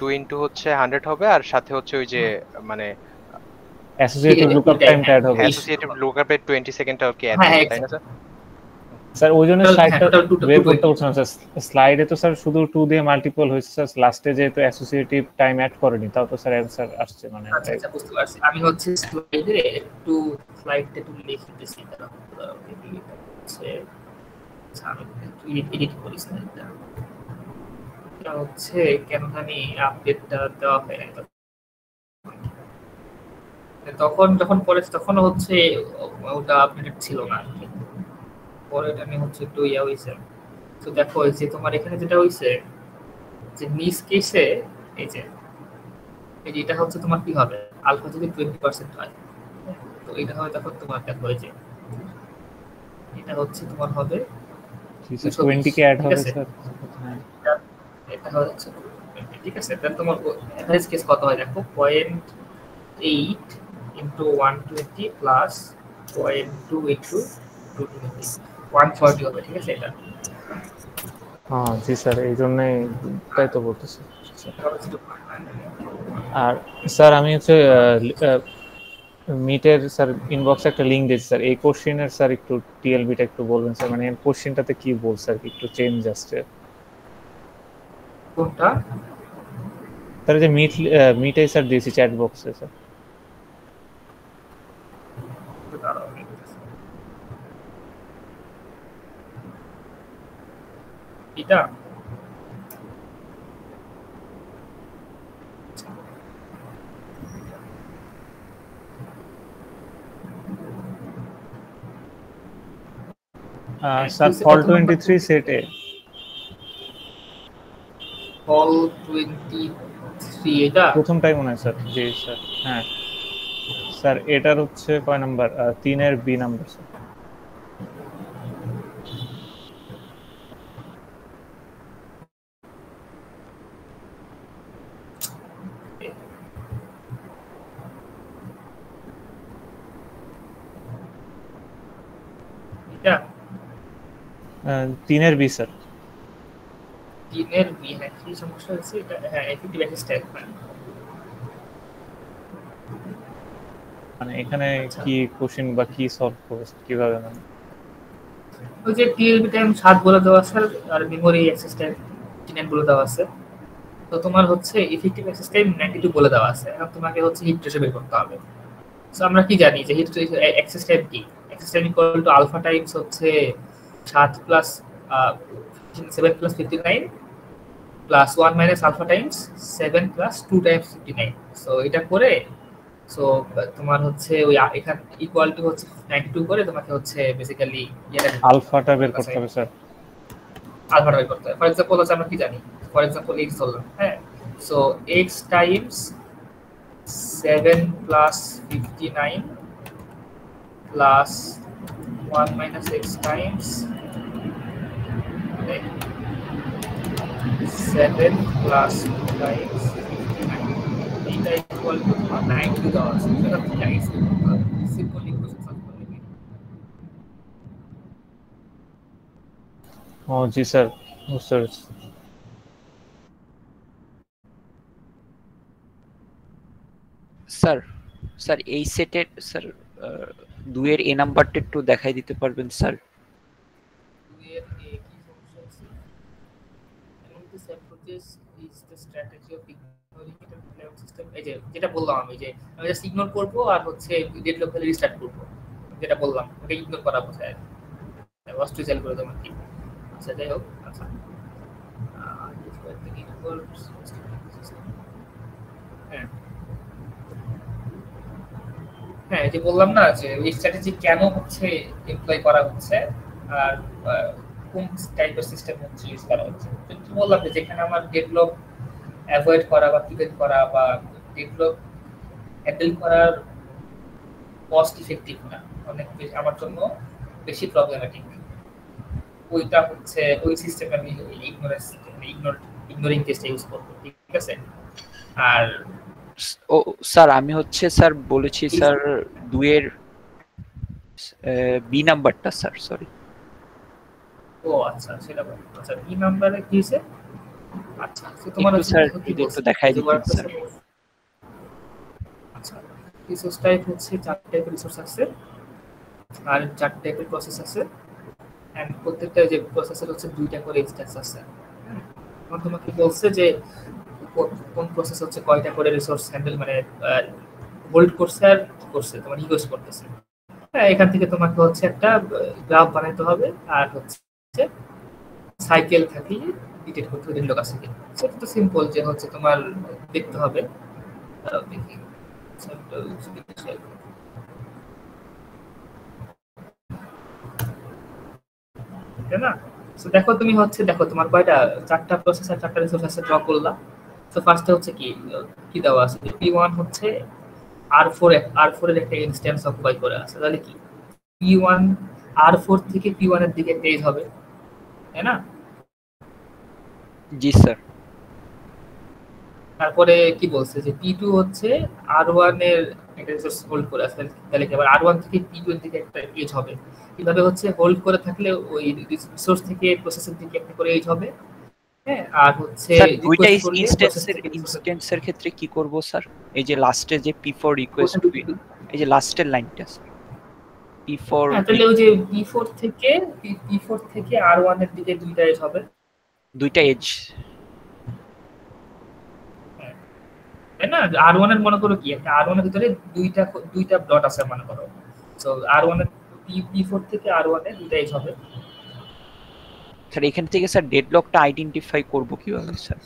2 ইনটু হচ্ছে 100 হবে আর সাথে হচ্ছে ওই যে মানে অ্যাসোসিয়েটিভ লুকআপ টাইমটা অ্যাড হবে। অ্যাসোসিয়েটিভ লুকআপের 20 সেকেন্ডটা ওকে অ্যাড হবে তাই না স্যার? স্যার ওই জন্য স্লাইডটা বের করতে বলছেন স্যার। স্লাইডে তো স্যার শুধু 2 দিয়ে মাল্টিপল হয়েছে স্যার, লাস্টে যেহেতু অ্যাসোসিয়েটিভ টাইম অ্যাড করেনি তাও তো স্যার অ্যানসার আসছে মানে। আচ্ছা বুঝতে পারছি। আমি হচ্ছে স্লাইডে একটু স্লাইডটা একটু লিখে দিতেছি, তারা হচ্ছে এডিট করি স্লাইডটা। এটা হচ্ছে কেন জানি আপডেটটা দেওয়া হয় না তখন যখন পরে তখন হচ্ছে ওটা আপডেট ছিল না, পরে এটা নিয়ে হচ্ছে একটু ইয়া হয়েছে। তো দেখো এই যে তোমার এখানে যেটা হয়েছে যে মিস কেসে এই যে এটা হচ্ছে তোমার কি হবে, আলফা যদি 20% হয় তো এটা হয় তখন তোমার দেখো এই যে এটা হচ্ছে তোমার হবে 20 কে অ্যাড হবে স্যার। এটা হচ্ছে ঠিক আছে, তাহলে তোমার এভারেজ কেস কত হয় দেখো 0.8 into 120 plus 0.2 into 220 140 হবে, ঠিক আছে এটা। হ্যাঁ জি স্যার এই জন্যই তাই তো বলতেছি। আর স্যার আমি হচ্ছে মিটের স্যার ইনবক্সে একটা লিংক দিয়েছি স্যার, এই কোশ্চেনের স্যার একটু টিএলবিটা একটু বলবেন স্যার, মানে কোশ্চেনটাতে কি বল স্যার একটু চেঞ্জ আসছে। কোনটা স্যার যে মিটে স্যার দিয়েছি চ্যাট বক্সে স্যার। এটা স্যার ফল 23 সেটে ফল 23 এটা প্রথমটাই মনে হয় স্যার। জি স্যার হ্যাঁ স্যার এটার হচ্ছে কয় নাম্বার 3 এর বি নাম্বার স্যার। এটা 3 এর বি স্যার। 3 এর বি হ্যাঁ কি সমস্যা হচ্ছে এটা, হ্যাঁ এফেক্টিভ অ্যাসিস্ট্যান্ট মানে এখানে কি কোশ্চেন বা কি সলভ করব কিভাবে মানে ওই যে টিএলবি টাইম 7 বলে দেওয়া আছে আর মেমরি অ্যাক্সেস টাইম 9 বলে দেওয়া আছে। তো তোমার হচ্ছে ইফেক্টিভ অ্যাক্সেস টাইম 92 বলে দেওয়া আছে। এখন তোমাকে হচ্ছে হিট রেশিও বের করতে হবে। সো আমরা কি জানি যে হিট অ্যাক্সেস টাইম কি, access time equal to alpha times হচ্ছে 7 plus 7 plus 59 plus 1 minus alpha times 7 plus 2 times 59। So এটা করে সো তোমার হচ্ছে ওই এখানে ইকুয়াল টু হচ্ছে 92 করে তোমাকে হচ্ছে বেসিক্যালি এটা আলফাটা বের করতে হবে স্যার। আলফাটা বের করতে হবে। ফর এক্সাম্পল হচ্ছে আমরা কি জানি, ফর এক্সাম্পল x ধরলাম, হ্যাঁ so x Times 7 plus 59 plus 1 minus x Times 7 plus 5 এইটা ইকুয়াল টু 90 দেওয়া আছে সেটা কি আছে সিম্পল ইকুয়েশন সলভ করলে কি জি স্যার বুঝতে পেরেছি স্যার স্যার এই সেটের স্যার 2 এর এ নাম্বারটা একটু দেখাই দিতে পারবেন স্যার 2 এর এ কি সমস্যা আছে এবং this approaches is the strategy of ignoring interplayer system এই যে যেটা বললাম আমি যে আমি জাস্ট ইগনোর করব আর হচ্ছে ডেডলক ভ্যালু রিস্টার্ট করব যেটা বললাম ওটা ইগনোর করা বোঝায় ওয়াস্ট রিজাল্ট করে দেবো কি আচ্ছা যাই হোক আচ্ছা হ্যাঁ এই যে বললাম না যে এই স্ট্র্যাটেজি কেন হচ্ছে এমপ্লয় করা হচ্ছে আর কোন টাইপের সিস্টেম হচ্ছে ইউজ করা হচ্ছে তো বললাম যে যেখানে আমার ডেডলক অ্যাভয়েড করা বা প্রিভেন্ট করা বা ডেডলক হ্যান্ডেল করার কস্ট ইফেক্টিভ না অনেক বেশি আমার জন্য বেশি প্রবলেমেটিক ওইটা হচ্ছে ওই সিস্টেম আমি ইগনোরিং টেস্ট ইউজ করব ঠিক আছে আর ও স্যার আমি হচ্ছে স্যার বলেছি স্যার 2 এর বি নাম্বারটা স্যার সরি ও আচ্ছা সেটা আচ্ছা বি নাম্বারে কি আছে আচ্ছা তো তোমার স্যার একটু দেখাই দিন স্যার আচ্ছা রিসোর্স টাইপ হচ্ছে 4 টাইপের রিসোর্স আছে আর 4 টাইপের প্রসেস আছে এন্ড প্রত্যেকটা যে প্রসেসের হচ্ছে 2টা করে ইনস্ট্যান্স আছে এখন তোমাকে বলছে যে কোন প্রসেস হচ্ছে কয়টা করে রিসোর্স হ্যান্ডেল মানে হোল্ড করছে আর করছে তোমার রিকোয়েস্ট করতেছে হ্যাঁ এখান থেকে তোমাকে হচ্ছে একটা গ্রাফ বানাইতে হবে আর হচ্ছে সাইকেল থাকলে ডিটেক্ট করতে হবে ডেডলক আছে কিনা সেটা তো সিম্পল যে হচ্ছে তোমার দেখতে হবে দেখি তাই না সো দেখো তুমি হচ্ছে দেখো তোমার কয়টা 4টা প্রসেস আর 4টা রিসোর্স আছে ড্র করলা সো ফার্স্টে হচ্ছে কি দেওয়া আছে p1 হচ্ছে r4 এর একটা ইনস্ট্যান্স অকুপাই করে আছে তাহলে কি p1 r4 থেকে p1 এর দিকে পেজ হবে তাই না জি স্যার তারপরে কি বলছে যে p2 হচ্ছে r1 এর একটা রিসোর্স হোল্ড করে আছে তাহলে কি আবার r1 থেকে p2 এর দিকে একটা এজ হবে কিভাবে হচ্ছে হোল্ড করে থাকলে ওই রিসোর্স থেকে প্রসেসের দিকে একটা করে এজ হবে হ্যাঁ আর হচ্ছে দুইটা ইনস্ট্যান্সের ক্ষেত্রে কি করব স্যার এই যে লাস্টে যে p4 রিকোয়েস্ট এই যে লাস্টের লাইনটা p4 তাহলে ওই যে p4 থেকে r1 এর দিকে দুইটা এজ হবে দুইটা এজ তাই না r1 এর মনে করো কি একটা r1 এর ভিতরে দুইটা ডট আছে মনে করো সো r1 এর p4 থেকে r1 এর দুইটা এজ হবে স্যার এখান থেকে স্যার ডেডলকটা আইডেন্টিফাই করব কিভাবে স্যার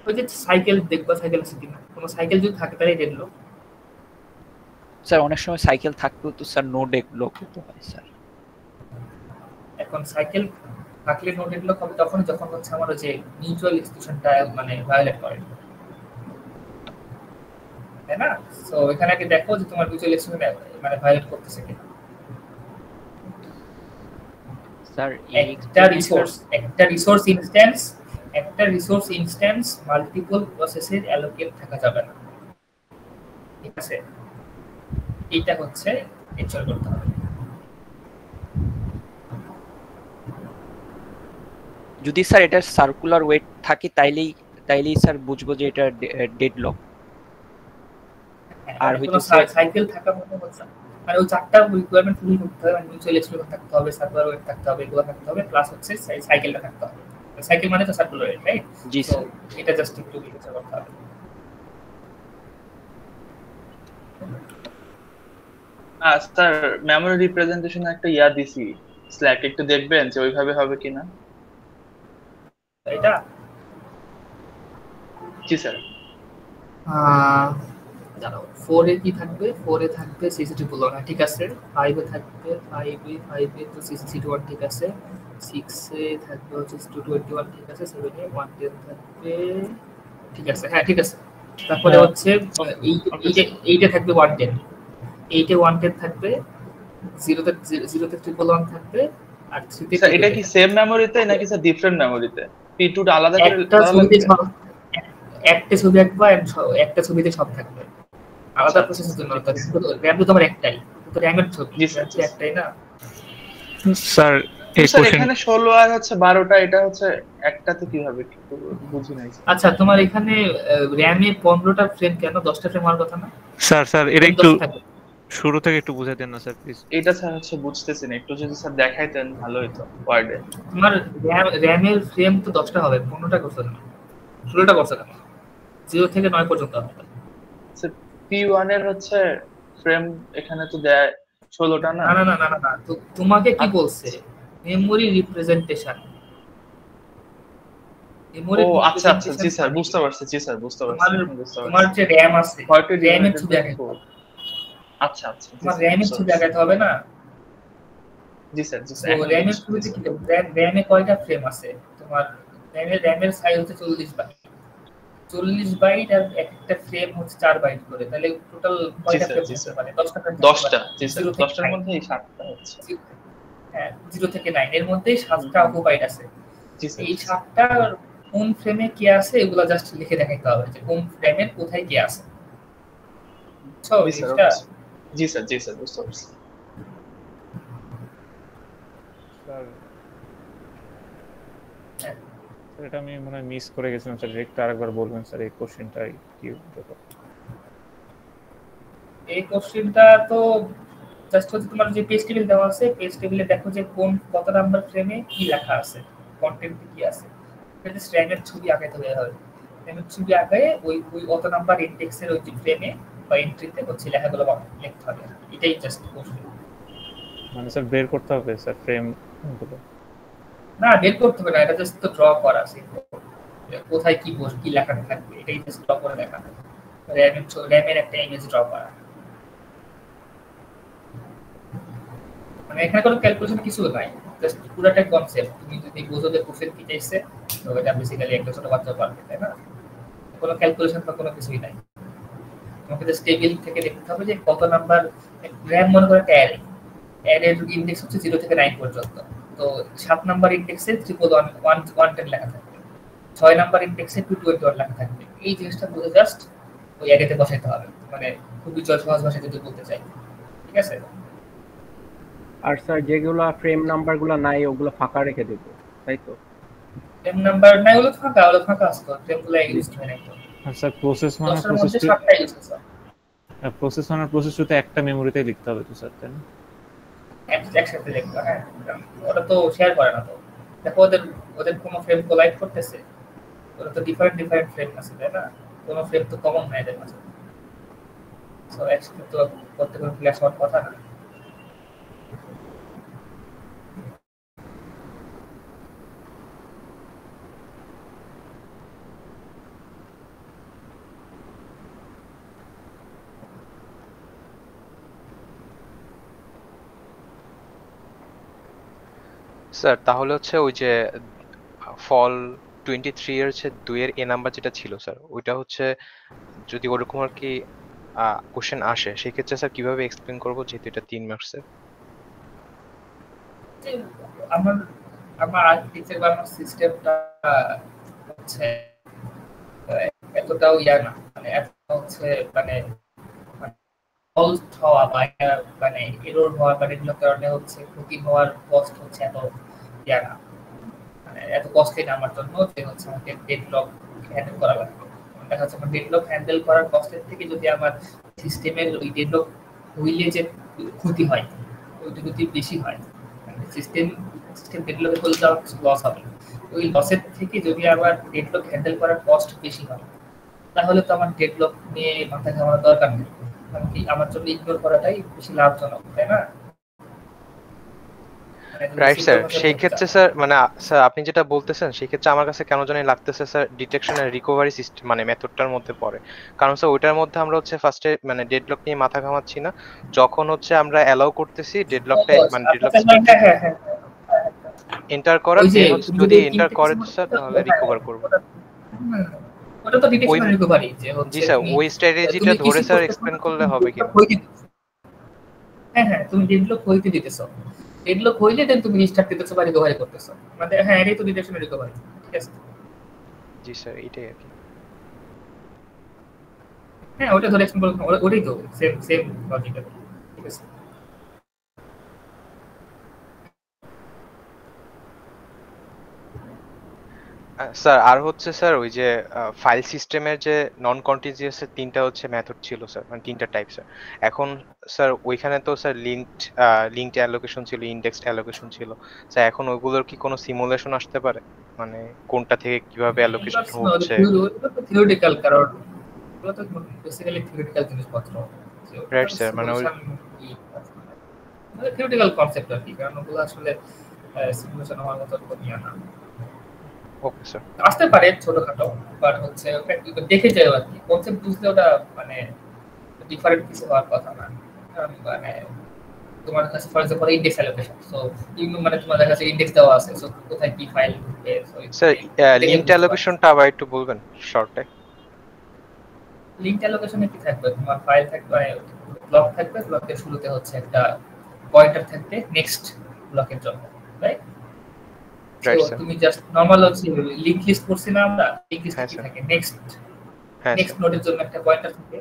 ওই যে সাইকেল দেখবা সাইকেল আছে কিনা কোনো সাইকেল যদি থাকে তাহলে ডেডলক স্যার অনেক সময় সাইকেল থাকলেও তো স্যার নো ডেডলক হতে হয় স্যার এখন সাইকেল থাকলে নো ডেডলক হবে তখন যখন হচ্ছে আমার যে মিউচুয়াল এক্সক্লুশনটা মানে ভায়োলেট করে তাই না সো এখানে কি দেখো যে তোমার মিউচুয়াল এক্সক্লুশন মানে ভায়োলেট করতেছে কিনা স্যার একটা রিসোর্স ইনস্ট্যান্স মাল্টিপল প্রসেসের অ্যালোকেট থাকা যাবে না ঠিক আছে এটা হচ্ছে এনশিওর করতে হবে যদি স্যার এটা সার্কুলার ওয়েট থাকে তাইলেই স্যার বুঝবো যে এটা ডেডলক আর হয়তো সাইকেল থাকা মানে হচ্ছে মানে ওই 4টা রিকোয়ারমেন্ট ফুল করতে হবে মানে মিউচুয়াল এক্সক্লুশন থাকতে হবে সার্কুলার ওয়েট থাকতে হবে এগুলো থাকতে হবে প্লাস হচ্ছে সাইকেলটা থাকতে হবে সাইকেল মানে তো সার্কুলার ওয়েট রাইট জি স্যার এটা জাস্ট একটু বিচার করতে হবে স্যার মেমরি রিপ্রেজেন্টেশন একটা দিছি স্ল্যাক একটু দেখবেন যে ওইভাবে হবে কিনা এটা জি স্যার দাঁড়াও 4 এ কি থাকবে 4 এ থাকবে সিসিটি বলো না ঠিক আছে 5 এ থাকবে 5 এ তো সিসিটি 1 ঠিক আছে 6 এ থাকবে হচ্ছে 221 ঠিক আছে 7 এ 110 থাকবে ঠিক আছে হ্যাঁ ঠিক আছে তারপরে হচ্ছে এইটা থাকবে 110 8 এ 110 থাকবে 0 তে 1 থাকবে আর 3 তে স্যার এটা কি সেম মেমোরিতে নাকি স্যার ডিফারেন্ট মেমোরিতে? P2 টা আলাদা করে একটা ছবিতে একটা ছবি আঁকবা একটা ছবিতে সব থাকবে আলাদা প্রসেসের জন্য। র‍্যাম তো তোমার একটাই, তো র‍্যামের ছবি একটাই না স্যার। স্যার এখানে 16 আর হচ্ছে 12টা, এটা হচ্ছে একটাতে কিভাবে বুঝি নাই। আচ্ছা তোমার এখানে র‍্যামে 15টা ফ্রেম কেন 10টা ফ্রেম হওয়ার কথা না? স্যার এটা একটু শুরু থেকে একটু বুঝাই দেন না স্যার প্লিজ। এটা স্যার হচ্ছে বুঝতেছি না, একটু যদি স্যার দেখাইতেন ভালো হতো ওয়ার্ডে। তোমার র‍্যামের ফ্রেম তো 10টা হবে, 15টা করছো না, 16টা করছো না, 0 থেকে 9 পর্যন্ত হবে। স্যার P1 এর হচ্ছে ফ্রেম এখানে তো দেয় 16টা না। না না না না না, তো তোমাকে কি বলছে মেমরি রিপ্রেজেন্টেশন। ও আচ্ছা আচ্ছা, জি স্যার বুঝতে পারছি, জি স্যার বুঝতে পারছি। তোমার যে র‍্যাম আছে, র‍্যামের ছবি আঁকাতে হবে। আচ্ছা আচ্ছা, তোমার র‍্যামের ছবি আঁকাতে হবে না? জি স্যার জি স্যার। তো র‍্যামের ছবিতে কি র‍্যামে কয়টা ফ্রেম আছে? তোমার র‍্যামের সাইজ হচ্ছে 40 বাইট। 40 বাইট আর একটা ফ্রেম হচ্ছে 4 বাইট করে, তাহলে টোটাল কয়টা ফ্রেম হতে পারে? 10টা। জি স্যার 10টার মধ্যে 7টা হচ্ছে। হ্যাঁ 0 থেকে 9 এর মধ্যে 7টা অকুপাইড আছে। এই 7টা কোন ফ্রেমে কি আছে এগুলা জাস্ট লিখে দেখাইতে হবে যে কোন ফ্রেমের কোথায় কি আছে। জি স্যার জি স্যার বুঝতে পারছি। স্যার এটা আমি মনে হয় মিস করে গেছিলাম স্যার, একটু আরেকবার বলবেন স্যার এই কোশ্চেনটা কি ব্যাপার? এই কোশ্চেনটা তো জাস্ট হচ্ছে তোমার যে পেজ টেবিল দেওয়া আছে, পেজ টেবিলে দেখো যে কোন কত নাম্বার ফ্রেমে কি লেখা আছে, কন্টেন্টে কি আছে। এটা স্ট্র্যান্ডের ছবি আঁকাতে হবে। র‍্যামের ছবি আঁকায়ে ওই কত নাম্বার ইনডেক্সের ওই যে ফ্রেমে বা এন্ট্রিতে হচ্ছে লেখাগুলো লিখতে হবে। এটাই জাস্ট কোশ্চেন। মানে স্যার বের করতে হবে স্যার ফ্রেম গুলো? না বের করতে হবে না, এটা জাস্ট তো ড্র করা আছে কোথায় কি কি লেখা থাকবে, এটাই জাস্ট ড্র করে লেখা। র‍্যামের একটা ইমেজ ড্র করা, মানে এখানে কোনো ক্যালকুলেশন কিছু নাই, জাস্ট পুরোটাই কনসেপ্ট। তুমি যদি বুঝো যে কোশ্চেন কি চাইছে তো এটা বেসিক্যালি একটা ছোট বাচ্চা পারবে, তাই না? কোনো ক্যালকুলেশন বা কোনো কিছুই নাই। তোমাকে জাস্ট টেবিল থেকে দেখতে হবে যে কত নাম্বার র‍্যাম, মনে করে একটা অ্যারের ইনডেক্স হচ্ছে 0 থেকে 9 পর্যন্ত। তো 7 নাম্বার ইনডেক্সে 11110 লেখা থাকবে, 6 নাম্বার ইনডেক্সে 221 লেখা থাকবে। এই জিনিসটা বুঝে জাস্ট ওই অ্যারেতে বসাইতে হবে, মানে খুবই সহজ ভাষায় যদি বলতে চাই। ঠিক আছে? আর স্যার যেগুলো ফ্রেম নাম্বারগুলো নাই ওগুলো ফাঁকা রেখে দেব, তাই তো? ফ্রেম নাম্বার নাই ওগুলো ফাঁকা আছে, ফ্রেমগুলো ইউজ হয় না। আচ্ছা প্রসেস মানে প্রসেস তো একটা মেমোরিতে লিখতে হবে তো স্যার, তাই না? একসাথে লিখতে, হ্যাঁ ওটা তো শেয়ার করে না। তো দেখো ওদের কোনো ফ্রেম কোলাইড করতেছে, ওরা তো ডিফারেন্ট ফ্রেম আছে, তাই না? কোনো ফ্রেম তো কমন নাই এদের মাঝে। সো একসাথে তো করতে কোনো ফ্ল্যাশ হওয়ার কথা না। স্যার তাহলে হচ্ছে ওই যে ফল 23 এর হচ্ছে 2 এর এ নাম্বার যেটা ছিল স্যার, ওইটা হচ্ছে যদি ওরকম আর কি কোশ্চেন আসে সেক্ষেত্রে স্যার কিভাবে এক্সপ্লেইন করব, যেহেতু এটা 3 মার্কসের? আমার আর্কিটেকচার বা আমার সিস্টেমটা হচ্ছে এতটাও ইয়া না, মানে এত হচ্ছে মানে ফল্ট হওয়া বা মানে এরর হওয়া বা এগুলোর কারণে হচ্ছে ক্ষতি হওয়ার কস্ট হচ্ছে এত ইয়া না, মানে এত কস্টলি না আমার জন্য যে হচ্ছে আমাকে ডেডলক হ্যান্ডেল করা লাগবে। দেখা যাচ্ছে আমার ডেডলক হ্যান্ডেল করার কস্টের থেকে যদি আমার সিস্টেমের ওই ডেডলক হইলে যে ক্ষতি হয় ওইটা যদি বেশি হয়, সিস্টেম ডেডলক হলে তো লস হবে, ওই লসের থেকে যদি আবার ডেডলক হ্যান্ডেল করার কস্ট বেশি হয় তাহলে তো আমার ডেডলক নিয়ে মাথা ঘামানোর দরকার নেই। আমার জন্য ইগনোর করাটাই বেশি লাভজনক, তাই না? Right sir. সেই ক্ষেত্রে স্যার মানে স্যার আপনি যেটা বলতেছেন সেই ক্ষেত্রে আমার কাছে কেন জানি লাগতেছে sir detection and recovery system মানে মেথডটার মধ্যে পড়ে। কারণ স্যার ওইটার মধ্যে আমরা হচ্ছে ফার্স্টে মানে ডেডলক নিয়ে মাথা ঘামাচ্ছি না, যখন হচ্ছে আমরা অ্যালাউ করতেছি ডেডলকটা মানে ডেডলক এন্টার করার, যদি এন্টার করে স্যার তাহলে রিকভার করব। ওটা তো ডিটেকশন এন্ড রিকভারি যে হচ্ছে। জি স্যার ওই স্ট্র্যাটেজিটা ধরে স্যার এক্সপ্লেইন করলে হবে কি? হ্যাঁ তুমি ডেডলক হইতে দিতেছো, ডেডলক হইলে দেন তুমি রিস্টার্ট দিতেছো বা রিকভারি করতেছো, মানে হ্যাঁ এটাই তো ডিটেকশন রিকভারি। ঠিক আছে জি স্যার, এটাই আর কি। হ্যাঁ ওটা ধরে এক্সপ্লেন করলাম, ওটাই তো সেম সেম লজিক। ঠিক আছে স্যার আর হচ্ছে স্যার ওই যে ফাইল সিস্টেমের যে নন কন্টিজিয়াস এর তিনটা হচ্ছে মেথড ছিল স্যার, মানে তিনটা টাইপ স্যার। এখন স্যার ওইখানে তো স্যার লিঙ্কড অ্যালোকেশন ছিল, ইন্ডেক্সড অ্যালোকেশন ছিল স্যার। এখন ওইগুলোর কি কোনো সিমুলেশন আসতে পারে, মানে কোনটা থেকে কিভাবে অ্যালোকেশন হচ্ছে? থিওরিটিক্যাল, কারণ এগুলো তো বেসিক্যালি থিওরিটিক্যাল জিনিসপত্র। রাইট স্যার, মানে থিওরিটিক্যাল কনসেপ্ট আর কি, কারণ ওগুলো আসলে সিমুলেশন হওয়ার মতো নিয়ে না। ওকে স্যার, আসতে পারে ছোটখাটো, বাট হচ্ছে দেখে যাও আর কি, কনসেপ্ট বুঝলে ওটা মানে ডিফারেন্ট কিছু হওয়ার কথা না। মানে তোমার কাছে for example index allocation, so মানে তোমার কাছে ইন্ডেক্স দেওয়া আছে, সো কোথায় কি ফাইল ঢুকবে। স্যার লিঙ্কড অ্যালোকেশনটা আবার একটু বলবেন শর্টে? লিঙ্কড অ্যালোকেশনে কি থাকবে, তোমার ফাইল থাকবে, ব্লক থাকবে, ব্লকের শুরুতে হচ্ছে একটা পয়েন্টার থাকবে নেক্সট ব্লকের জন্য, রাইট? সো তুমি জাস্ট নরমাল হচ্ছে লিংক লিস্ট করছি না আমরা, লিংক লিস্ট কি থাকে নেক্সট নোডের জন্য একটা পয়েন্টার থাকে,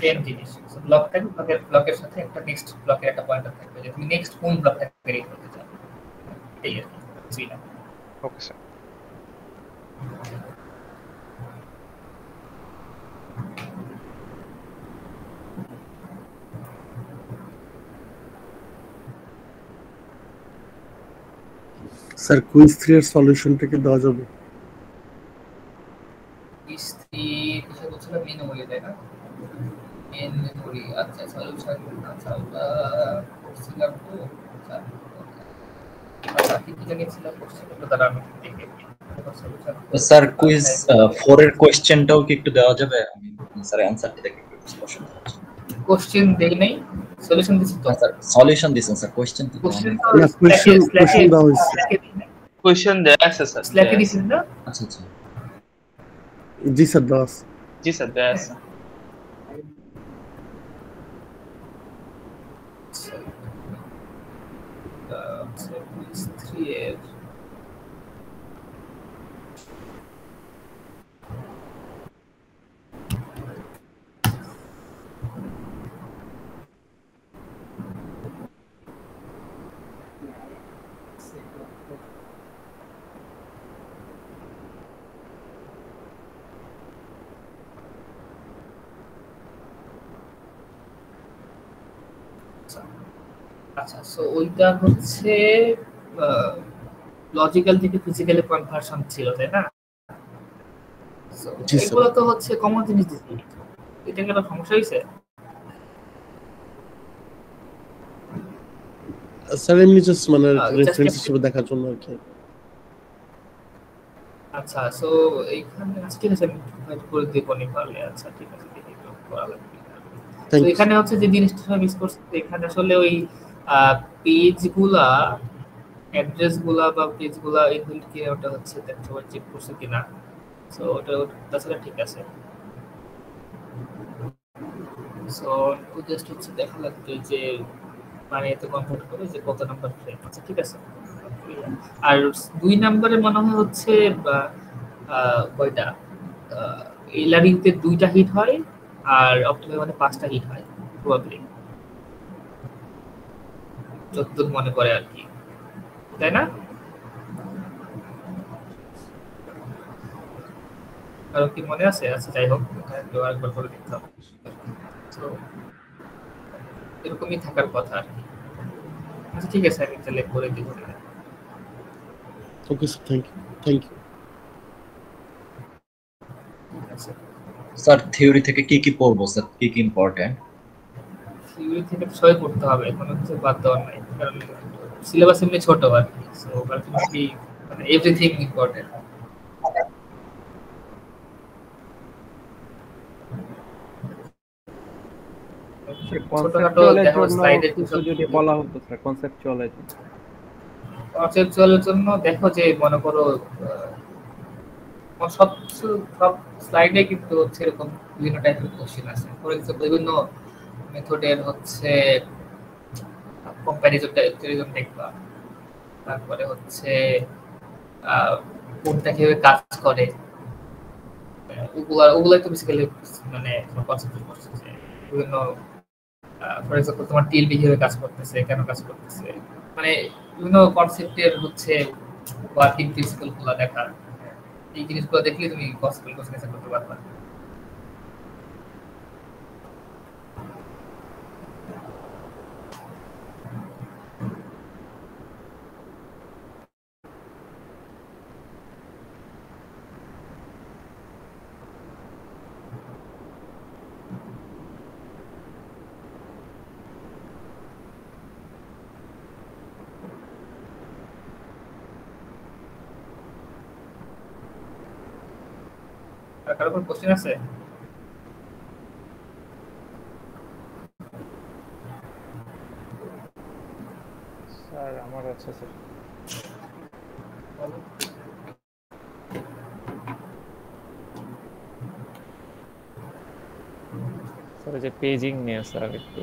সেম জিনিস। সো ব্লক থাকবে, ব্লকের সাথে একটা নেক্সট ব্লকের একটা পয়েন্টার থাকবে, যে তুমি নেক্সট কোন ব্লক থেকে রিড করতে চাও। এই আর কি। Okay sir. স্যার কুইজ 3 এর সলিউশনটা কি দেওয়া যাবে? কুইজ 3 কিছু বলছিল মেমোরি, তাই না? মেমোরি, আচ্ছা সলিউশন, আচ্ছা ওটা করছিলাম তো আচ্ছা কি কি জানি ছিল করছিলাম তো, তারা আমি দেখে স্যার কুইজ 4 এর কোশ্চেনটাও কি একটু দেওয়া যাবে? আমি স্যার অ্যানসারটা দেখে একটু ডিসকাশন করছি। কোশ্চেন দেই নাই, সলিউশন দিছি তো স্যার সলিউশন দিছেন স্যার, কোশ্চেন তো কোশ্চেন দাও হইছে, কোশ্চেন দেয়া আছে স্যার, স্ল্যাকে দিছেন না? আচ্ছা আচ্ছা জি স্যার দাস, জি স্যার দেয়া আছে। কুইজ 3 এর আচ্ছা, সো ওইটা হচ্ছে লজিক্যাল থেকে ফিজিক্যালি কনভার্সন ছিল, তাই না? সো এগুলো তো হচ্ছে কমন জিনিস দিছি, এটা কি একটা সমস্যা হইছে? স্যার এমনি জাস্ট মানে রেফারেন্স হিসেবে দেখার জন্য আর কি। আচ্ছা, সো এইখানে ঠিক আছে, আমি প্রোভাইড করে দেব নি পারলে। আচ্ছা ঠিক আছে, দেখি করা লাগবে। তো এখানে হচ্ছে যে জিনিসটা মিস করছি, এখানে আসলে ওই পেজগুলা, অ্যাড্রেসগুলা বা পেজগুলা ইনবিল্ট কি ওটা হচ্ছে দেখতে সবাই চেক করছে কিনা। সো ওটা তাছাড়া ঠিক আছে। সো জাস্ট হচ্ছে দেখা লাগবে যে মানে এতে কনভার্ট করে যে কত নাম্বার ফ্রেম আছে। ঠিক আছে, আর 2 নম্বরে মনে হয় হচ্ছে কয়টা এলআরইউতে 2টা হিট হয় আর অপটিমাল মানে 5টা হিট হয় প্রবাবলি, যতদূর মনে করে আর কি, তাই না? আর কি মনে আছে? আচ্ছা যাই হোক, একবার করে দেখতে হবে। তো এরকমই থাকার কথা আর কি। আচ্ছা ঠিক আছে, আমি তাহলে করে দিব। Okay sir, thank you. Sir theory থেকে কি কি পড়বো স্যার, কি কি ইম্পর্টেন্ট? থিওরি থেকে সবই পড়তে হবে, এখন হচ্ছে বাদ দেওয়ার নাই, কারণ সিলেবাস এমনি ছোট আর কি। সো আলটিমেটলি মানে এভরিথিং ইম্পর্টেন্ট। কনসেপচুয়ালের জন্য দেখো যে মনে করো সব স্লাইডে কিন্তু হচ্ছে এরকম বিভিন্ন টাইপের কোশ্চেন আছে। ফর এক্সাম্পল বিভিন্ন মেথডের হচ্ছে কম্প্যারিজন দেখবা, তারপরে হচ্ছে কোনটা কিভাবে কাজ করে, ওগুলাই তো বেসিক্যালি মানে কনসেন্ট্রেট করছে যে বিভিন্ন ফর এক্সাম্পল তোমার টিএলবি কিভাবে কাজ করতেছে, কেন কাজ করতেছে, মানে বিভিন্ন কনসেপ্টের হচ্ছে ওয়ার্কিং প্রিন্সিপাল গুলো দেখা। এই জিনিসগুলো দেখলে তুমি পসিবল কোশ্চেন করতে পারবা। কারো কোনো কোশ্চেন আছে? স্যার আমার আছে স্যার। স্যার যে পেজিং নিয়ে স্যার একটু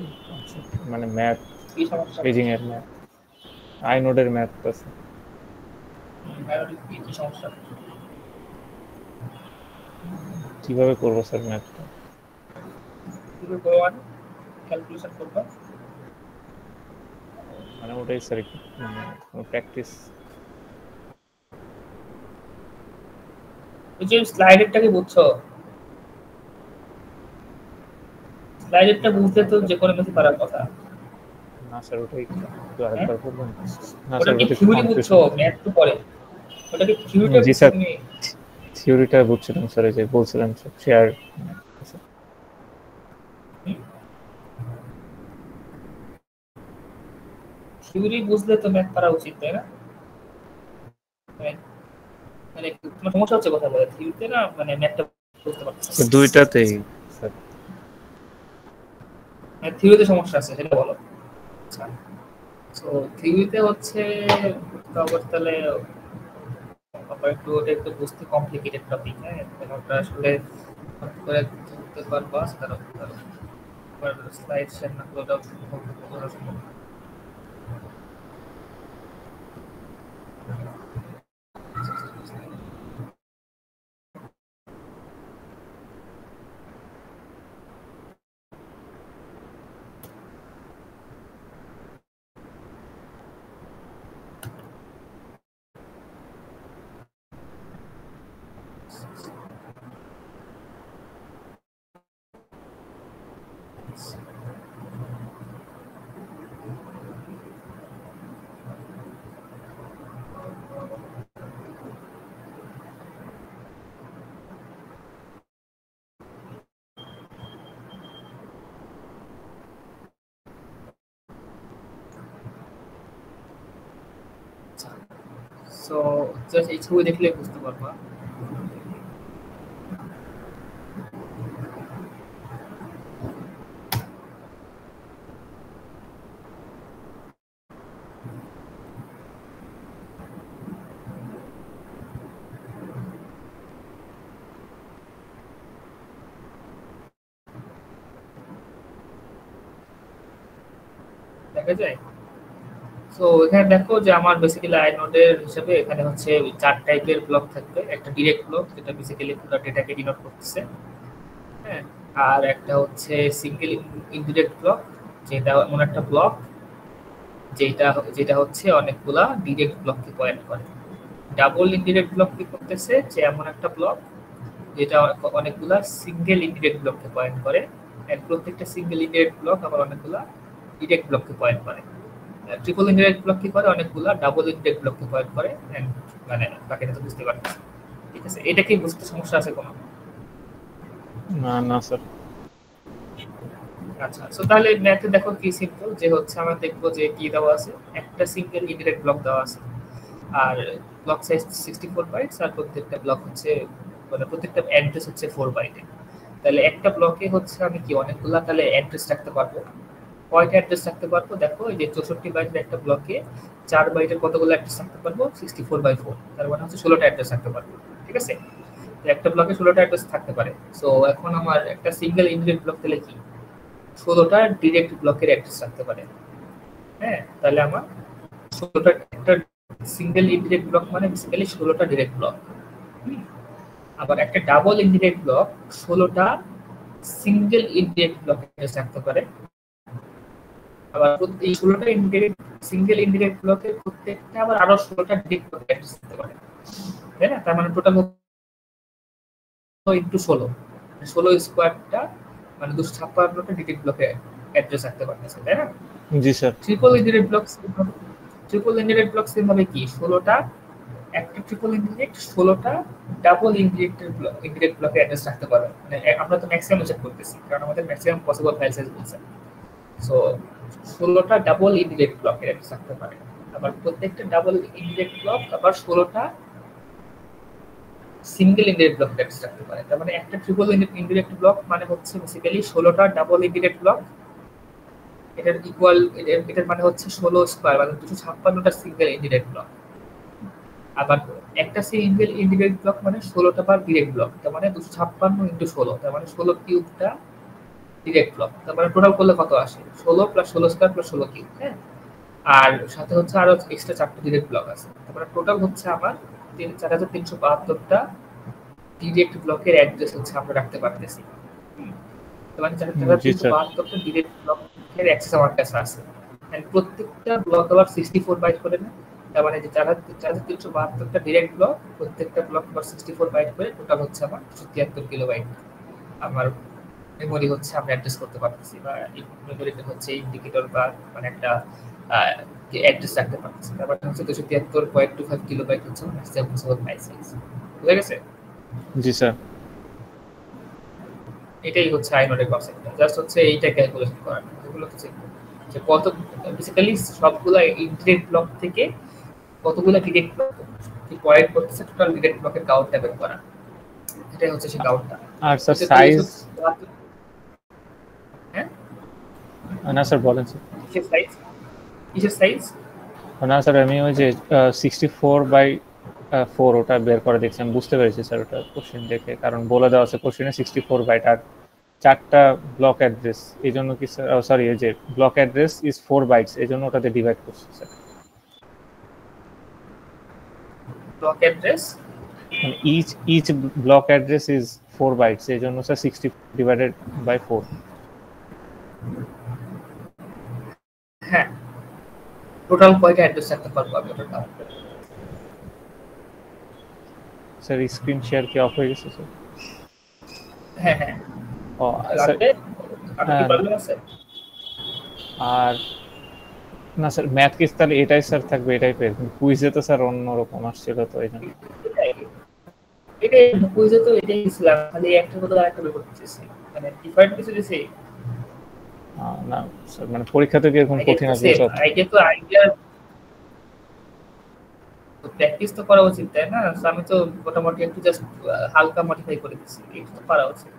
মানে ম্যাথ, কি সমস্যা? পেজিং এর ম্যাথ, আইনোডের ম্যাথ আছে। কি সমস্যা? কিভাবে করবো স্যার ম্যাথটা? কিভাবে করবো মানে ক্যালকুলেশন করবা? মানে ওটাই স্যার একটু মানে প্র্যাকটিস। ওই যে স্লাইডেরটাকে বুঝছো? স্লাইডেরটা বুঝতে তো যে কোনো কিছু পারার কথা। না স্যার ওটাই একটু আরেকবার বলবেন। না ওটা স্যার কি ওটা থিওরি বুঝছো? ম্যাথ তো পড়ে। ওটা কি থিওরিটা জি স্যার, তুমি থিওরিটা বুঝছিলাম স্যার, এই যে বলছিলাম স্যার শেয়ার। থিওরি বুঝলে তো ম্যাথ পারা উচিত, তাই না? মানে তোমার সমস্যা হচ্ছে কথা বলে থিওরিতে না, মানে ম্যাথটা বুঝতে পারছো? দুইটাতেই স্যার। মানে থিওরিতে সমস্যা আছে সেটা বলো। আচ্ছা, তো থিওরিতে হচ্ছে তাহলে ওটা একটু বুঝতে কমপ্লিকেটেড টপিক। হ্যাঁ, ওটা আসলে করে বুঝতে পারবা, তারপর স্লাইড শেয়ার না করলে ওটা সম্ভব না। সো জাস্ট এই ছবি দেখলে বুঝতে পারবা। দেখা যায়? সো এখানে দেখো যে আমার বেসিক্যালি আইনোডের হিসেবে এখানে হচ্ছে চার টাইপের ব্লক থাকবে। একটা ডিরেক্ট ব্লক যেটা বেসিক্যালি পুরো ডেটাকে ডিনোট করতেছে, হ্যাঁ, আর একটা হচ্ছে সিঙ্গেল ইনডিরেক্ট ব্লক, যেটা এমন একটা ব্লক যেটা হচ্ছে অনেকগুলা ডিরেক্ট ব্লককে পয়েন্ট করে। ডাবল ইনডিরেক্ট ব্লক কি করতেছে, যে এমন একটা ব্লক যেটা অনেকগুলা সিঙ্গেল ইনডিরেক্ট ব্লককে পয়েন্ট করে, এন্ড প্রত্যেকটা সিঙ্গেল ইনডিরেক্ট ব্লক আবার অনেকগুলা ডিরেক্ট ব্লককে পয়েন্ট করে। ট্রিপল ইনডিরেক্ট ব্লক কি করে, অনেকগুলা ডাবল ইনডিরেক্ট ব্লককে পয়েন্ট করে, এন্ড মানে বাকিটা তো বুঝতে পারছেন। ঠিক আছে, এটা কি বুঝতে সমস্যা আছে কোনো? না না স্যার। আচ্ছা, সো তাহলে ম্যাথে দেখো কি সিম্পল, যে হচ্ছে আমরা দেখবো যে কি দেওয়া আছে, একটা সিঙ্গেল ইনডিরেক্ট ব্লক দেওয়া আছে, আর ব্লক সাইজ 64 বাইটস, আর প্রত্যেকটা ব্লক হচ্ছে মানে প্রত্যেকটা অ্যাড্রেস হচ্ছে 4 বাইটের। তাহলে একটা ব্লকে হচ্ছে আমি কি অনেকগুলা তাহলে অ্যাড্রেস রাখতে পারবো। কয়টা অ্যাড্রেস রাখতে পারবো? দেখো এই যে 64 বাইটের একটা ব্লকে 4 বাইটের কতগুলো অ্যাড্রেস রাখতে পারবো? 64/4, তার মানে হচ্ছে 16টা অ্যাড্রেস রাখতে পারবো। ঠিক আছে, তো একটা ব্লকে 16টা অ্যাড্রেস থাকতে পারে। সো এখন আমার একটা সিঙ্গেল ইনডিরেক্ট ব্লক তাহলে কি 16টা ডিরেক্ট ব্লকের অ্যাড্রেস রাখতে পারে। হ্যাঁ, তাহলে আমার 16টা একটা সিঙ্গেল ইনডিরেক্ট ব্লক মানে বেসিক্যালি 16টা ডিরেক্ট ব্লক। আবার একটা ডাবল ইনডিরেক্ট ব্লক 16টা সিঙ্গেল ইনডিরেক্ট ব্লক থাকতে পারে। আবার এই 16টা ইনডিরেক্ট সিঙ্গেল ইনডিরেক্ট ব্লকের প্রত্যেকটা আবার আরো 16টা ডিরেক্ট ব্লক থাকতে পারে, তাই না? তার মানে টোটাল ইনটু 16 স্কোয়ারটা মানে 256টা ডিরেক্ট ব্লকে অ্যাড্রেস রাখতে পারতেছে, তাই না? জি sir. Triple indirect block same ভাবে কি 16টা একটা ট্রিপল ইনডিরেক্ট 16টা ডাবল ইনডিরেক্ট ব্লকে অ্যাড্রেস রাখতে পারে। মানে আমরা তো ম্যাক্সিমাম চেক করতেছি কারণ আমাদের ম্যাক্সিমাম পসিবল ফাইল সাইজ বলছে। সো 16টা ডাবল ইনডিরেক্ট ব্লকে অ্যাড্রেস রাখতে পারে। আবার প্রত্যেকটা ডাবল ইনডিরেক্ট ব্লক আবার 16টা সিঙ্গেল ইনডিরেক্ট ব্লক অ্যাড্রেস রাখতে পারে। তার মানে একটা ট্রিপল ইনডিরেক্ট ব্লক মানে হচ্ছে বেসিক্যালি 16টা ডাবল ইনডিরেক্ট ব্লক, এটার ইকুয়াল এটার মানে হচ্ছে 16 স্কয়ার মানে 256টা সিঙ্গেল ইনডিরেক্ট ব্লক। আবার একটা সিঙ্গেল ইনডিরেক্ট ব্লক মানে 16টা বার ডিরেক্ট ব্লক, তার মানে 256 ইনটু 16, তার মানে 16 কিউবটা ডিরেক্ট ব্লক। তার মানে টোটাল করলে কত আসে? 16 প্লাস 16 স্কয়ার প্লাস 16 কিউব। হ্যাঁ, আর সাথে হচ্ছে আরো এক্সট্রা 4টা ডিরেক্ট ব্লক আছে। তার মানে টোটাল হচ্ছে আমার 4372টা ডিরেক্ট ব্লকের অ্যাড্রেস হচ্ছে আমরা রাখতে পারতেছি। তার মানে 4372টা ডিরেক্ট ব্লকের অ্যাক্সেস আমার কাছে আছে। এন্ড প্রত্যেকটা ব্লক আবার 64 বাইট করে না, তার মানে যে 4372টা ডিরেক্ট ব্লক প্রত্যেকটা ব্লক আবার 64 বাইট করে টোটাল হচ্ছে আমার 73 কিলোবাইট আমার মেমরি হচ্ছে আমরা অ্যাড্রেস করতে পারতেছি, বা এই মেমরিতে হচ্ছে ইন্ডিকেটর বা মানে একটা অ্যাড্রেস রাখতে পারতেছি। তারপর হচ্ছে 273.25 কিলোবাইট হচ্ছে ম্যাক্সিমাম পসিবল ফাইল সাইজ। বুঝা গেছে? জি স্যার। এটাই হচ্ছে আইনোডের কনসেপ্ট। জাস্ট হচ্ছে এইটা ক্যালকুলেশন করা, এগুলো হচ্ছে যে কত বেসিক্যালি সবগুলা ইনডিরেক্ট ব্লক থেকে কতগুলো ডিরেক্ট ব্লক কি পয়েন্ট করতেছে টোটাল ডিরেক্ট ব্লকের কাউন্টটা বের করা, এটাই হচ্ছে সেই কাউন্টটা। আর স্যার সাইজ হ্যাঁ না স্যার বলেন স্যার। কিসের সাইজ? না স্যার আমি ওই যে 64/4 ওটা বের করে দেখছি, আমি বুঝতে পেরেছি স্যার ওটা কোশ্চেন দেখে, কারণ বলে দেওয়া আছে কোশ্চেনে 64 বাইট আর 4টা ব্লক অ্যাড্রেস, এই জন্য কি স্যার সরি এই যে ব্লক অ্যাড্রেস ইজ 4 বাইটস, এই জন্য ওটাতে ডিভাইড করছি sir. Block address each block address is 4 bytes, এই জন্য স্যার 60 divided by 4। হ্যাঁ, টোটাল কয়টা অ্যাড্রেস রাখতে পারবো আমি ওটা কাউন্ট করে। স্যার স্ক্রিন শেয়ার কি অফ হয়ে গেছে স্যার? হ্যাঁ হ্যাঁ। ও স্যার আর না স্যার ম্যাথ কিস তাহলে এটাই স্যার থাকবে, এটাই পেয়ে কুইজে তো স্যার অন্যরকম আসছিল তো এই জন্য এটাই কুইজে তো এটাই ছিল, খালি একটা কথা আরেকটা বের করতেছি, মানে ডিফারেন্ট কিছু দিছে না স্যার, মানে পরীক্ষাতে কি এরকম কঠিন আসবে স্যার? আইডিয়া তো আইডিয়া প্র্যাকটিস তো করা উচিত, তাই না? আমি তো মোটামুটি একটু জাস্ট হালকা মডিফাই করে দিচ্ছি, এটা তো পারা উচিত।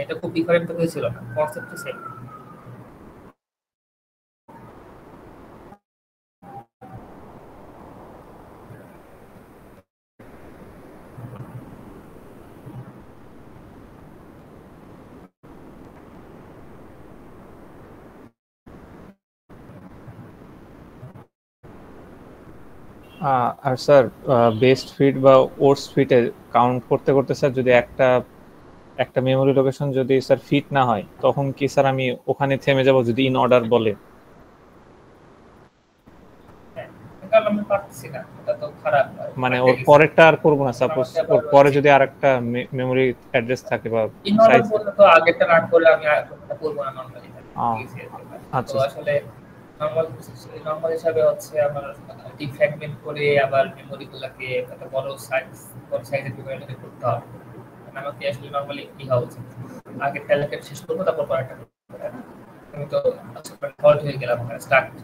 এটা খুব ডিফারেন্ট তো হয়েছিল না, কনসেপ্ট তো সেম। আর স্যার বেস্ট ফিট বা ওয়ার্স্ট ফিটে কাউন্ট করতে করতে স্যার যদি একটা মেমরি লোকেশন যদি স্যার ফিট না হয় তখন কি স্যার আমি ওখানে থেমে যাব যদি ইন অর্ডার বলে? মানে ওর পরেরটা আর করব না, সাপোজ ওর পরে যদি আরেকটা মেমরি অ্যাড্রেস থাকে বা ইন অর্ডার বললে তো আগেরটা না করে আমি আরেকটা করব না নরমালি। আচ্ছা, আসলে নরমাল হিসাবে হচ্ছে আমার ডিফ্র্যাগমেন্ট করে আবার মেমোরিগুলোকে একটা বড় সাইজের মেমোরিতে করতে হবে। আমাকে আসলে নরমালি কি হওয়া উচিত, আগে ট্যালেন্ট শেষ করবো তারপর পরেরটা করবো। আমি তো ফল্ট হয়ে গেলাম স্টার্ট।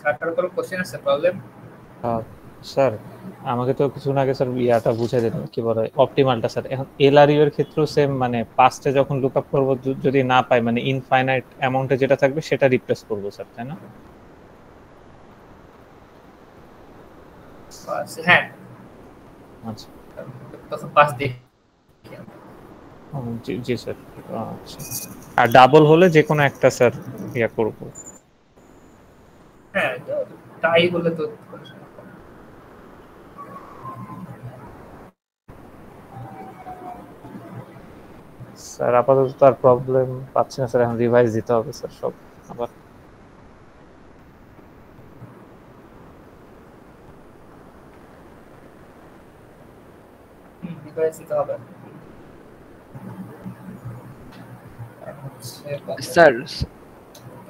স্যার কোনো কোশ্চেন আছে প্রবলেম? স্যার আমাকে তো কিছুক্ষণ আগে স্যার ইয়াটা বুঝাই দিলেন কি বলে অপটিমালটা স্যার। এখন এলআরইউ এর ক্ষেত্রেও সেম, মানে পাস্টে যখন লুক আপ করবো যদি না পাই মানে ইনফাইনাইট অ্যামাউন্টে যেটা থাকবে সেটা রিপ্লেস করবো স্যার, তাই না? হ্যাঁ আচ্ছা তখন পাস দেখ। জি জি স্যার। আচ্ছা আর ডাবল হলে যে কোনো একটা স্যার ইয়া করবো। হ্যাঁ তাই বলে তো স্যার আপাতত তার প্রবলেম পাচ্ছি না স্যার, এখন রিভাইজ দিতে হবে স্যার সব আবার। রিভাইজ দিতে হবে। স্যার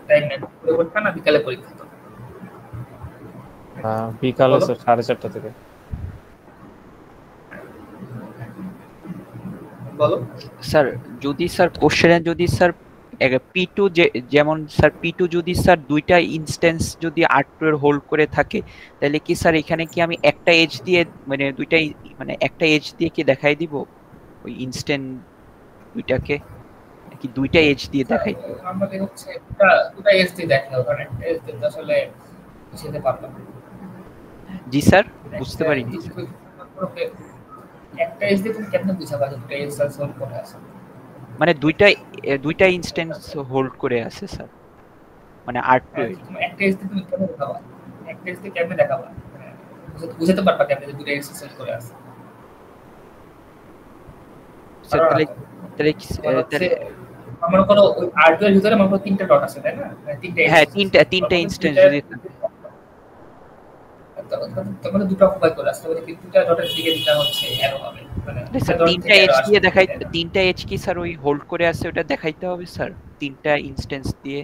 টাইম নেই, পরীক্ষা না বিকালে পরীক্ষা তো? বিকালে স্যার 4:30 থেকে। বলো স্যার যদি স্যার কোশ্চেনে যদি স্যার P2 যেমন স্যার P2 যদি স্যার দুইটা ইনস্ট্যান্স যদি R2 এর হোল্ড করে থাকে তাহলে কি স্যার এখানে কি আমি একটা এজ দিয়ে মানে দুইটাই মানে একটা এজ দিয়ে কি দেখাই দিব ওই ইনস্ট্যান্ট দুইটাকে, কি দুইটা এজ দিয়ে দেখাই দিব? আমাদের হচ্ছে দুটো এজ দিয়ে দেখাই, ওখানে একটা এজ দিয়ে আসলে বুঝতে পারলাম। জি স্যার বুঝতে পারিনি। একটা এজ দিয়ে তুমি কেমনে বুঝাবা যে দুটো এজ সলভ করে আছে? মানে দুইটা ইনস্ট্যান্স হোল্ড করে আছে স্যার, মানে R2 এর। তুমি একটা এজ দিয়ে তুমি কেমনে দেখাবা? একটা এজ দিয়ে কেমনে দেখাবা? বুঝাতে পারবা কেমনে যে দুটো এজ সলভ করে আছে? স্যার তাহলে আমার কোনো R2 এর ভিতরে আমার তিনটা ডট আছে তাই না? হ্যাঁ তিনটা ইনস্ট্যান্স যদি তাহলে দুটো অকুপাই করে আসতে হবে, কিন্তু দুটো ডটের দিকে দিতে হচ্ছে অ্যারো হবে, মানে তিনটা এজ দিয়ে দেখাই, তিনটা এজ কি স্যার ওই হোল্ড করে আছে ওটা দেখাইতে হবে স্যার তিনটা ইনস্ট্যান্স দিয়ে?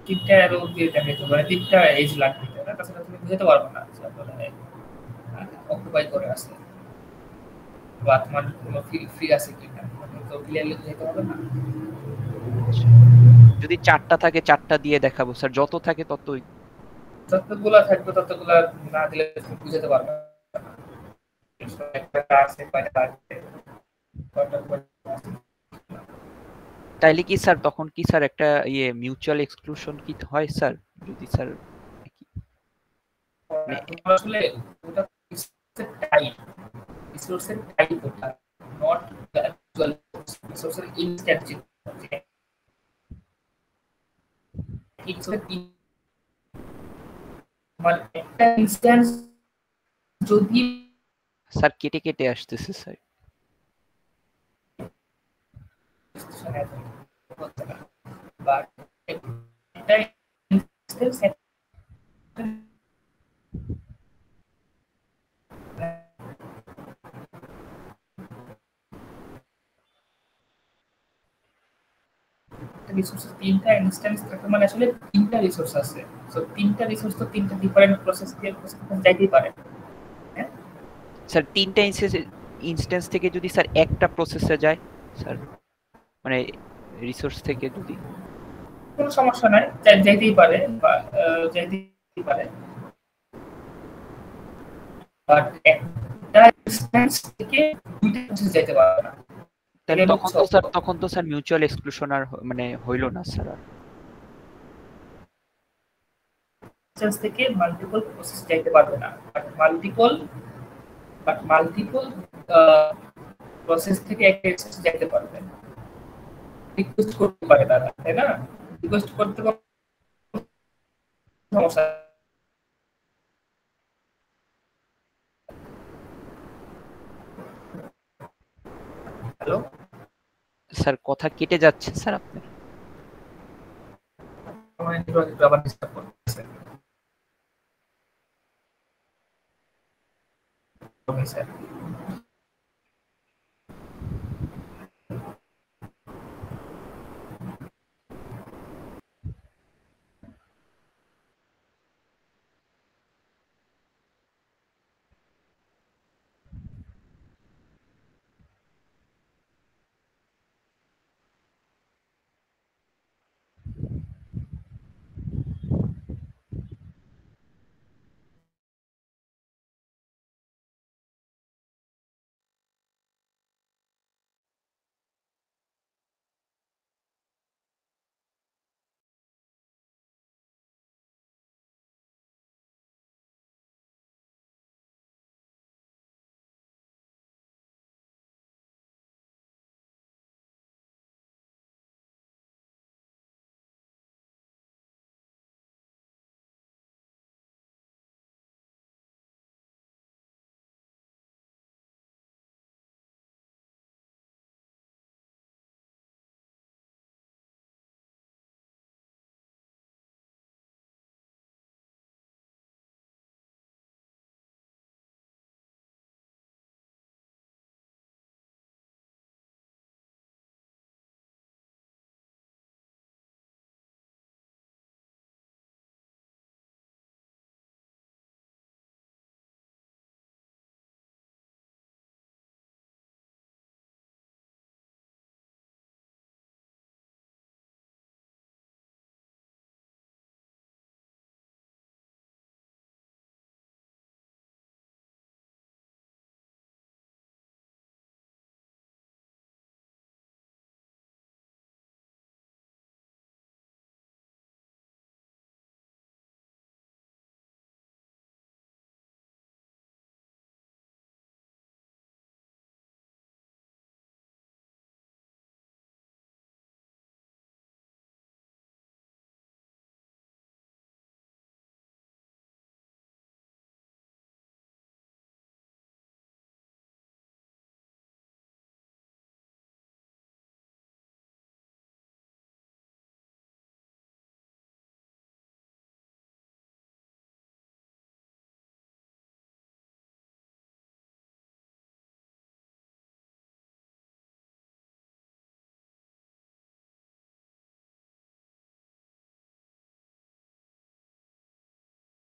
তিনটা অ্যারো দিয়ে দেখাইতে হবে, তিনটা এজ লাগবে না, তাছাড়া তুমি বুঝতে পারবে না যে আসলে অকুপাই করে আছে বা তোমার কোনো ফ্রি আছে কিনা, তো ক্লিয়ারলি বুঝতে হবে না। যদি চারটা থাকে চারটা দিয়ে দেখাবো স্যার, যত থাকে ততই। যতগুলা থাকবে ততগুলা না দিলে তুমি বুঝতে পারবে না একটা আছে কয়টা আছে তাইলে কি স্যার তখন কি স্যার একটা মিউচুয়াল এক্সক্লুশন কি হয় স্যার যদি স্যার আসলে ওটা টাইপ রিসোর্সের টাইপ ওটা নট দ্য অ্যাকচুয়াল রিসোর্সের ইনস্ট্যান্স মানে একটা ইনস্ট্যান্স যদি স্যার কেটে কেটে আসতেছে স্যার। বাট একটা ইনস্ট্যান্স রিসোর্সের তিনটা ইনস্ট্যান্স থাকে, মানে আসলে তিনটা রিসোর্স আছে, সো তিনটা রিসোর্স তো তিনটা ডিফারেন্ট প্রসেস দিয়ে প্রসেস যাইতেই পারে। হ্যাঁ স্যার তিনটা ইনস্ট্যান্স থেকে যদি স্যার একটা প্রসেসে যায় স্যার, মানে রিসোর্স থেকে যদি কোনো সমস্যা নাই, যাইতেই পারে বা যাইতেই পারে, বাট একটা ইনস্ট্যান্স থেকে দুইটা প্রসেস যাইতে পারে না। তাহলে তখন তো স্যার মিউচুয়াল এক্সক্লুশন আর মানে হইল না স্যার। আর ইনস্ট্যান্স থেকে মাল্টিপল প্রসেস যাইতে পারবে না, বাট মাল্টিপল প্রসেস থেকে একটা ইনস্ট্যান্স যাইতে পারবে, রিকোয়েস্ট করতে পারে তারা, তাই না? রিকোয়েস্ট করতে পারে, সমস্যা হ্যালো স্যার কথা কেটে যাচ্ছে স্যার আপনার। আমার নেটওয়ার্ক একটু আবার ডিস্টার্ব করতেছে। Okay sir